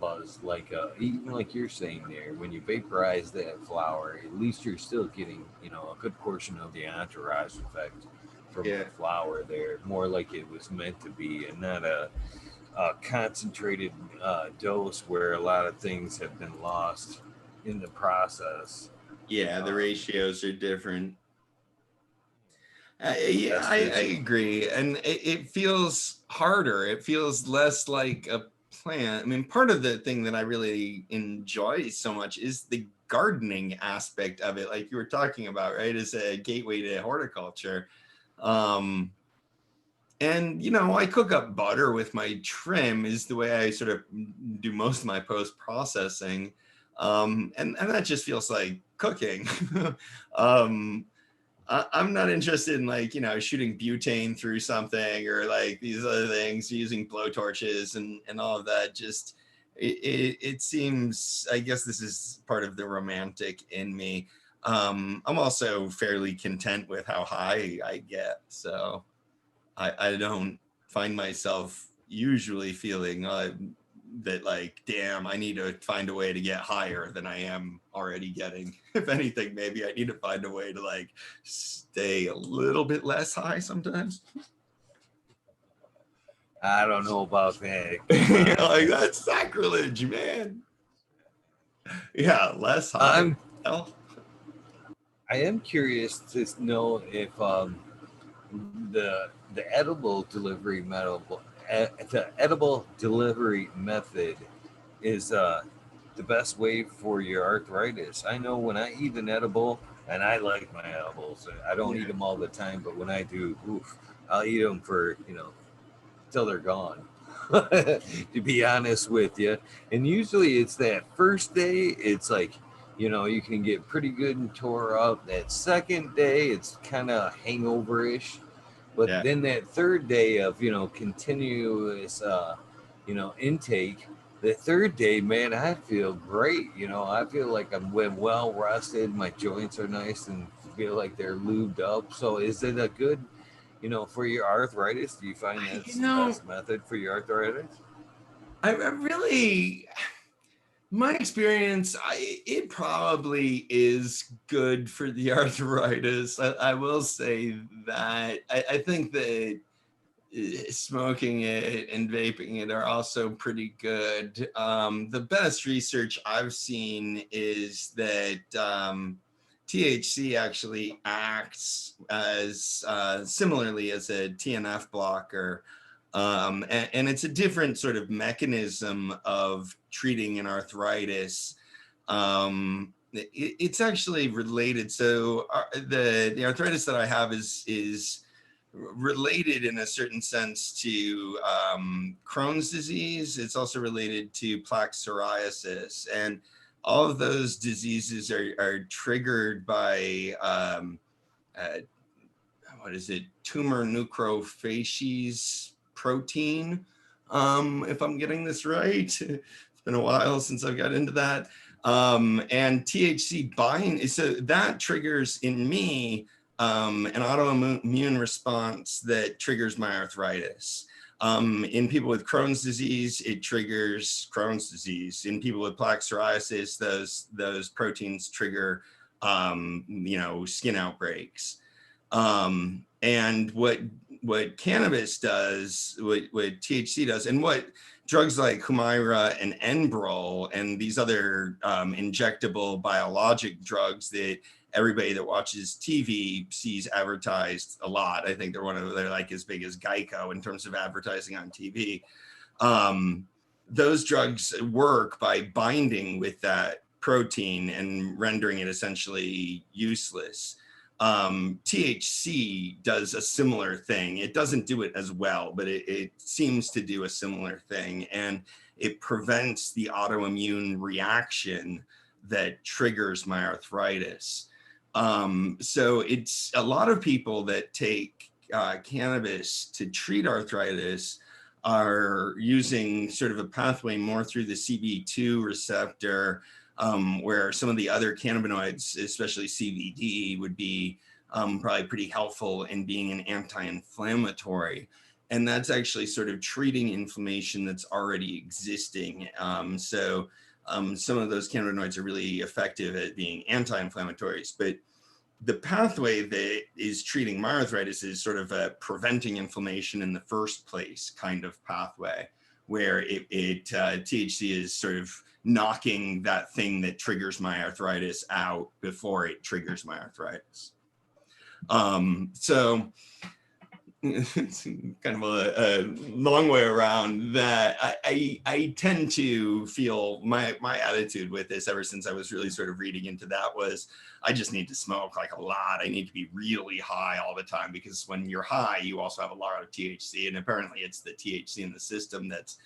buzz even like you're saying there. When you vaporize that flower, at least you're still getting a good portion of the entourage effect from Yeah. the flower there, more like it was meant to be, and not a concentrated dose where a lot of things have been lost in the process. Yeah, the Um, ratios are different. Yeah, best I vision. agree. And it feels harder. It feels less like a plant. I mean, part of the thing that I really enjoy so much is the gardening aspect of it, like you were talking about, right? Is a gateway to horticulture. Um, And, you know, I cook up butter with my trim is the way I sort of do most of my post processing. And that just feels like cooking. um, I'm not interested in like, you know, shooting butane through something or like these other things, using blowtorches and all of that. Just it seems, I guess this is part of the romantic in me. I'm also fairly content with how high I get. So I don't find myself usually feeling that like, damn, I need to find a way to get higher than I am already getting. If anything, maybe I need to find a way to like stay a little bit less high sometimes. I don't know about that. Come You're on. like, that's sacrilege, man. Yeah, less high. I'm Hell. I am curious to know if the edible delivery the edible delivery method is the best way for your arthritis. I know when I eat an edible, and I like my edibles. I don't eat Yeah. them all the time, but when I do, oof, I'll eat them for till they're gone. To be honest with you, and usually it's that first day. It's like you can get pretty good and tore up. That second day, it's kind of hangover-ish, but Yeah. then that third day of continuous intake, the third day, man, I feel great. I feel like I'm well rested. My joints are nice and feel like they're lubed up. So is it a good for your arthritis? Do you find You that's the know, best method for your arthritis? I really, my experience, it probably is good for the arthritis. I will say that. I think that smoking it and vaping it are also pretty good. The best research I've seen is that THC actually acts as similarly as a TNF blocker. And it's a different sort of mechanism of treating an arthritis. It's actually related. So the arthritis that I have is related in a certain sense to Crohn's disease. It's also related to plaque psoriasis. And all of those diseases are triggered by, uh, what is it, tumor necrophage protein, if I'm getting this right. It's been a while since I've got into that. And THC bind, so that triggers in me an autoimmune response that triggers my arthritis. In people with Crohn's disease, it triggers Crohn's disease. In people with plaque psoriasis, those proteins trigger, skin outbreaks. And what cannabis does, what THC does, and what drugs like Humira and Enbrel and these other injectable biologic drugs that everybody that watches TV sees advertised a lot. I think they're like as big as Geico in terms of advertising on TV. Those drugs work by binding with that protein and rendering it essentially useless. THC does a similar thing. It doesn't do it as well, but it seems to do a similar thing. And it prevents the autoimmune reaction that triggers my arthritis. So it's a lot of people that take cannabis to treat arthritis are using sort of a pathway more through the CB2 receptor, where some of the other cannabinoids, especially CBD, would be probably pretty helpful in being an anti-inflammatory. And that's actually sort of treating inflammation that's already existing. So some of those cannabinoids are really effective at being anti-inflammatories, but the pathway that is treating my arthritis is sort of a preventing inflammation in the first place kind of pathway, where THC is sort of knocking that thing that triggers my arthritis out before it triggers my arthritis. So it's kind of a long way around that I tend to feel my attitude with this ever since I was really sort of reading into that was I just need to smoke like a lot. I need to be really high all the time, because when you're high, you also have a lot of THC, and apparently it's the THC in the system that's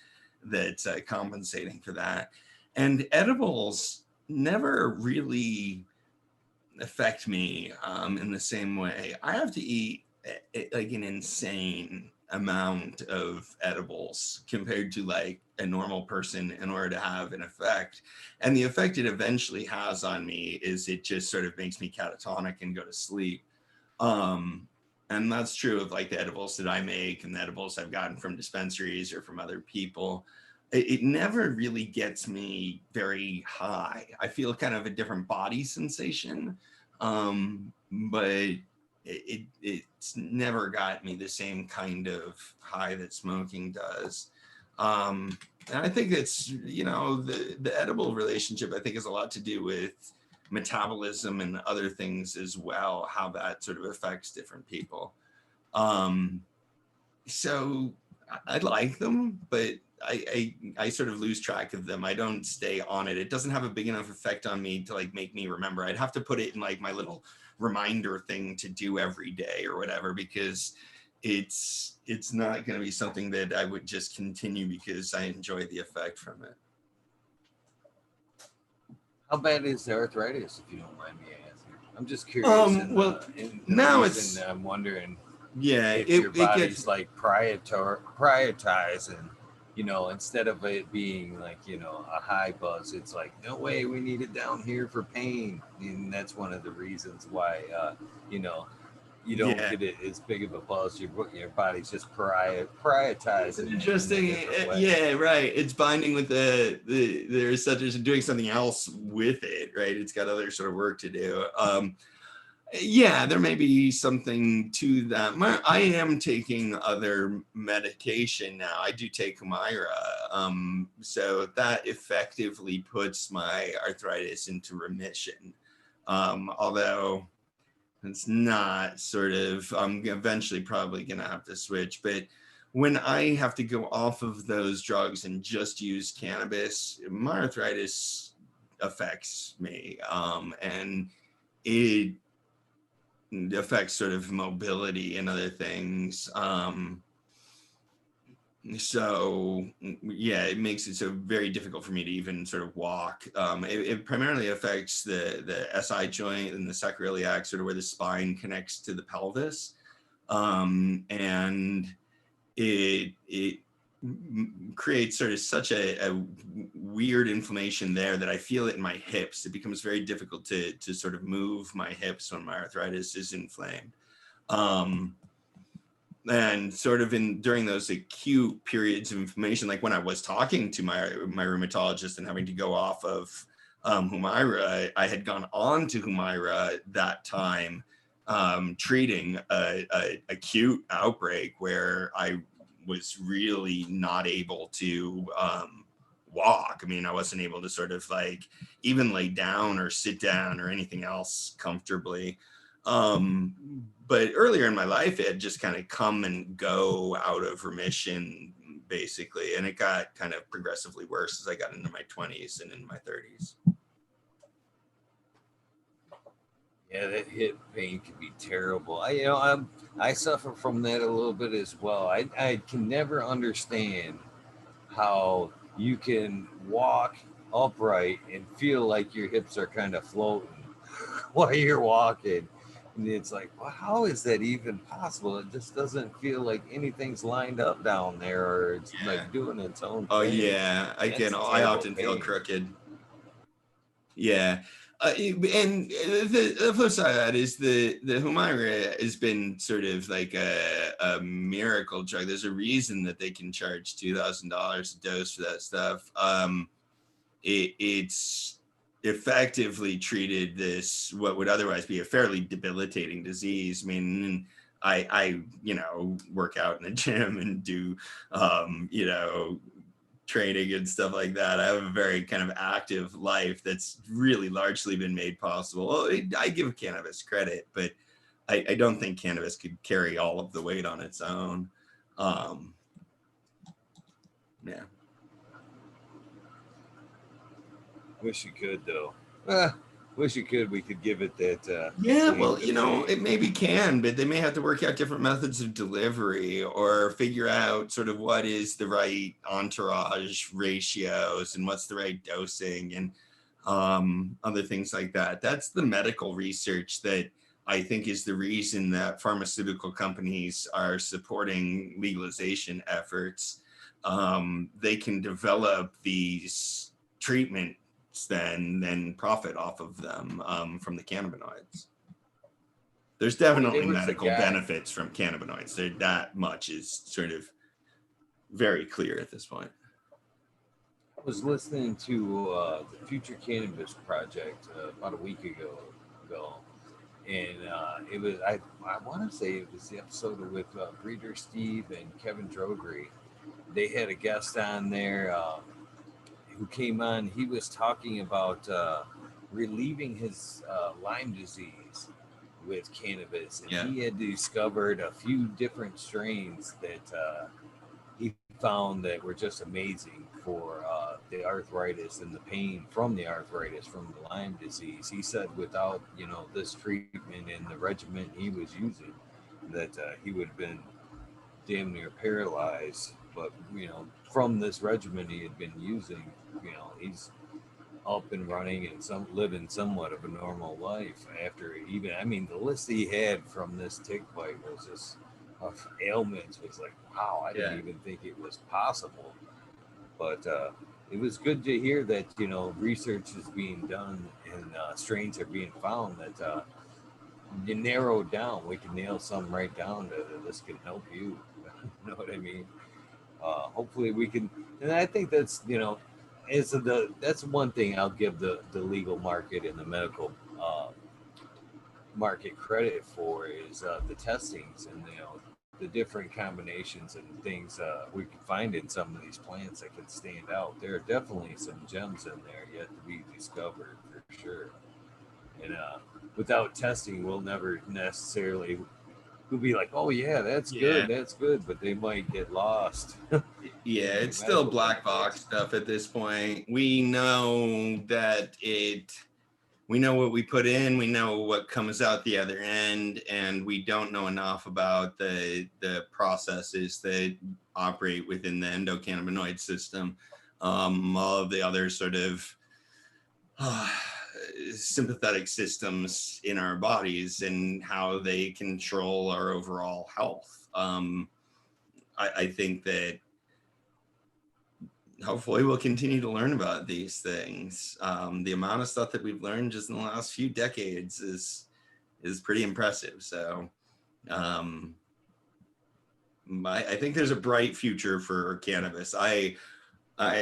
compensating for that. And edibles never really affect me in the same way. I have to eat like an insane amount of edibles compared to like a normal person in order to have an effect. And the effect it eventually has on me is it just sort of makes me catatonic and go to sleep. Um, and that's true of like the edibles that I make and the edibles I've gotten from dispensaries or from other people. It never really gets me very high. I feel kind of a different body sensation, but it's never got me the same kind of high that smoking does. And I think it's, you know, the edible relationship, I think, has a lot to do with metabolism and other things as well, how that sort of affects different people. Um, so I like them, but I sort of lose track of them. I don't stay on it. It doesn't have a big enough effect on me to like make me remember. I'd have to put it in like my little reminder thing to do every day or whatever, because it's not going to be something that I would just continue because I enjoy the effect from it. How bad is the arthritis, if you don't mind me asking? I'm just curious, Well, and the now reason it's, I'm wondering yeah, if your it gets, body's like prioritizing, instead of it being like, a high buzz, it's like, no way, we need it down here for pain. And that's one of the reasons why, you know, you don't yeah. get it as big of a buzz. Your body's just It's an prioritizing it in a interesting, different way. yeah, right. It's binding with the receptors and doing something else with it, right? It's got other sort of work to do. Yeah, there may be something to that. I am taking other medication now. I do take Humira, so that effectively puts my arthritis into remission. Although it's not sort of, I'm eventually probably going to have to switch. But when I have to go off of those drugs and just use cannabis, my arthritis affects me. And it affects sort of mobility and other things. So yeah, it makes it so very difficult for me to even sort of walk. It primarily affects the SI joint and the sacroiliac, sort of where the spine connects to the pelvis, and it creates sort of such a weird inflammation there that I feel it in my hips. It becomes very difficult to sort of move my hips when my arthritis is inflamed. And sort of during those acute periods of inflammation, like when I was talking to my rheumatologist and having to go off of Humira, I had gone on to Humira that time, treating a acute outbreak where I was really not able to walk. I mean, I wasn't able to sort of like even lay down or sit down or anything else comfortably. But earlier in my life, it had just kind of come and go out of remission, basically. And it got kind of progressively worse as I got into my 20s and in my 30s. Yeah, that hip pain can be terrible. I suffer from that a little bit as well. I can never understand how you can walk upright and feel like your hips are kind of floating while you're walking. And it's like, well, how is that even possible? It just doesn't feel like anything's lined up down there, or it's Yeah. like doing its own Oh thing. yeah, That's a I terrible often feel pain. crooked. Yeah. And the flip side of that is the Humira has been sort of like a miracle drug. There's a reason that they can charge $2,000 a dose for that stuff. It's effectively treated this, what would otherwise be a fairly debilitating disease. I mean, I work out in the gym and do, training and stuff like that. I have a very kind of active life that's really largely been made possible. Well, I give cannabis credit, but I don't think cannabis could carry all of the weight on its own. Yeah. Wish you could though. Wish you could. We could give it that. Yeah, claim well, to you know, fame. it maybe can, but they may have to work out different methods of delivery or figure out sort of what is the right entourage ratios and what's the right dosing and other things like that. That's the medical research that I think is the reason that pharmaceutical companies are supporting legalization efforts. They can develop these treatments then profit off of them from the cannabinoids. There's definitely There was a medical guy. benefits from cannabinoids. There, that much is sort of very clear at this point. I was listening to the Future Cannabis Project about a week ago, and it was I want to say it was the episode with Breeder Steve and Kevin Drogry. They had a guest on there who came on. He was talking about relieving his Lyme disease with cannabis, and Yeah. he had discovered a few different strains that he found that were just amazing for the arthritis and the pain from the arthritis from the Lyme disease. He said without this treatment and the regimen he was using, that he would have been damn near paralyzed. But from this regimen he had been using, he's up and running and some living somewhat of a normal life after. Even I mean, the list he had from this tick bite was just of ailments was like, wow, I didn't Yeah. even think it was possible. But it was good to hear that research is being done and strains are being found that you narrow down. We can nail some right down that this can help you. You know what I mean? Hopefully we can, and I think that's that's one thing I'll give the legal market and the medical market credit for is the testings and the different combinations and things we can find in some of these plants that can stand out. There are definitely some gems in there yet to be discovered for sure. And without testing, we'll never necessarily. We'll be like, oh yeah, Yeah. that's good, but they might get lost Yeah, in the it's still medical black box benefits. stuff at this point. We know that we know what we put in, we know what comes out the other end, and we don't know enough about the processes that operate within the endocannabinoid system. All of the other sort of sympathetic systems in our bodies and how they control our overall health. I think that hopefully we'll continue to learn about these things. The amount of stuff that we've learned just in the last few decades is pretty impressive. So I think there's a bright future for cannabis. I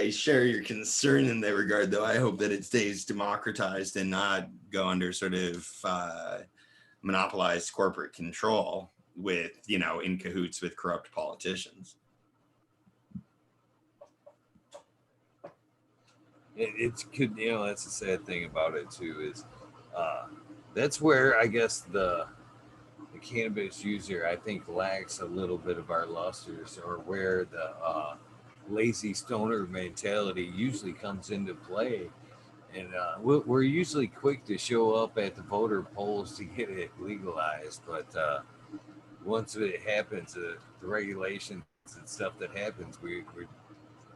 share your concern in that regard, though. I hope that it stays democratized and not go under sort of monopolized corporate control with, in cahoots with corrupt politicians. It's good. That's the sad thing about it too is that's where I guess the cannabis user I think lacks a little bit of our lusters, or where the lazy stoner mentality usually comes into play. And we're usually quick to show up at the voter polls to get it legalized, but once it happens, the regulations and stuff that happens, we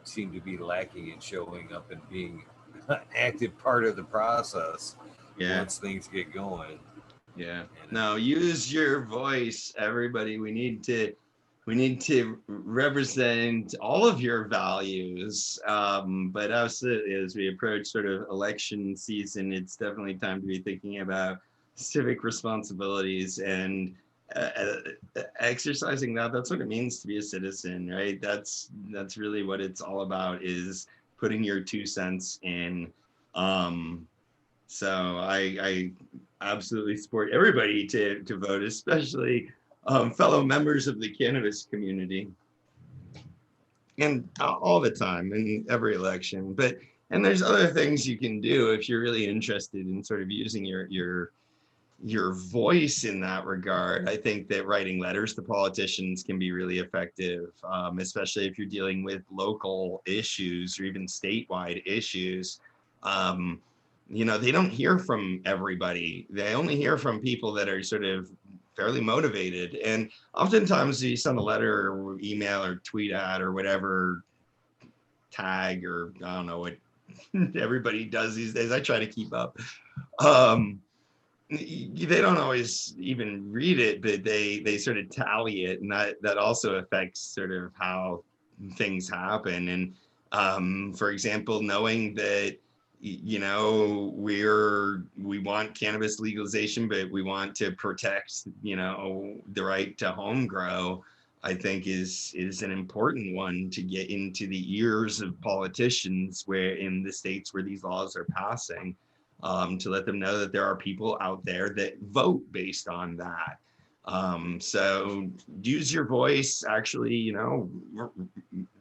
seem to be lacking in showing up and being an active part of the process Yeah. once things get going. Yeah. And No, use your voice, everybody. We need to represent all of your values. But absolutely, as we approach sort of election season, it's definitely time to be thinking about civic responsibilities and exercising that. That's what it means to be a citizen, right? That's really what it's all about, is putting your 2 cents in. So I absolutely support everybody to vote, especially fellow members of the cannabis community, and all the time in every election. And there's other things you can do if you're really interested in sort of using your your voice in that regard. I think that writing letters to politicians can be really effective, especially if you're dealing with local issues or even statewide issues. Um, they don't hear from everybody. They only hear from people that are sort of fairly motivated. And oftentimes you send a letter or email or tweet at or whatever tag, or I don't know what everybody does these days. I try to keep up. Um, they don't always even read it, but they sort of tally it, and that also affects sort of how things happen. And for example, knowing that we want cannabis legalization, but we want to protect the right to home grow, I think is an important one to get into the ears of politicians where in the states where these laws are passing, to let them know that there are people out there that vote based on that. So use your voice, actually,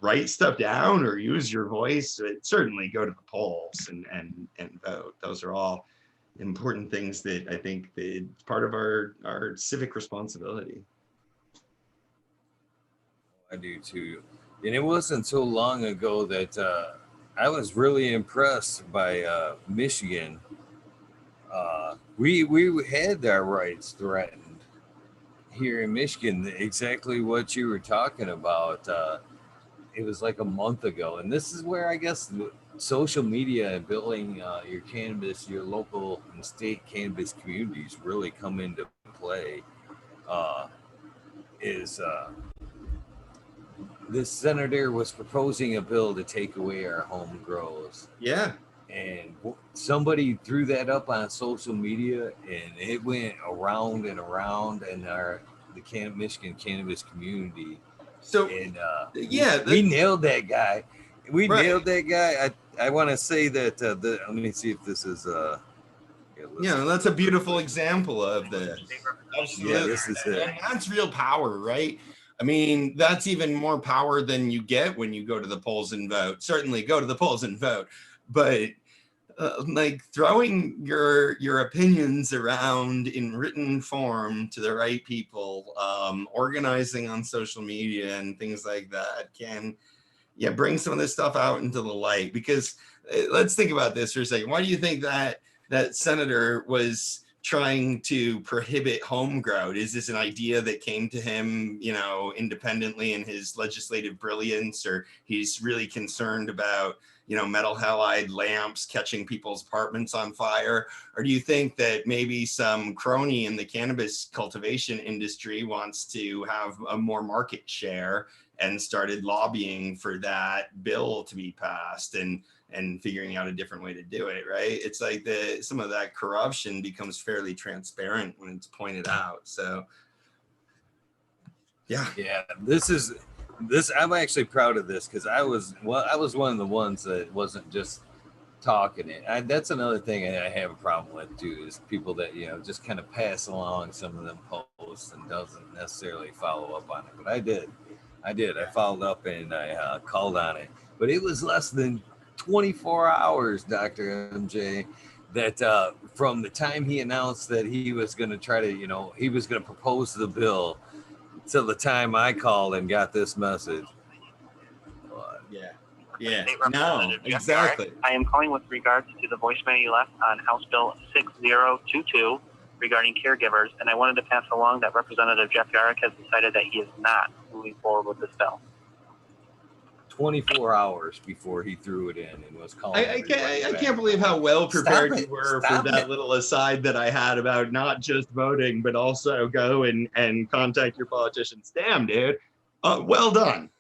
write stuff down or use your voice. But certainly go to the polls and vote. Those are all important things that I think it's part of our civic responsibility. I do too. And it wasn't so long ago that I was really impressed by Michigan. We had our rights threatened here in Michigan. Exactly what you were talking about. It was like a month ago, and this is where I guess social media and building your cannabis, your local and state cannabis communities really come into play. Uh, is This senator was proposing a bill to take away our home grows, Yeah. and somebody threw that up on social media, and it went around and around in the Michigan cannabis community. So And yeah, we nailed that guy. We nailed right. that guy. I want to say that let me see if this is That's a beautiful example of this. yeah, Absolutely. this is it. And that's real power, right? I mean, that's even more power than you get when you go to the polls and vote. Certainly go to the polls and vote. But like throwing your opinions around in written form to the right people, organizing on social media and things like that can bring some of this stuff out into the light. Because let's think about this for a second. Why do you think that senator was trying to prohibit home grow? Is this an idea that came to him, independently in his legislative brilliance, or he's really concerned about, metal halide lamps catching people's apartments on fire? Or do you think that maybe some crony in the cannabis cultivation industry wants to have a more market share and started lobbying for that bill to be passed and figuring out a different way to do it, right? It's like some of that corruption becomes fairly transparent when it's pointed out. So yeah. I'm actually proud of this because I was one of the ones that wasn't just talking it. That's another thing I have a problem with too, is people that just kind of pass along some of them posts and doesn't necessarily follow up on it. But I followed up and I called on it, but it was less than 24 hours, Dr. MJ, that from the time he announced that he was going to try to, he was going to propose the bill, till the time I called and got this message. Yeah. No, exactly. I am calling with regards to the voicemail you left on House Bill 6022 regarding caregivers, and I wanted to pass along that Representative Jeff Yarrick has decided that he is not moving forward with this bill. 24 hours before he threw it in and was calling. I can't believe how well prepared you were for that little aside that I had about not just voting, but also go and contact your politicians. Damn, dude. Well done.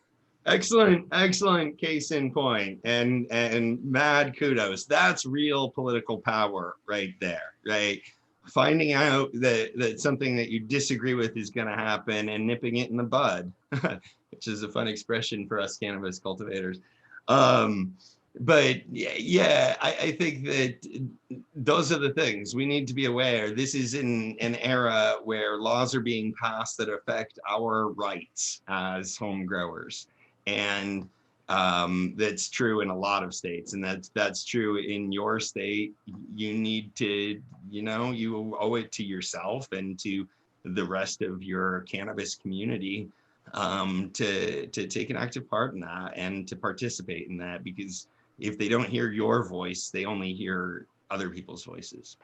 Excellent case in point, and mad kudos. That's real political power right there, right? Finding out that something that you disagree with is going to happen and nipping it in the bud, which is a fun expression for us cannabis cultivators. But yeah, I think that those are the things we need to be aware. This is in an era where laws are being passed that affect our rights as home growers. And That's true in a lot of states, and that's true in your state. You need to, you owe it to yourself and to the rest of your cannabis community to take an active part in that and to participate in that, because if they don't hear your voice, they only hear other people's voices.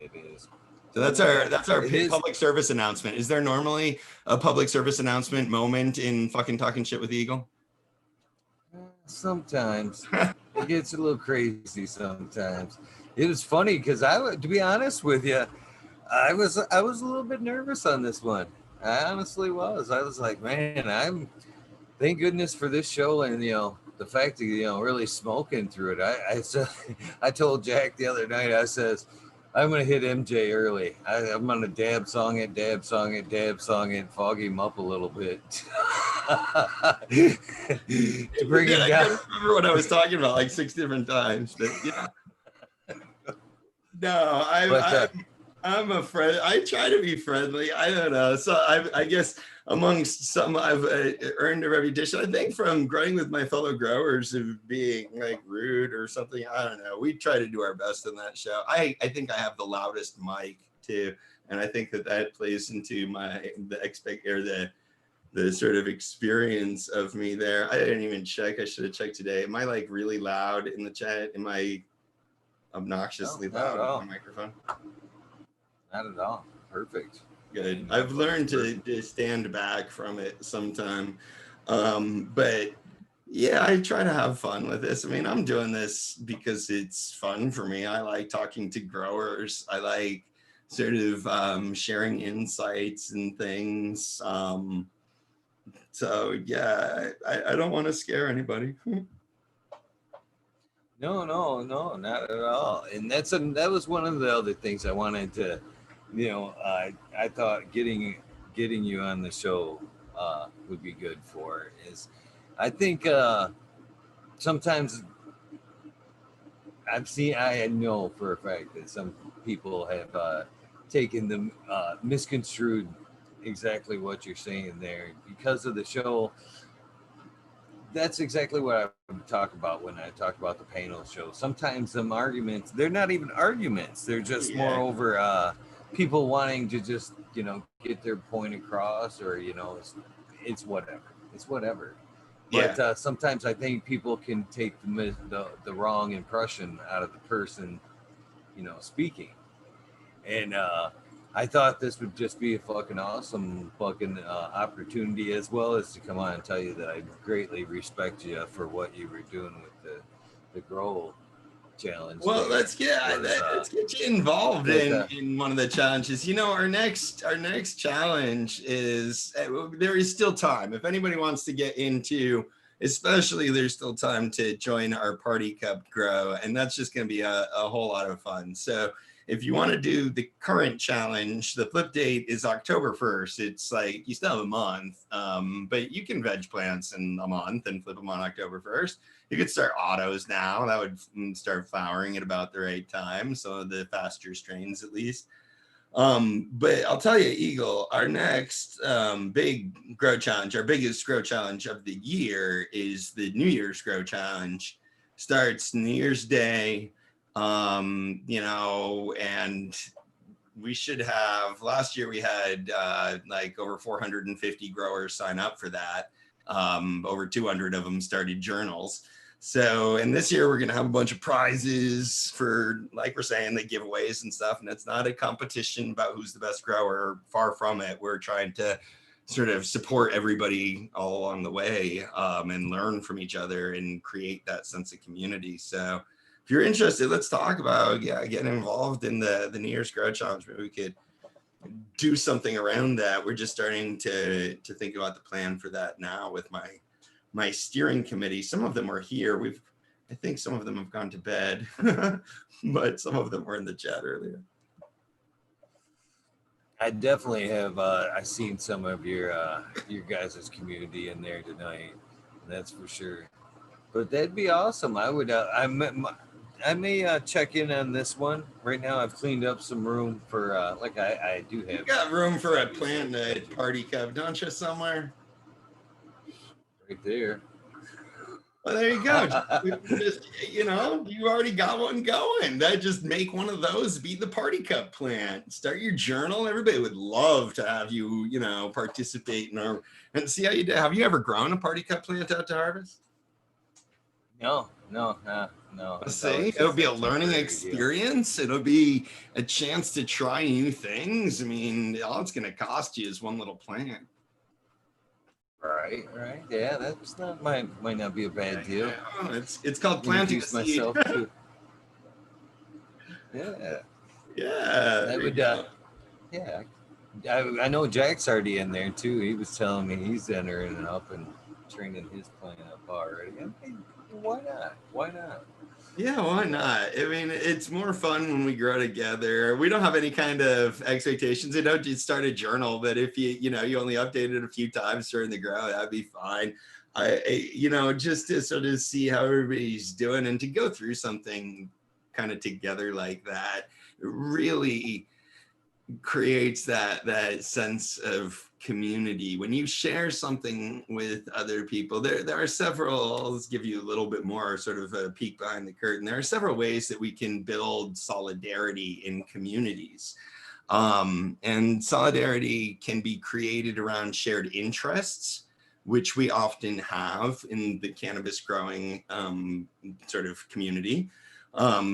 It is. So that's our public service announcement. Is there normally a public service announcement moment in fucking Talking Shit with Eagle? Sometimes it gets a little crazy. Sometimes it was funny because to be honest with you, I was a little bit nervous on this one. I honestly was. I was like, man, thank goodness for this show, and the fact that really smoking through it. I told Jack the other night. I says, I'm gonna hit MJ early. I'm gonna dab song it, fog him up a little bit to bring him down. I remember what I was talking about like 6 different times, but yeah. No, I'm a friend. I try to be friendly. I don't know. So I guess amongst some, I've earned a reputation, I think, from growing with my fellow growers of being like rude or something. I don't know. We try to do our best in that show. I think I have the loudest mic too, and I think that plays into the sort of experience of me there. I didn't even check. I should have checked today. Am I like really loud in the chat? Am I obnoxiously loud on the microphone? Not at all. Perfect. Good. I've learned to stand back from it sometime. But yeah, I try to have fun with this. I mean, I'm doing this because it's fun for me. I like talking to growers. I like sort of sharing insights and things. So yeah, I don't want to scare anybody. No, not at all. And that was one of the other things I wanted to, I thought getting you on the show would be good for is, I think sometimes I know for a fact that some people have taken the misconstrued exactly what you're saying there because of the show. That's exactly what I would talk about when I talk about the panel show. Sometimes some arguments, they're not even arguments. They're just more over people wanting to just, get their point across, or, it's whatever. It's whatever. But sometimes I think people can take the wrong impression out of the person, speaking. And I thought this would just be a fucking awesome opportunity, as well as to come on and tell you that I greatly respect you for what you were doing with the grow challenge. Well, let's get you involved in one of the challenges. Our next challenge is, there is still time. If anybody wants to get into, especially, there's still time to join our Party Cup grow, and that's just going to be a whole lot of fun. So if you want to do the current challenge, the flip date is October 1st. It's like you still have a month, but you can veg plants in a month and flip them on October 1st. You could start autos now. That would start flowering at about the right time. So the faster strains, at least. But I'll tell you, Eagle, our next big grow challenge, our biggest grow challenge of the year, is the New Year's Grow Challenge. Starts New Year's Day. And we should have, last year we had like over 450 growers sign up for that. Over 200 of them started journals. So, and this year we're going to have a bunch of prizes for, like we're saying, the giveaways and stuff. And it's not a competition about who's the best grower. Far from it. We're trying to sort of support everybody all along the way, and learn from each other and create that sense of community. So if you're interested, let's talk about getting involved in the New Year's Grow Challenge. Maybe we could do something around that. We're just starting to think about the plan for that now with my steering committee. Some of them are here. I think some of them have gone to bed, but some of them were in the chat earlier. I definitely have. I've seen some of your guys' community in there tonight. That's for sure. But that'd be awesome. I would. I may check in on this one. Right now, I've cleaned up some room for I do have. You got room for a plant Party Cup, don't you, somewhere? right there. Well, there you go. Just, you know, you already got one going. That just make one of those be the party cup plant. Start your journal. Everybody would love to have you, you know, participate in our and see how you do. Have you ever grown a party cup plant out to harvest? No. Let's It's see. always It'll just be a that learning temporary deal. experience. It'll be a chance to try new things. I mean, all it's going to cost you is one little plant. Right. Yeah, that's not might not be a bad deal. Yeah, it's called planting a Introduce seed. myself to. Yeah. Yeah. That would. Yeah. I know Jack's already in there too. He was telling me he's entering it up and training his plant up already. I mean, why not? Why not? Yeah, why not? I mean, it's more fun when we grow together. We don't have any kind of expectations. You don't just start a journal, but if you know, you only update it a few times during the grow, that'd be fine. You know, just to sort of see how everybody's doing and to go through something kind of together like that really creates that sense of community. When you share something with other people, there are several, I'll just give you a little bit more sort of a peek behind the curtain. There are several ways that we can build solidarity in communities. And solidarity can be created around shared interests, which we often have in the cannabis growing sort of community.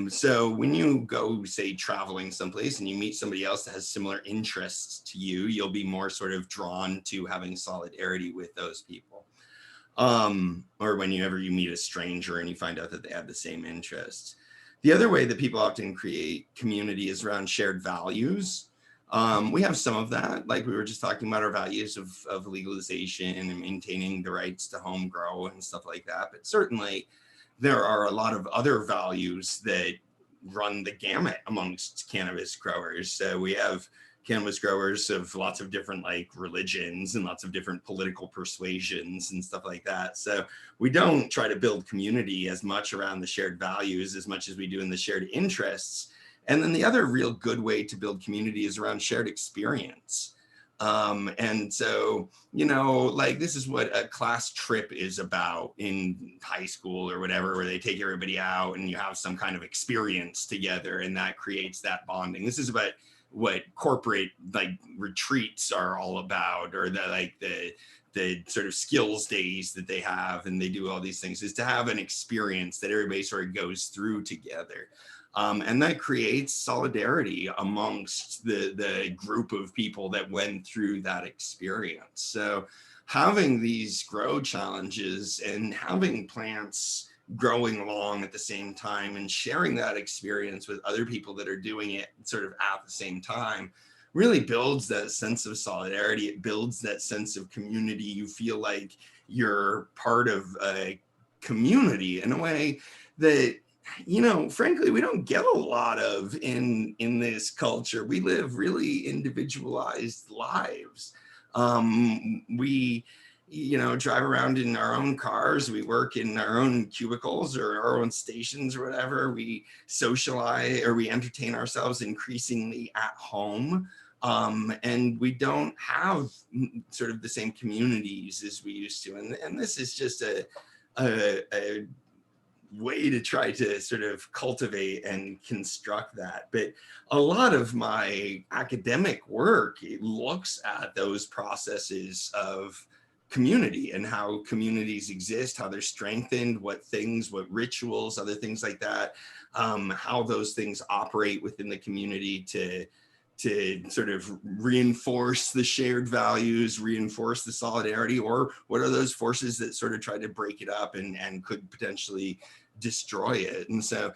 So when you go, say, traveling someplace and you meet somebody else that has similar interests to you, you'll be more sort of drawn to having solidarity with those people. Or whenever you meet a stranger and you find out that they have the same interests. The other way that people often create community is around shared values. We have some of that, like we were just talking about our values of legalization and maintaining the rights to home grow and stuff like that. But certainly there are a lot of other values that run the gamut amongst cannabis growers. So we have cannabis growers of lots of different like religions and lots of different political persuasions and stuff like that. So we don't try to build community as much around the shared values as much as we do in the shared interests. And then the other real good way to build community is around shared experience. And so, you know, like this is what a class trip is about in high school or whatever, where they take everybody out and you have some kind of experience together and that creates that bonding. This is about what corporate like retreats are all about, or the sort of skills days that they have and they do all these things, is to have an experience that everybody sort of goes through together. And that creates solidarity amongst the group of people that went through that experience. So having these grow challenges and having plants growing along at the same time and sharing that experience with other people that are doing it sort of at the same time really builds that sense of solidarity. It builds that sense of community. You feel like you're part of a community in a way that, you know, frankly, we don't get a lot of in this culture. We live really individualized lives. We, you know, drive around in our own cars. We work in our own cubicles or our own stations or whatever. We socialize or we entertain ourselves increasingly at home. And we don't have sort of the same communities as we used to. And this is just a way to try to sort of cultivate and construct that. But a lot of my academic work, it looks at those processes of community and how communities exist, how they're strengthened, what things, what rituals, other things like that, how those things operate within the community to sort of reinforce the shared values, reinforce the solidarity, or what are those forces that sort of try to break it up and could potentially destroy it. And so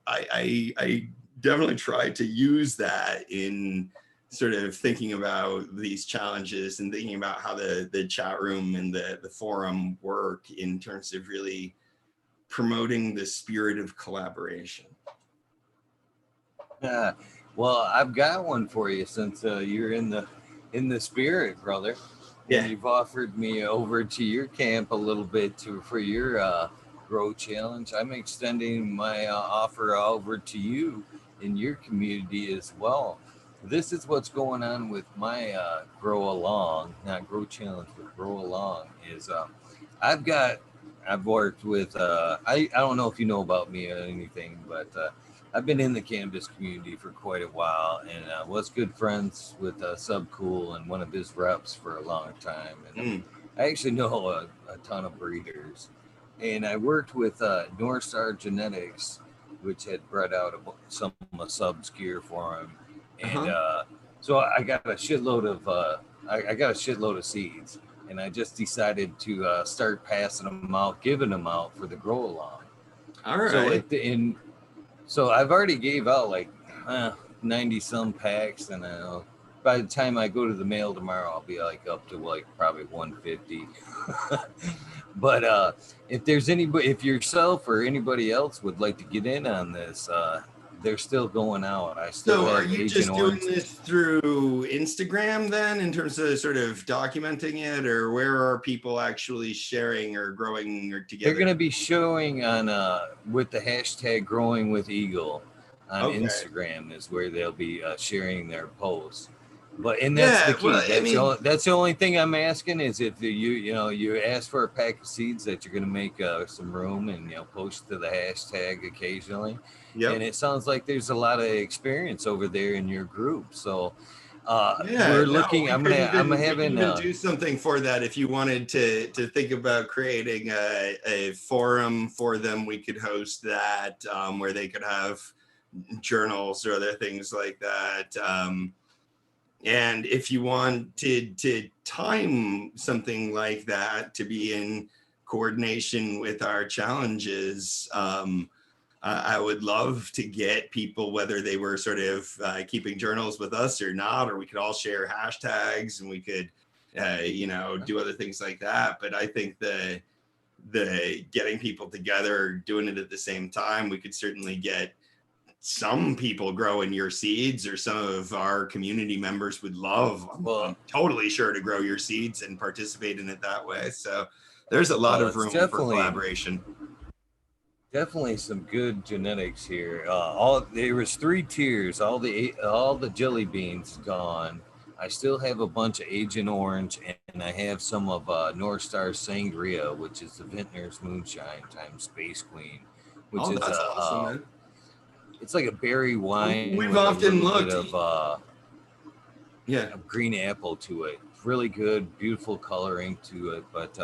I definitely try to use that in sort of thinking about these challenges and thinking about how the chat room and the forum work in terms of really promoting the spirit of collaboration. Well, I've got one for you since you're in the spirit, brother. Yeah. And you've offered me over to your camp a little bit for your grow challenge. I'm extending my offer over to you in your community as well. This is what's going on with my grow along, not grow challenge, but grow along. Is I've worked with, I don't know if you know about me or anything, but I've been in the cannabis community for quite a while, and was good friends with Sub Cool and one of his reps for a long time. And I actually know a ton of breeders. And I worked with North Star Genetics, which had bred out some Sub's gear for him. And so I got a shitload of I got a shitload of seeds, and I just decided to start passing them out, giving them out for the grow along. All right. So I've already gave out like 90 some packs, and by the time I go to the mail tomorrow, I'll be like up to like probably 150. But if there's anybody, if yourself or anybody else would like to get in on this, they're still going out. I still So have are you Agent just Orange. doing this through Instagram then, in terms of sort of documenting it, or where are people actually sharing or growing or together? They're going to be showing on with the hashtag Growing with Eagle on Instagram is where they'll be sharing their posts. And that's the key. Well, that's the only thing I'm asking is if you ask for a pack of seeds that you're going to make some room and post to the hashtag occasionally. Yep. And it sounds like there's a lot of experience over there in your group. So we're looking. I'm gonna do something for that. If you wanted to think about creating a forum for them, we could host that where they could have journals or other things like that. And if you wanted to time something like that to be in coordination with our challenges, I would love to get people, whether they were sort of keeping journals with us or not, or we could all share hashtags and we could, do other things like that. But I think the getting people together, doing it at the same time, we could certainly get some people growing your seeds, or some of our community members would love. I'm totally sure to grow your seeds and participate in it that way. So there's a lot of room for collaboration. Definitely some good genetics here. There was 3 tiers. All the jelly beans gone. I still have a bunch of Agent Orange, and I have some of North Star Sangria, which is the Vintner's Moonshine times Space Queen, which is that's awesome, man. It's like a berry wine. We've often looked bit of green apple to it. Really good, beautiful coloring to it. But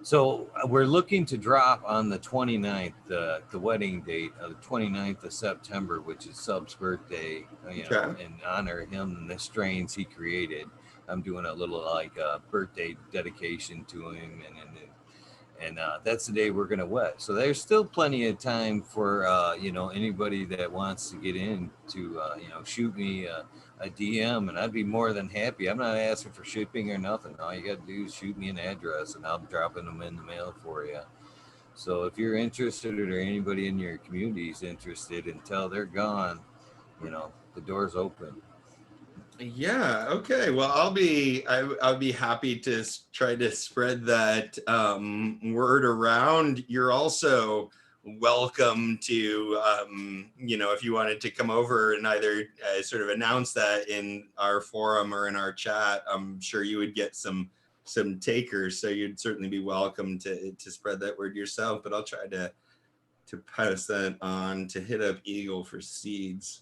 so we're looking to drop on the 29th, the wedding date of the 29th of September, which is Sub's birthday, in honor of him and the strains he created. I'm doing a little birthday dedication to him, and that's the day we're going to wet. So there's still plenty of time for, anybody that wants to get in to, shoot me a DM, and I'd be more than happy. I'm not asking for shipping or nothing. All you got to do is shoot me an address, and I'll drop them in the mail for you. So if you're interested, or anybody in your community is interested, until they're gone, the door's open. Yeah. Okay. Well, I'll be happy to try to spread that word around. You're also welcome to, if you wanted to come over and either sort of announce that in our forum or in our chat, I'm sure you would get some takers. So you'd certainly be welcome to spread that word yourself. But I'll try to pass that on to hit up Eagle for seeds.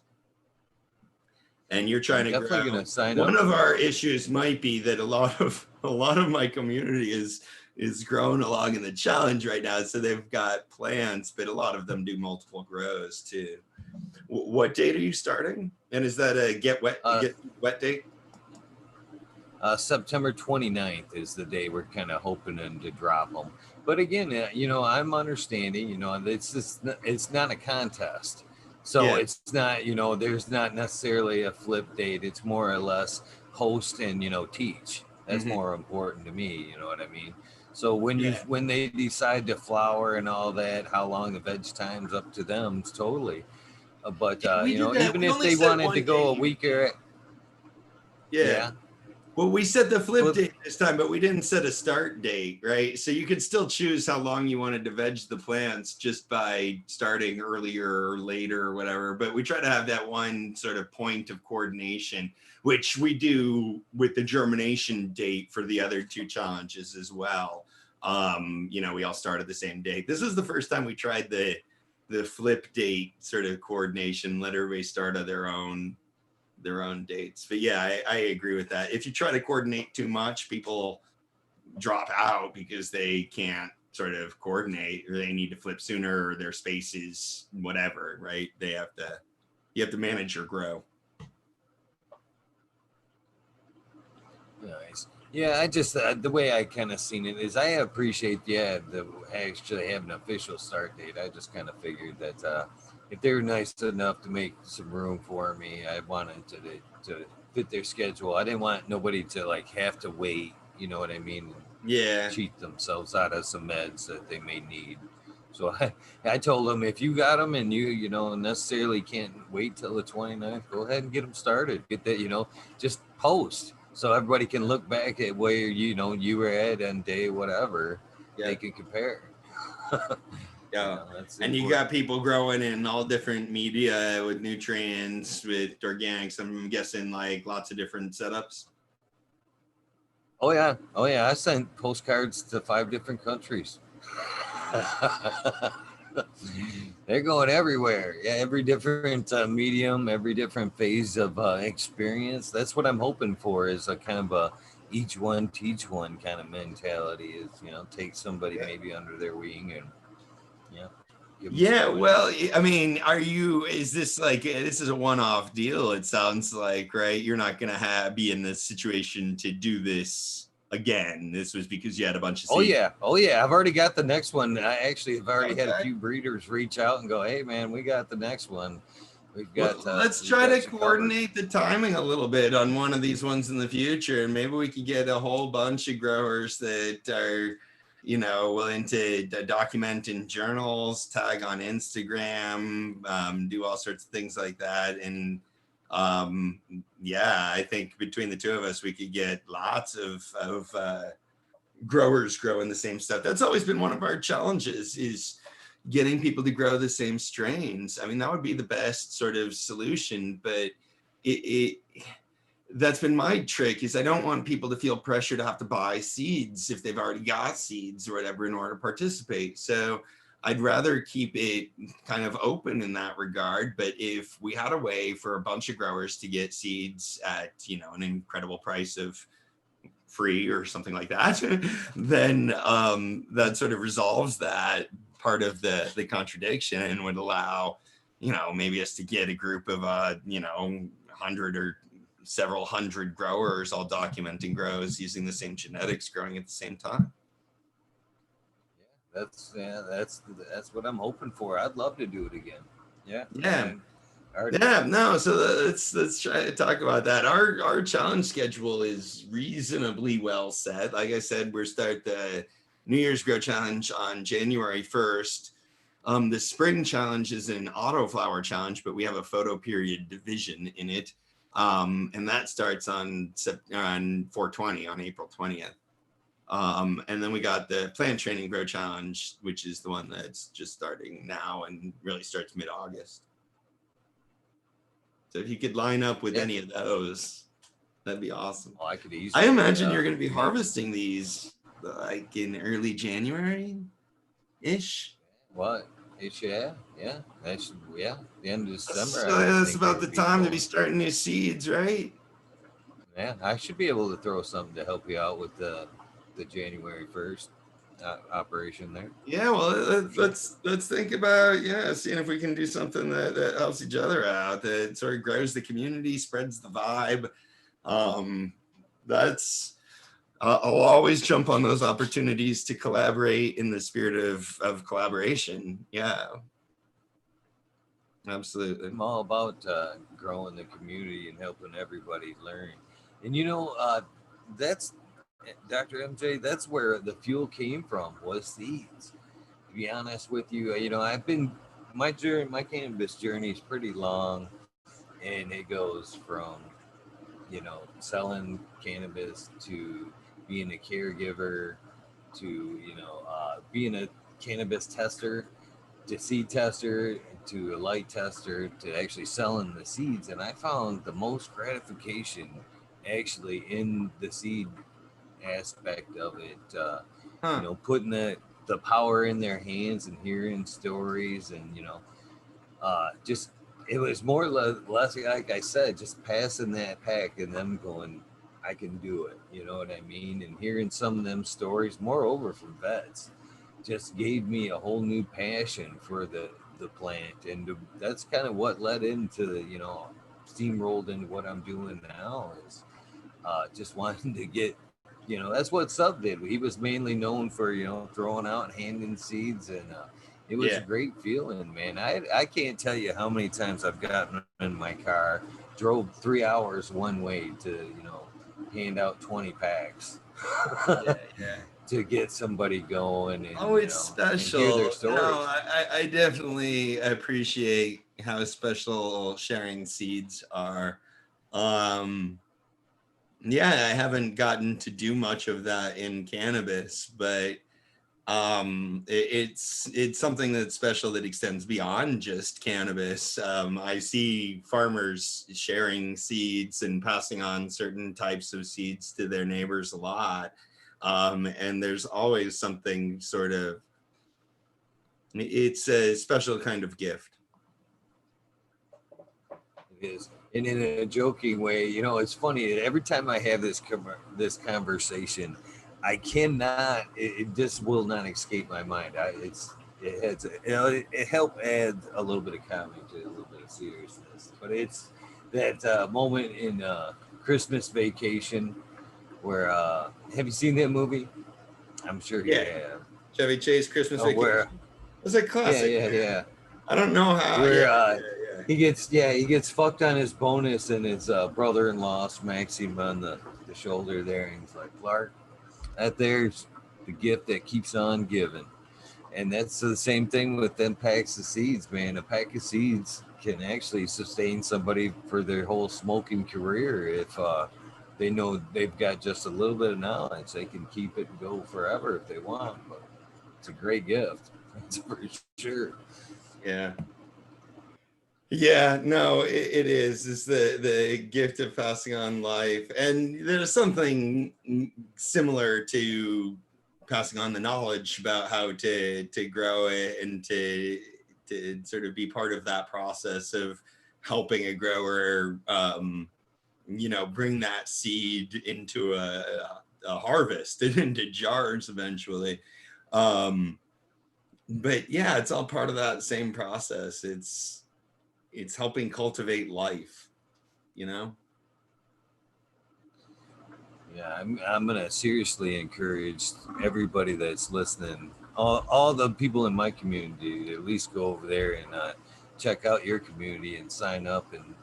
And you're trying to grow. Gonna sign One up. of our issues might be that a lot of my community is growing along in the challenge right now, so they've got plans, but a lot of them do multiple grows too. What date are you starting? And is that a get wet date? September 29th is the day we're kind of hoping to drop them. But again, I'm understanding, it's not a contest. So it's not, there's not necessarily a flip date. It's more or less host and, teach. That's more important to me. You know what I mean? So when they decide to flower and all that, how long the veg time's up to them, totally. But, even if they wanted to go a week or... Yeah. Well, we set the flip date this time, but we didn't set a start date, right? So you could still choose how long you wanted to veg the plants just by starting earlier or later or whatever. But we try to have that one sort of point of coordination, which we do with the germination date for the other 2 challenges as well. We all started the same date. This is the first time we tried the flip date sort of coordination, let everybody start at their own dates. But yeah, I agree with that. If you try to coordinate too much, people drop out because they can't sort of coordinate, or they need to flip sooner, or their space is whatever, right? You have to manage or grow. Nice. Yeah, I just the way I kind of seen it is I appreciate the actually have an official start date. I just kind of figured that if they were nice enough to make some room for me, I wanted to fit their schedule. I didn't want nobody to like have to wait. You know what I mean? Yeah. Cheat themselves out of some meds that they may need. So I told them if you got them and you necessarily can't wait till the 29th, go ahead and get them started. Get that, just post so everybody can look back at where you were at on day whatever. Yeah. They can compare. Yeah. And you got people growing in all different media with nutrients, with organics. I'm guessing like lots of different setups. Oh yeah. I sent postcards to 5 different countries. They're going everywhere. Yeah, every different medium, every different phase of experience. That's what I'm hoping for, is a kind of a each one teach one kind of mentality. Is take somebody maybe under their wing and Well, I mean, is this like, this is a one-off deal? It sounds like, right? You're not gonna be in this situation to do this again. This was because you had a bunch of seeds. Oh yeah, I've already got the next one. I actually have already had a few breeders reach out and go, hey man, we got the next one. We've got let's try to coordinate the timing a little bit on one of these ones in the future, and maybe we could get a whole bunch of growers that are willing to document in journals, tag on Instagram, do all sorts of things like that. And I think between the two of us, we could get lots of growers growing the same stuff. That's always been one of our challenges, is getting people to grow the same strains. I mean, that would be the best sort of solution, but that's been my trick, is I don't want people to feel pressure to have to buy seeds if they've already got seeds or whatever in order to participate. So I'd rather keep it kind of open in that regard. But if we had a way for a bunch of growers to get seeds at, an incredible price of free or something like that, then that sort of resolves that part of the contradiction, and would allow, maybe us to get a group of 100 or several hundred growers all documenting grows using the same genetics, growing at the same time. That's what I'm hoping for. I'd love to do it again. So let's try to talk about that. Our challenge schedule is reasonably well set. Like I said, we're start the New Year's Grow Challenge on January 1st. The spring challenge is an autoflower challenge, but we have a photo period division in it. And that starts on 4/20, on April 20th. And then we got the Plant Training Grow Challenge, which is the one that's just starting now and really starts mid-August. So if you could line up with any of those, that'd be awesome. I could easily. I imagine you're going to be harvesting these like in early January-ish. What? Yeah. That's the end of December. So that's about the time to be starting new seeds, right? Yeah, I should be able to throw something to help you out with the January 1st operation there. Yeah, well, let's think about seeing if we can do something that helps each other out, that sort of grows the community, spreads the vibe. I'll always jump on those opportunities to collaborate in the spirit of collaboration. Yeah, absolutely. I'm all about growing the community and helping everybody learn. And that's Dr. MJ. That's where the fuel came from, was seeds. To be honest with you, I've been my cannabis journey is pretty long, and it goes from selling cannabis to being a caregiver to being a cannabis tester to seed tester to a light tester to actually selling the seeds. And I found the most gratification actually in the seed aspect of it. Huh. you know, putting the power in their hands and hearing stories, and just it was more less like I said, just passing that pack and them going, I can do it. You know what I mean? And hearing some of them stories, moreover from vets, just gave me a whole new passion for the plant, and that's kind of what led into the steamrolled into what I'm doing now is just wanting to get, that's what Sub did. He was mainly known for, throwing out and handing seeds, and it was a Yeah. great feeling, man. I can't tell you how many times I've gotten in my car, drove 3 hours one way to, hand out 20 packs Yeah, yeah. to get somebody going, and, Oh, it's and hear special. their No, stories. I definitely appreciate how special sharing seeds are. Um, yeah, I haven't gotten to do much of that in cannabis, but it's something that's special that extends beyond just cannabis. I see farmers sharing seeds and passing on certain types of seeds to their neighbors a lot. And there's always something sort of, it's a special kind of gift. It is, and in a joking way, it's funny that every time I have this conversation, I cannot. It just will not escape my mind. It has it helped add a little bit of comedy to a little bit of seriousness. But it's that moment in Christmas Vacation where have you seen that movie? I'm sure you Yeah. have. Chevy Chase Christmas Oh, where Vacation. It's a yeah, classic, yeah, man. yeah. I don't know how. Yeah, Where yeah, he gets fucked on his bonus, and his brother-in-law smacks him on the shoulder there, and he's like, Clark, that there's the gift that keeps on giving. And that's the same thing with them packs of seeds, man. A pack of seeds can actually sustain somebody for their whole smoking career if they know they've got just a little bit of knowledge. They can keep it and go forever if they want, but it's a great gift. That's for sure. yeah. Yeah, no, it is. It's the gift of passing on life, and there's something similar to passing on the knowledge about how to grow it and to sort of be part of that process of helping a grower, bring that seed into a harvest and into jars eventually. Um, but yeah, it's all part of that same process. It's helping cultivate life, you know? Yeah, I'm gonna seriously encourage everybody that's listening, all the people in my community, to at least go over there and check out your community and sign up and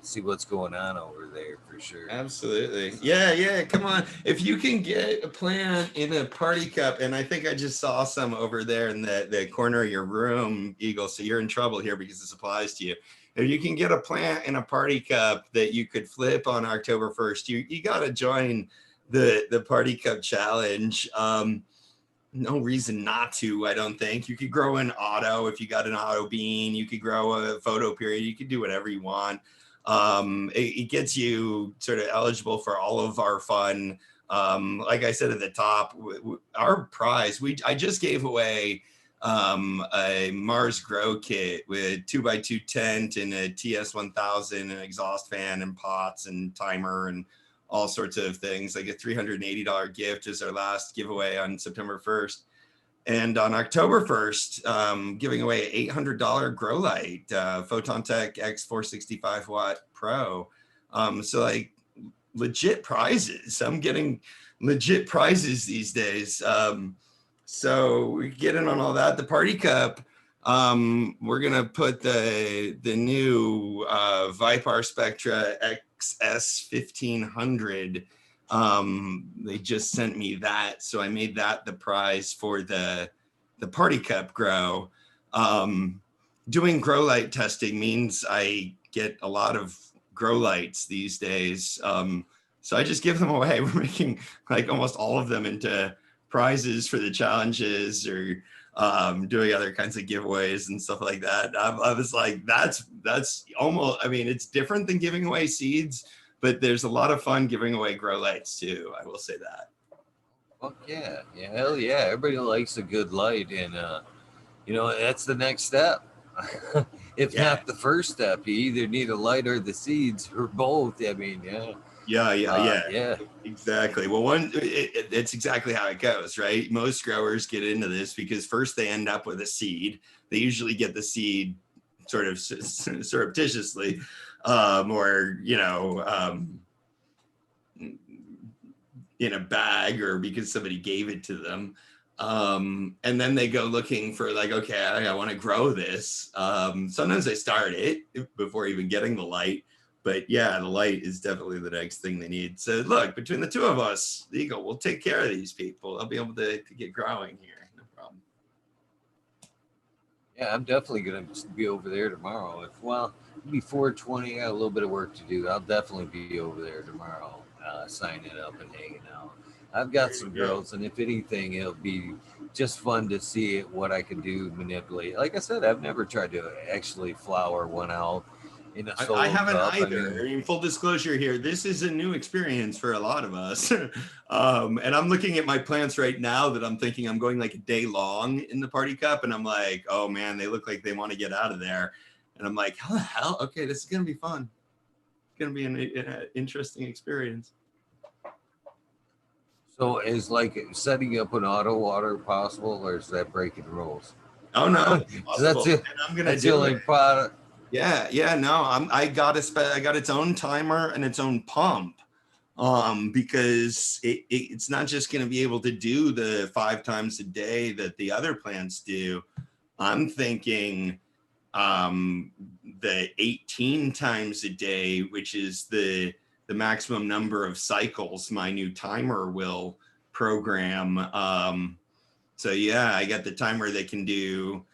see what's going on over there for sure. Absolutely. So, Yeah, yeah. Come on. If you can get a plant in a party cup, and I think I just saw some over there in the corner of your room, Eagle. So you're in trouble here because this applies to you. If you can get a plant in a party cup that you could flip on October 1st, you gotta join the party cup challenge. No reason not to, I don't think. You could grow an auto if you got an auto bean, you could grow a photo period, you could do whatever you want. It gets you sort of eligible for all of our fun. Like I said at the top, our prize, I just gave away a Mars Grow kit with 2x2 tent and a TS1000 and exhaust fan and pots and timer and all sorts of things. Like a $380 gift is our last giveaway on September 1st. And on October 1st, giving away an $800 grow light, Photon Tech X465 watt Pro. So like legit prizes. I'm getting legit prizes these days. So we get in on all that. The party cup, we're gonna put the new Vipar Spectra XS 1500. They just sent me that, so I made that the prize for the party cup grow. Doing grow light testing means I get a lot of grow lights these days. So I just give them away. We're making like almost all of them into prizes for the challenges or doing other kinds of giveaways and stuff like that. I was like, that's almost, I mean, it's different than giving away seeds, but there's a lot of fun giving away grow lights too. I will say that. Fuck yeah. Yeah, hell yeah. Everybody likes a good light. And, that's the next step. If Yeah. not the first step, you either need a light or the seeds or both. I mean, yeah. Yeah. Yeah. Exactly. Well, it's exactly how it goes, right? Most growers get into this because first they end up with a seed. They usually get the seed sort of surreptitiously, or in a bag or because somebody gave it to them. And then they go looking for like, okay, I want to grow this. Sometimes they start it before even getting the light. But yeah, the light is definitely the next thing they need. So look, between the two of us, the Eagle will take care of these people. I'll be able to get growing here. No problem. Yeah, I'm definitely gonna be over there tomorrow. It'll be 4:20. I got a little bit of work to do. I'll definitely be over there tomorrow, signing up and hanging out. I've got There some you go. girls, and if anything, it'll be just fun to see what I can do manipulate. Like I said, I've never tried to actually flower one out in a I solo haven't cup. I either. I mean, mean, full disclosure here, this is a new experience for a lot of us. And I'm looking at my plants right now that I'm thinking I'm going like a day long in the party cup. And I'm like, oh man, they look like they want to get out of there. And I'm like, how the hell? Okay, this is going to be fun. It's going to be an interesting experience. so is like setting up an auto water possible, or is that breaking rules? Oh no, it's 'Cause that's possible. it. And I'm going to That's the do it. only product. Yeah, no, I got its own timer and its own pump. Because it's not just going to be able to do the 5 times a day that the other plants do. I'm thinking the 18 times a day, which is the maximum number of cycles my new timer will program. So yeah, I got the timer that can do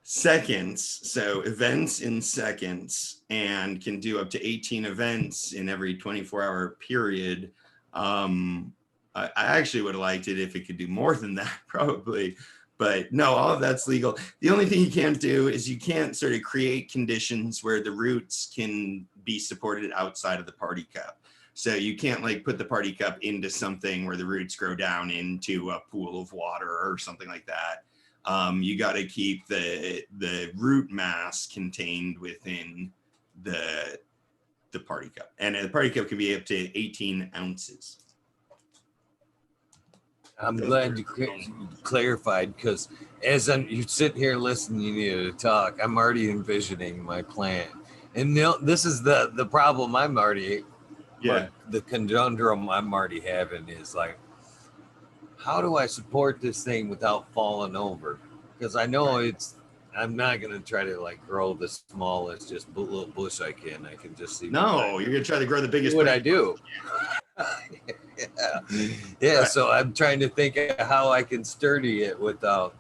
seconds, so events in seconds, and can do up to 18 events in every 24-hour period. I actually would have liked it if it could do more than that, probably. But no, all of that's legal. The only thing you can't do is you can't sort of create conditions where the roots can be supported outside of the party cup. So you can't like put the party cup into something where the roots grow down into a pool of water or something like that. You got to keep the root mass contained within the party cup, and the party cup can be up to 18 ounces. I'm glad you clarified, because as you sit here listening to talk, I'm already envisioning my plant. And this is the problem I'm already, the conundrum I'm already having is like, how do I support this thing without falling over? Because I know I'm not going to try to like grow the smallest, just little bush I can. I can just see. No, you're going to try to grow the biggest. What I do. Yeah. Right. So I'm trying to think of how I can sturdy it without,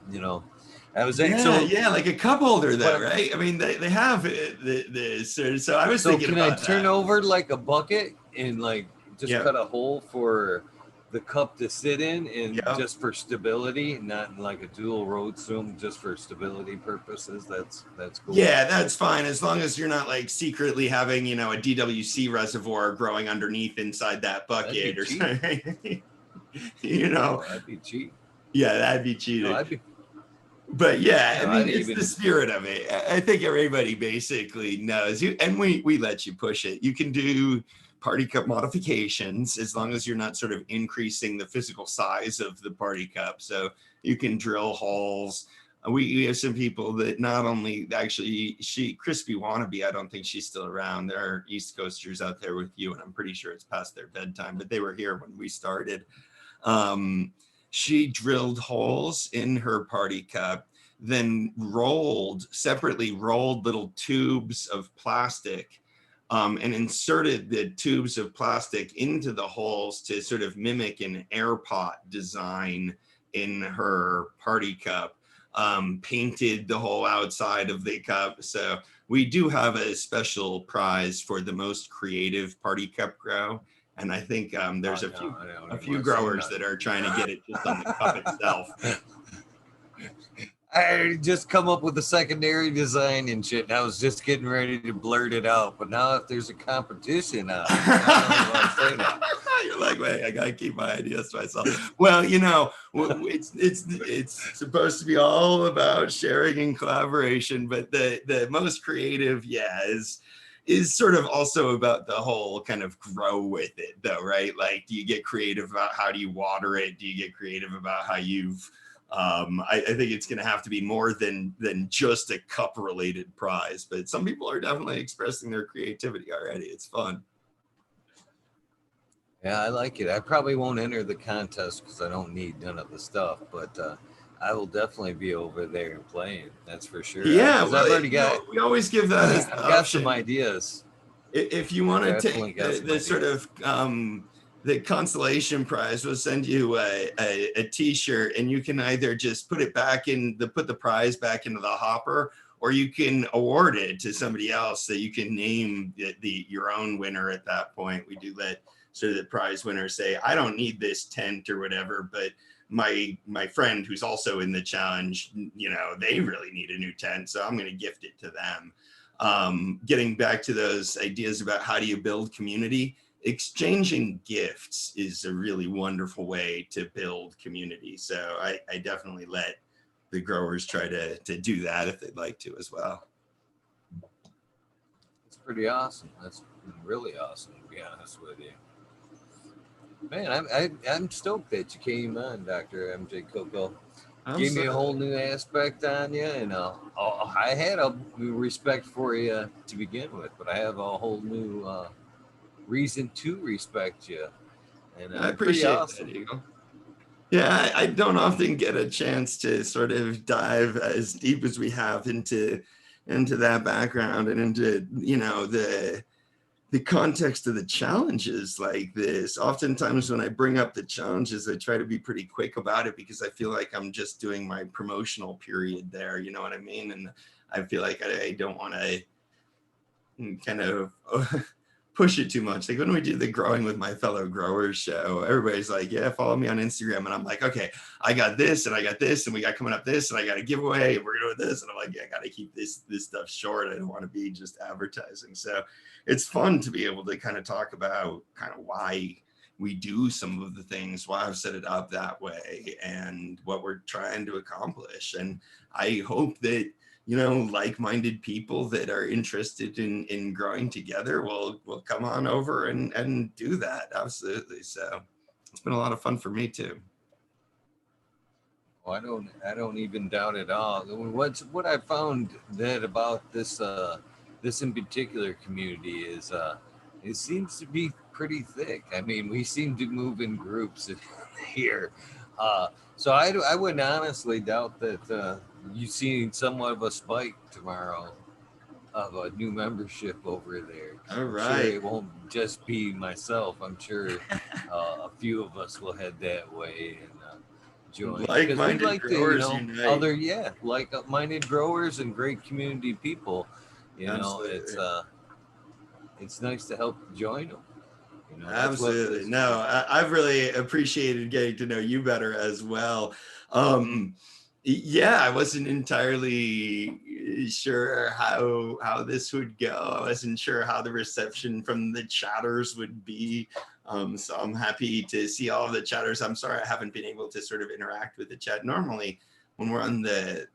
I was saying, like a cup holder though, right? I mean, they have this. So I was thinking, can I turn over like a bucket and like just cut a hole for the cup to sit in, and just for stability, not like a dual road swim, just for stability purposes? That's cool. Yeah, that's fine, as long as you're not like secretly having a DWC reservoir growing underneath inside that bucket or something. That'd be cheap. Yeah, that'd be cheating. But yeah, I mean, it's the spirit of it. I think everybody basically knows you, and we let you push it. You can do party cup modifications as long as you're not sort of increasing the physical size of the party cup. So you can drill holes. We have some people that not only actually Crispy Wannabe, I don't think she's still around. There are East Coasters out there with you, and I'm pretty sure it's past their bedtime, but they were here when we started. She drilled holes in her party cup, then separately rolled little tubes of plastic, and inserted the tubes of plastic into the holes to sort of mimic an air pot design in her party cup. Painted the whole outside of the cup. So we do have a special prize for the most creative party cup grow. And I think there's a few growers that are trying to get it just on the cup itself. I just come up with a secondary design and shit, and I was just getting ready to blurt it out. But now if there's a competition out, You're like, like, wait, I gotta keep my ideas to myself. Well, you know, it's supposed to be all about sharing and collaboration, but the most creative, yeah, is sort of also about the whole kind of grow with it though, right? Like, do you get creative about how do you water it? Do you get creative about how you've I think it's going to have to be more than just a cup related prize, but some people are definitely expressing their creativity already. It's fun. Yeah, I like it. I probably won't enter the contest because I don't need none of the stuff, but I will definitely be over there and playing. That's for sure. Yeah, Because well, I've already got, we always give that as the I've got some option. ideas. If you want to Definitely take got some the sort ideas. of the consolation prize, we'll send you a t-shirt, and you can either just put it back in put the prize back into the hopper, or you can award it to somebody else that you can name your own winner at that point. We do let sort of the prize winner say, I don't need this tent or whatever, but my friend who's also in the challenge, you know, they really need a new tent, so I'm going to gift it to them. Getting back to those ideas about how do you build community, exchanging gifts is a really wonderful way to build community. So I definitely let the growers try to do that if they'd like to as well. It's pretty awesome. That's really awesome, to be honest with you. Man, I'm stoked that you came on, Dr. MJ Coco. Gave me a whole new aspect on you, and I had a respect for you to begin with, but I have a whole new reason to respect you, and I pretty appreciate awesome. that, Eagle. Yeah, I don't often get a chance to sort of dive as deep as we have into that background and into, you know, the context of the challenges like this. Oftentimes when I bring up the challenges, I try to be pretty quick about it because I feel like I'm just doing my promotional period there, you know what I mean? And I feel like I don't want to kind of push it too much. Like when we do the Growing with My Fellow Growers show, everybody's like, yeah, follow me on Instagram. And I'm like, okay, I got this and I got this and we got coming up this and I got a giveaway and we're doing this. And I'm like, yeah, I got to keep this stuff short. I don't want to be just advertising. So it's fun to be able to kind of talk about kind of why we do some of the things, why I've set it up that way and what we're trying to accomplish. And I hope that, you know, like-minded people that are interested in growing together will come on over and do that. Absolutely. So it's been a lot of fun for me too. Well, I don't even doubt it all. What I found that about this this in particular community is it seems to be pretty thick. I mean, we seem to move in groups here. So I wouldn't honestly doubt that you see somewhat of a spike tomorrow of a new membership over there. All I'm right. sure it won't just be myself. I'm sure a few of us will head that way and join. Because we like to, you know, unite. other like-minded growers and great community people. You Absolutely. know, it's nice to help join them. You know, Absolutely. No, I've really appreciated getting to know you better as well. Yeah, I wasn't entirely sure how this would go. I wasn't sure how the reception from the chatters would be. So I'm happy to see all of the chatters. I'm sorry I haven't been able to sort of interact with the chat. Normally, when we're on the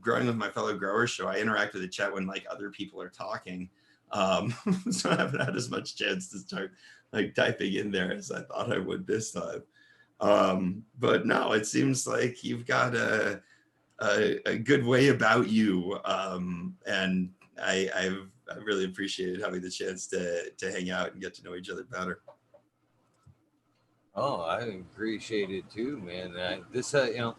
Growing with My Fellow Growers show, I interact with the chat when like other people are talking. So I haven't had as much chance to start like typing in there as I thought I would this time. But no, it seems like you've got a good way about you. And I really appreciated having the chance to hang out and get to know each other better. Oh, I appreciate it too, man. You know,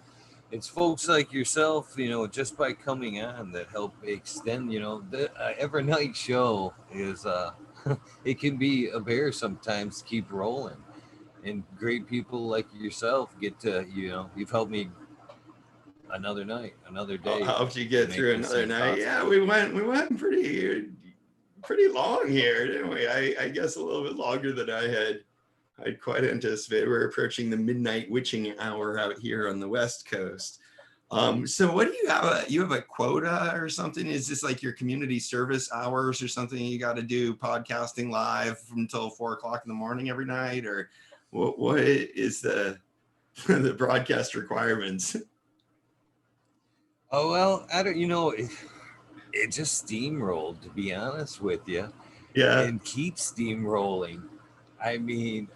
it's folks like yourself, you know, just by coming on that help extend, you know, the every night show is, it can be a bear sometimes to keep rolling. And great people like yourself get to, you know, you've helped me another night, another day. Helped you get through another night. Possible. Yeah, we went pretty long here, didn't we? I guess a little bit longer than I'd quite anticipated. We're approaching the midnight witching hour out here on the West Coast. So what do you have? You have a quota or something? Is this like your community service hours or something? You got to do podcasting live until 4 o'clock in the morning every night, or what is the the broadcast requirements? Oh well, I don't. It just steamrolled, to be honest with you, Yeah. and keeps steamrolling. I mean,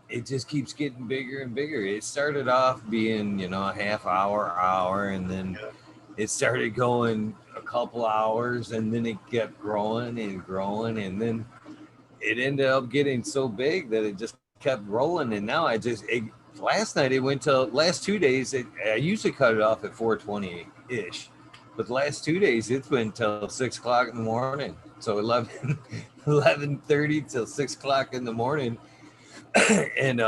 it just keeps getting bigger and bigger. It started off being, a half hour, and then it started going a couple hours, and then it kept growing and growing, and then it ended up getting so big that it just kept rolling. And now last night it went to last 2 days. I usually cut it off at 4:20 ish, but the last 2 days it's been till 6 o'clock in the morning. So 11:30 till 6 o'clock in the morning, and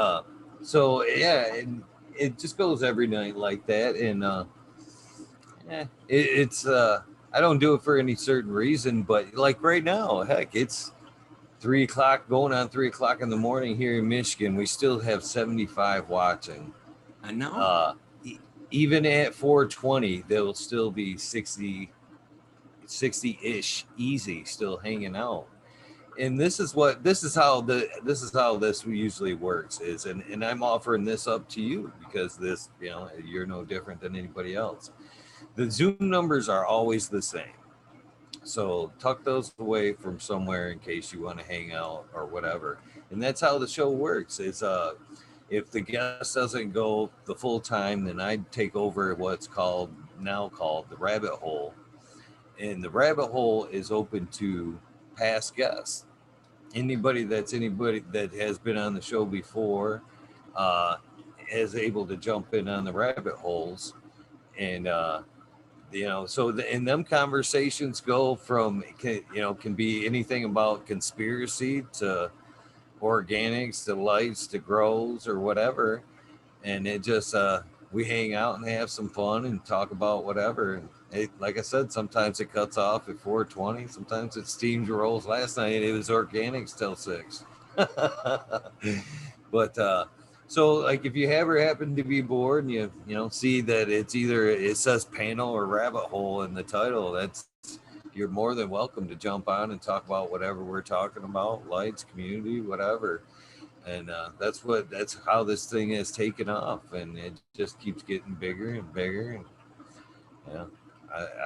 so yeah, and it just goes every night like that. And it's I don't do it for any certain reason, but like right now, heck, it's 3 o'clock, going on 3 o'clock in the morning here in Michigan. We still have 75 watching. I know. Even at 4:20, there will still be 60-ish easy still hanging out. And this is how this usually works is, and I'm offering this up to you because this, you're no different than anybody else. The Zoom numbers are always the same. So tuck those away from somewhere in case you want to hang out or whatever. And that's how the show works. Is if the guest doesn't go the full time, then I take over what's called the rabbit hole. And the rabbit hole is open to past guests. Anybody that has been on the show before uh, is able to jump in on the rabbit holes. And and them conversations go from can be anything about conspiracy to organics to lights to grows or whatever. And it just we hang out and have some fun and talk about whatever. And like I said, sometimes it cuts off at 4:20, sometimes it steams rolls. Last night it was organics till 6. But so like if you ever happen to be bored and you see that it says panel or rabbit hole in the title, you're more than welcome to jump on and talk about whatever we're talking about, lights, community, whatever. And that's how this thing has taken off, and it just keeps getting bigger and bigger. And yeah,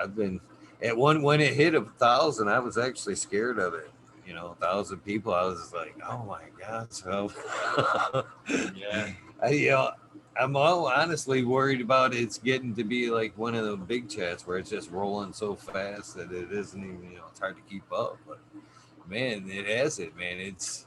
I've been at one when it hit 1,000, I was actually scared of it. 1,000 people, I was just like, oh my god. So Yeah. I'm all honestly worried about it's getting to be like one of the big chats where it's just rolling so fast that it isn't even, it's hard to keep up. But man, it has it, man. It's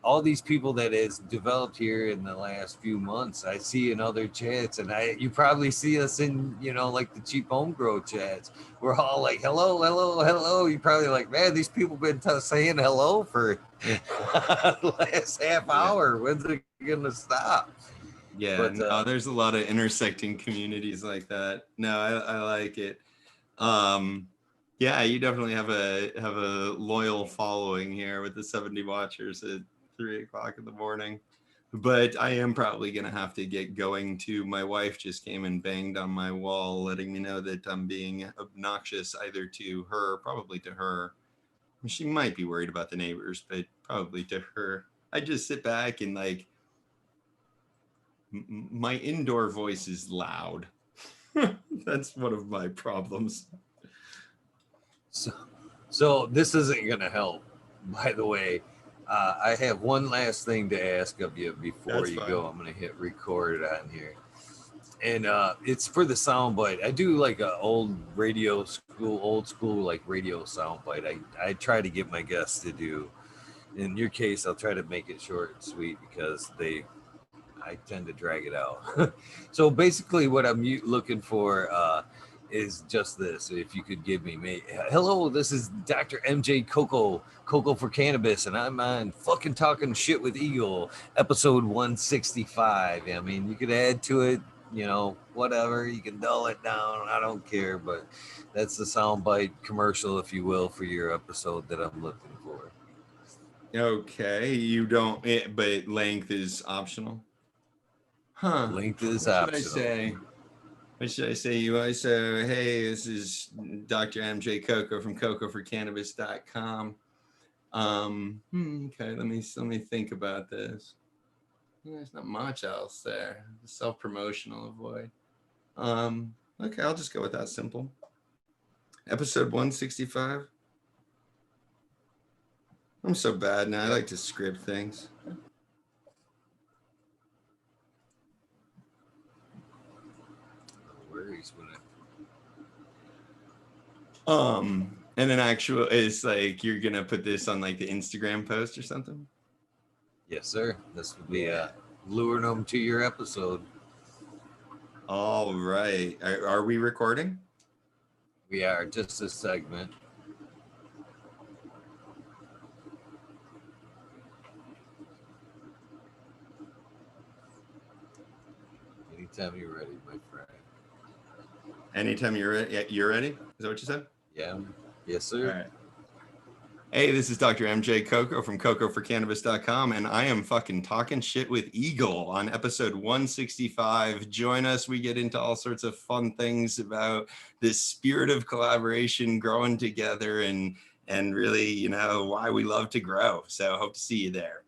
all these people that has developed here in the last few months. I see in other chats, and you probably see us in like the cheap home grow chats. We're all like hello, hello, hello. You probably like, man, these people been saying hello for the last half hour. When's it gonna stop? Yeah, But no, there's a lot of intersecting communities like that. No, I like it. Yeah, you definitely have a loyal following here with the 70 watchers at 3 o'clock in the morning. But I am probably gonna have to get going too. My wife just came and banged on my wall, letting me know that I'm being obnoxious either to her, probably to her. She might be worried about the neighbors, but probably to her. I just sit back and like my indoor voice is loud. That's one of my problems. So this isn't gonna help. By the way, I have one last thing to ask of you before That's you fine. go. I'm gonna hit record on here, and it's for the soundbite. I do like a old school like radio soundbite. I try to get my guests to do. In your case, I'll try to make it short and sweet because I tend to drag it out. So basically, what I'm looking for is just this. If you could give me, hello, this is Dr. MJ Coco for Cannabis, and I'm on fucking talking shit with Eagle, episode 165. I mean, you could add to it, whatever. You can dull it down. I don't care, but that's the soundbite commercial, if you will, for your episode that I'm looking for. Okay, you don't, but length is optional. Huh? Length is What optional. should I say? What should I say? You always say, hey, this is Dr. MJ Coco from cocoforcannabis.com. Okay, let me think about this. Yeah, there's not much else there. Self-promotional avoid. Okay, I'll just go with that simple. Episode 165. I'm so bad now. I like to script things. No worries with it. And then actual is like you're gonna put this on like the Instagram post or something? Yes, sir. This would be luring them to your episode. All right. Are we recording? We are just a segment. Anytime you're ready, my friend. Anytime you're ready. You're ready? Is that what you said? Yeah. Yes, sir. All right. Hey, this is Dr. MJ Coco from cocoforcannabis.com, and I am fucking talking shit with Eagle on episode 165. Join us. We get into all sorts of fun things about this spirit of collaboration, growing together, and really, you know, why we love to grow. So hope to see you there.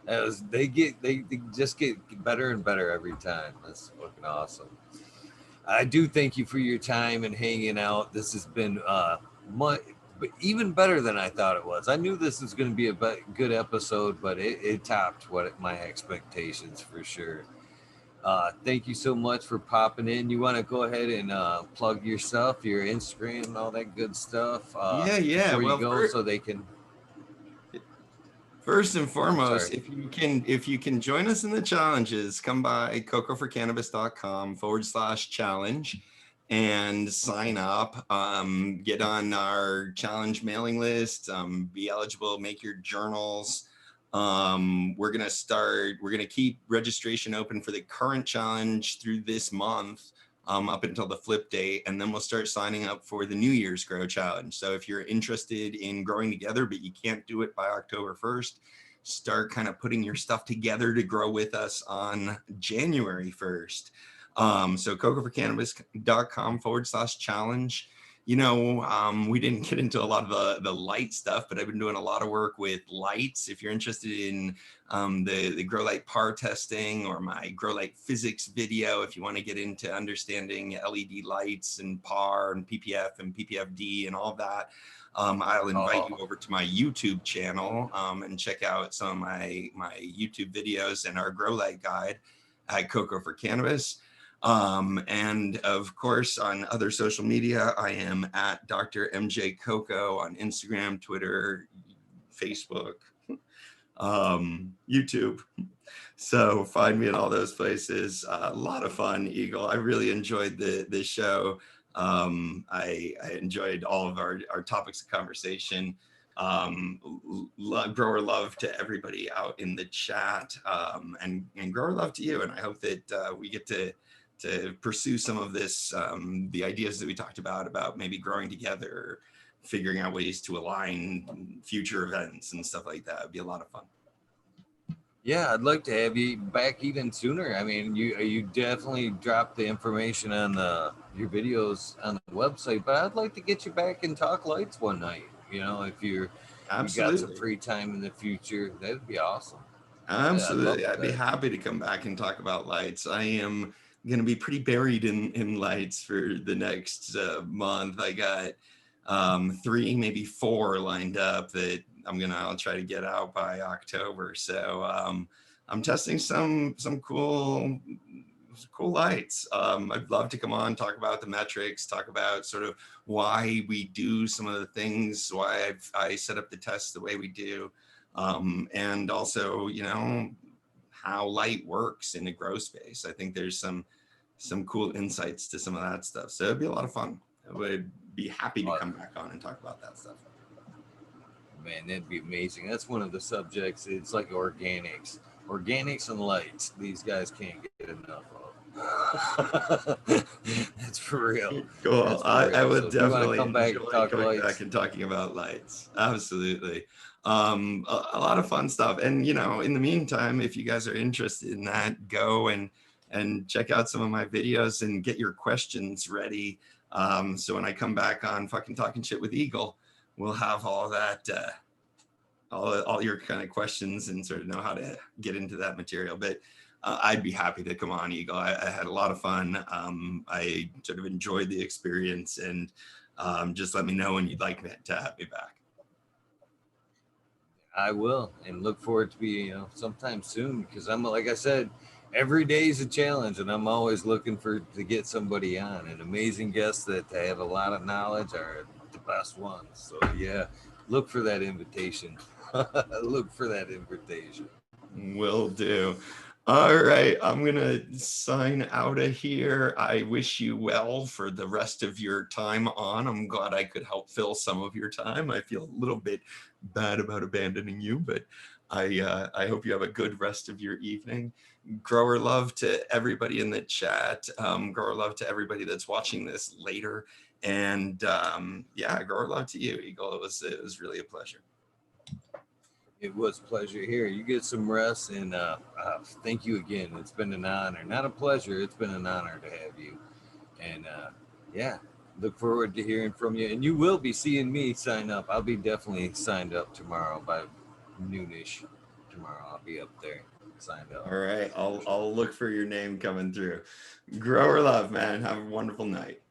Nice. They just get better and better every time. That's fucking awesome. I do thank you for your time and hanging out. This has been but even better than I thought it was. I knew this was going to be a good episode, but it topped my expectations for sure. Thank you so much for popping in. You want to go ahead and plug your stuff, your Instagram, and all that good stuff. Yeah. Before Well, you go, so they can. First and foremost, Sorry. if you can join us in the challenges, come by cocoforcannabis.com/challenge and sign up. Get on our challenge mailing list. Be eligible. Make your journals. We're gonna keep registration open for the current challenge through this month. Up until the flip date, and then we'll start signing up for the New Year's Grow Challenge. So if you're interested in growing together, but you can't do it by October 1st, start kind of putting your stuff together to grow with us on January 1st. So cocoforcannabis.com/challenge. You know, we didn't get into a lot of the light stuff, but I've been doing a lot of work with lights. If you're interested in the Grow Light par testing or my Grow Light physics video, if you want to get into understanding LED lights and par and PPF and PPFD and all that, I'll invite you over to my YouTube channel and check out some of my YouTube videos and our Grow Light guide at Coco for Cannabis. And of course, on other social media, I am at Dr. MJ Coco on Instagram, Twitter, Facebook, YouTube. So find me in all those places. A lot of fun, Eagle. I really enjoyed the show. I enjoyed all of our topics of conversation. Grower love to everybody out in the chat, and grower love to you. And I hope that we get to pursue some of this, the ideas that we talked about maybe growing together, figuring out ways to align future events and stuff like that. It'd be a lot of fun. Yeah, I'd like to have you back even sooner. I mean, you definitely dropped the information on your videos on the website, but I'd like to get you back and talk lights one night. You know, if you got some free time in the future, that'd be awesome. Absolutely. Yeah, I'd be happy to come back and talk about lights. I am going to be pretty buried in lights for the next month. I got 3, maybe 4 lined up that I'll try to get out by October. So I'm testing some cool lights. I'd love to come on, talk about the metrics, talk about sort of why we do some of the things, why I set up the tests the way we do. And also, you know, how light works in a grow space. I think there's some cool insights to some of that stuff. So it'd be a lot of fun. I would be happy to come back on and talk about that stuff. Man, that'd be amazing. That's one of the subjects. It's like organics and lights. These guys can't get enough of. That's for real. Cool. I would definitely come back and talk coming lights. back and talking about lights. Absolutely. A lot of fun stuff. And, you know, in the meantime, if you guys are interested in that, go and check out some of my videos and get your questions ready. So when I come back on fucking Talking Shit with Eagle, we'll have all that, all your kind of questions and sort of know how to get into that material. But I'd be happy to come on, Eagle. I had a lot of fun. I sort of enjoyed the experience, and just let me know when you'd like to have me back. I will, and look forward to be sometime soon, because I'm, like I said, every day is a challenge, and I'm always looking to get somebody on. And amazing guests that have a lot of knowledge are the best ones. So yeah, look for that invitation. Look for that invitation. Will do. All right, I'm gonna sign out of here. I wish you well for the rest of your time on. I'm glad I could help fill some of your time. I feel a little bit bad about abandoning you, but I hope you have a good rest of your evening. Grower love to everybody in the chat. Grower love to everybody that's watching this later. And yeah, grower love to you, Eagle. It was really a pleasure. It was a pleasure here. You get some rest, and thank you again. It's been an honor, not a pleasure. It's been an honor to have you. And yeah, look forward to hearing from you. And you will be seeing me sign up. I'll be definitely signed up tomorrow by noonish. Tomorrow I'll be up there signed up. All right, I'll look for your name coming through. Grower love, man. Have a wonderful night.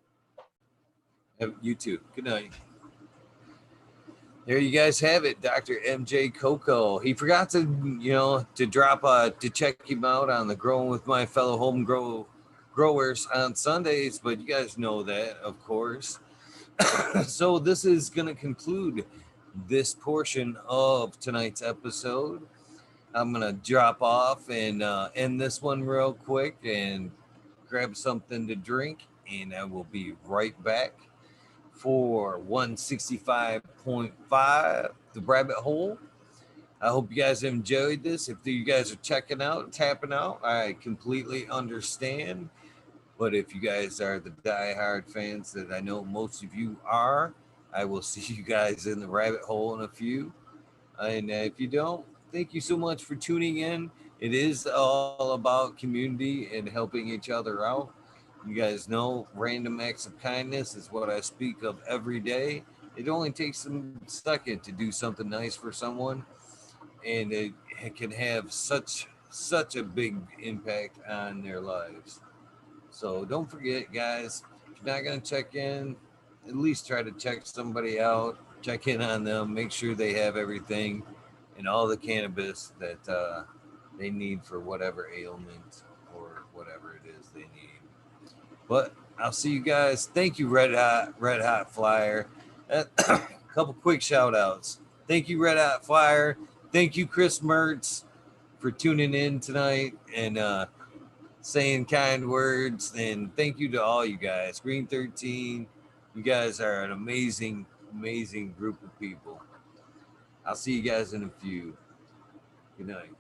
You too. Good night. There you guys have it, Dr. MJ Coco. He forgot to, to drop to check him out on the Growing with My Fellow Home Growers on Sundays, but you guys know that, of course. So this is going to conclude this portion of tonight's episode. I'm going to drop off and end this one real quick and grab something to drink, and I will be right back for 165.5, The Rabbit Hole. I hope you guys enjoyed this. If you guys are checking out, tapping out, I completely understand. But if you guys are the diehard fans that I know most of you are, I will see you guys in the rabbit hole in a few. And if you don't, thank you so much for tuning in. It is all about community and helping each other out. You guys know random acts of kindness is what I speak of every day. It only takes a second to do something nice for someone, and it can have such a big impact on their lives. So don't forget, guys, if you're not going to check in, at least try to check somebody out, check in on them, make sure they have everything and all the cannabis that they need for whatever ailment or whatever it is they need. But I'll see you guys. Thank you, Red Hot Flyer. A couple quick shout outs. Thank you, Red Hot Flyer. Thank you, Chris Mertz, for tuning in tonight and saying kind words. And thank you to all you guys. Green 13, you guys are an amazing, amazing group of people. I'll see you guys in a few. Good night.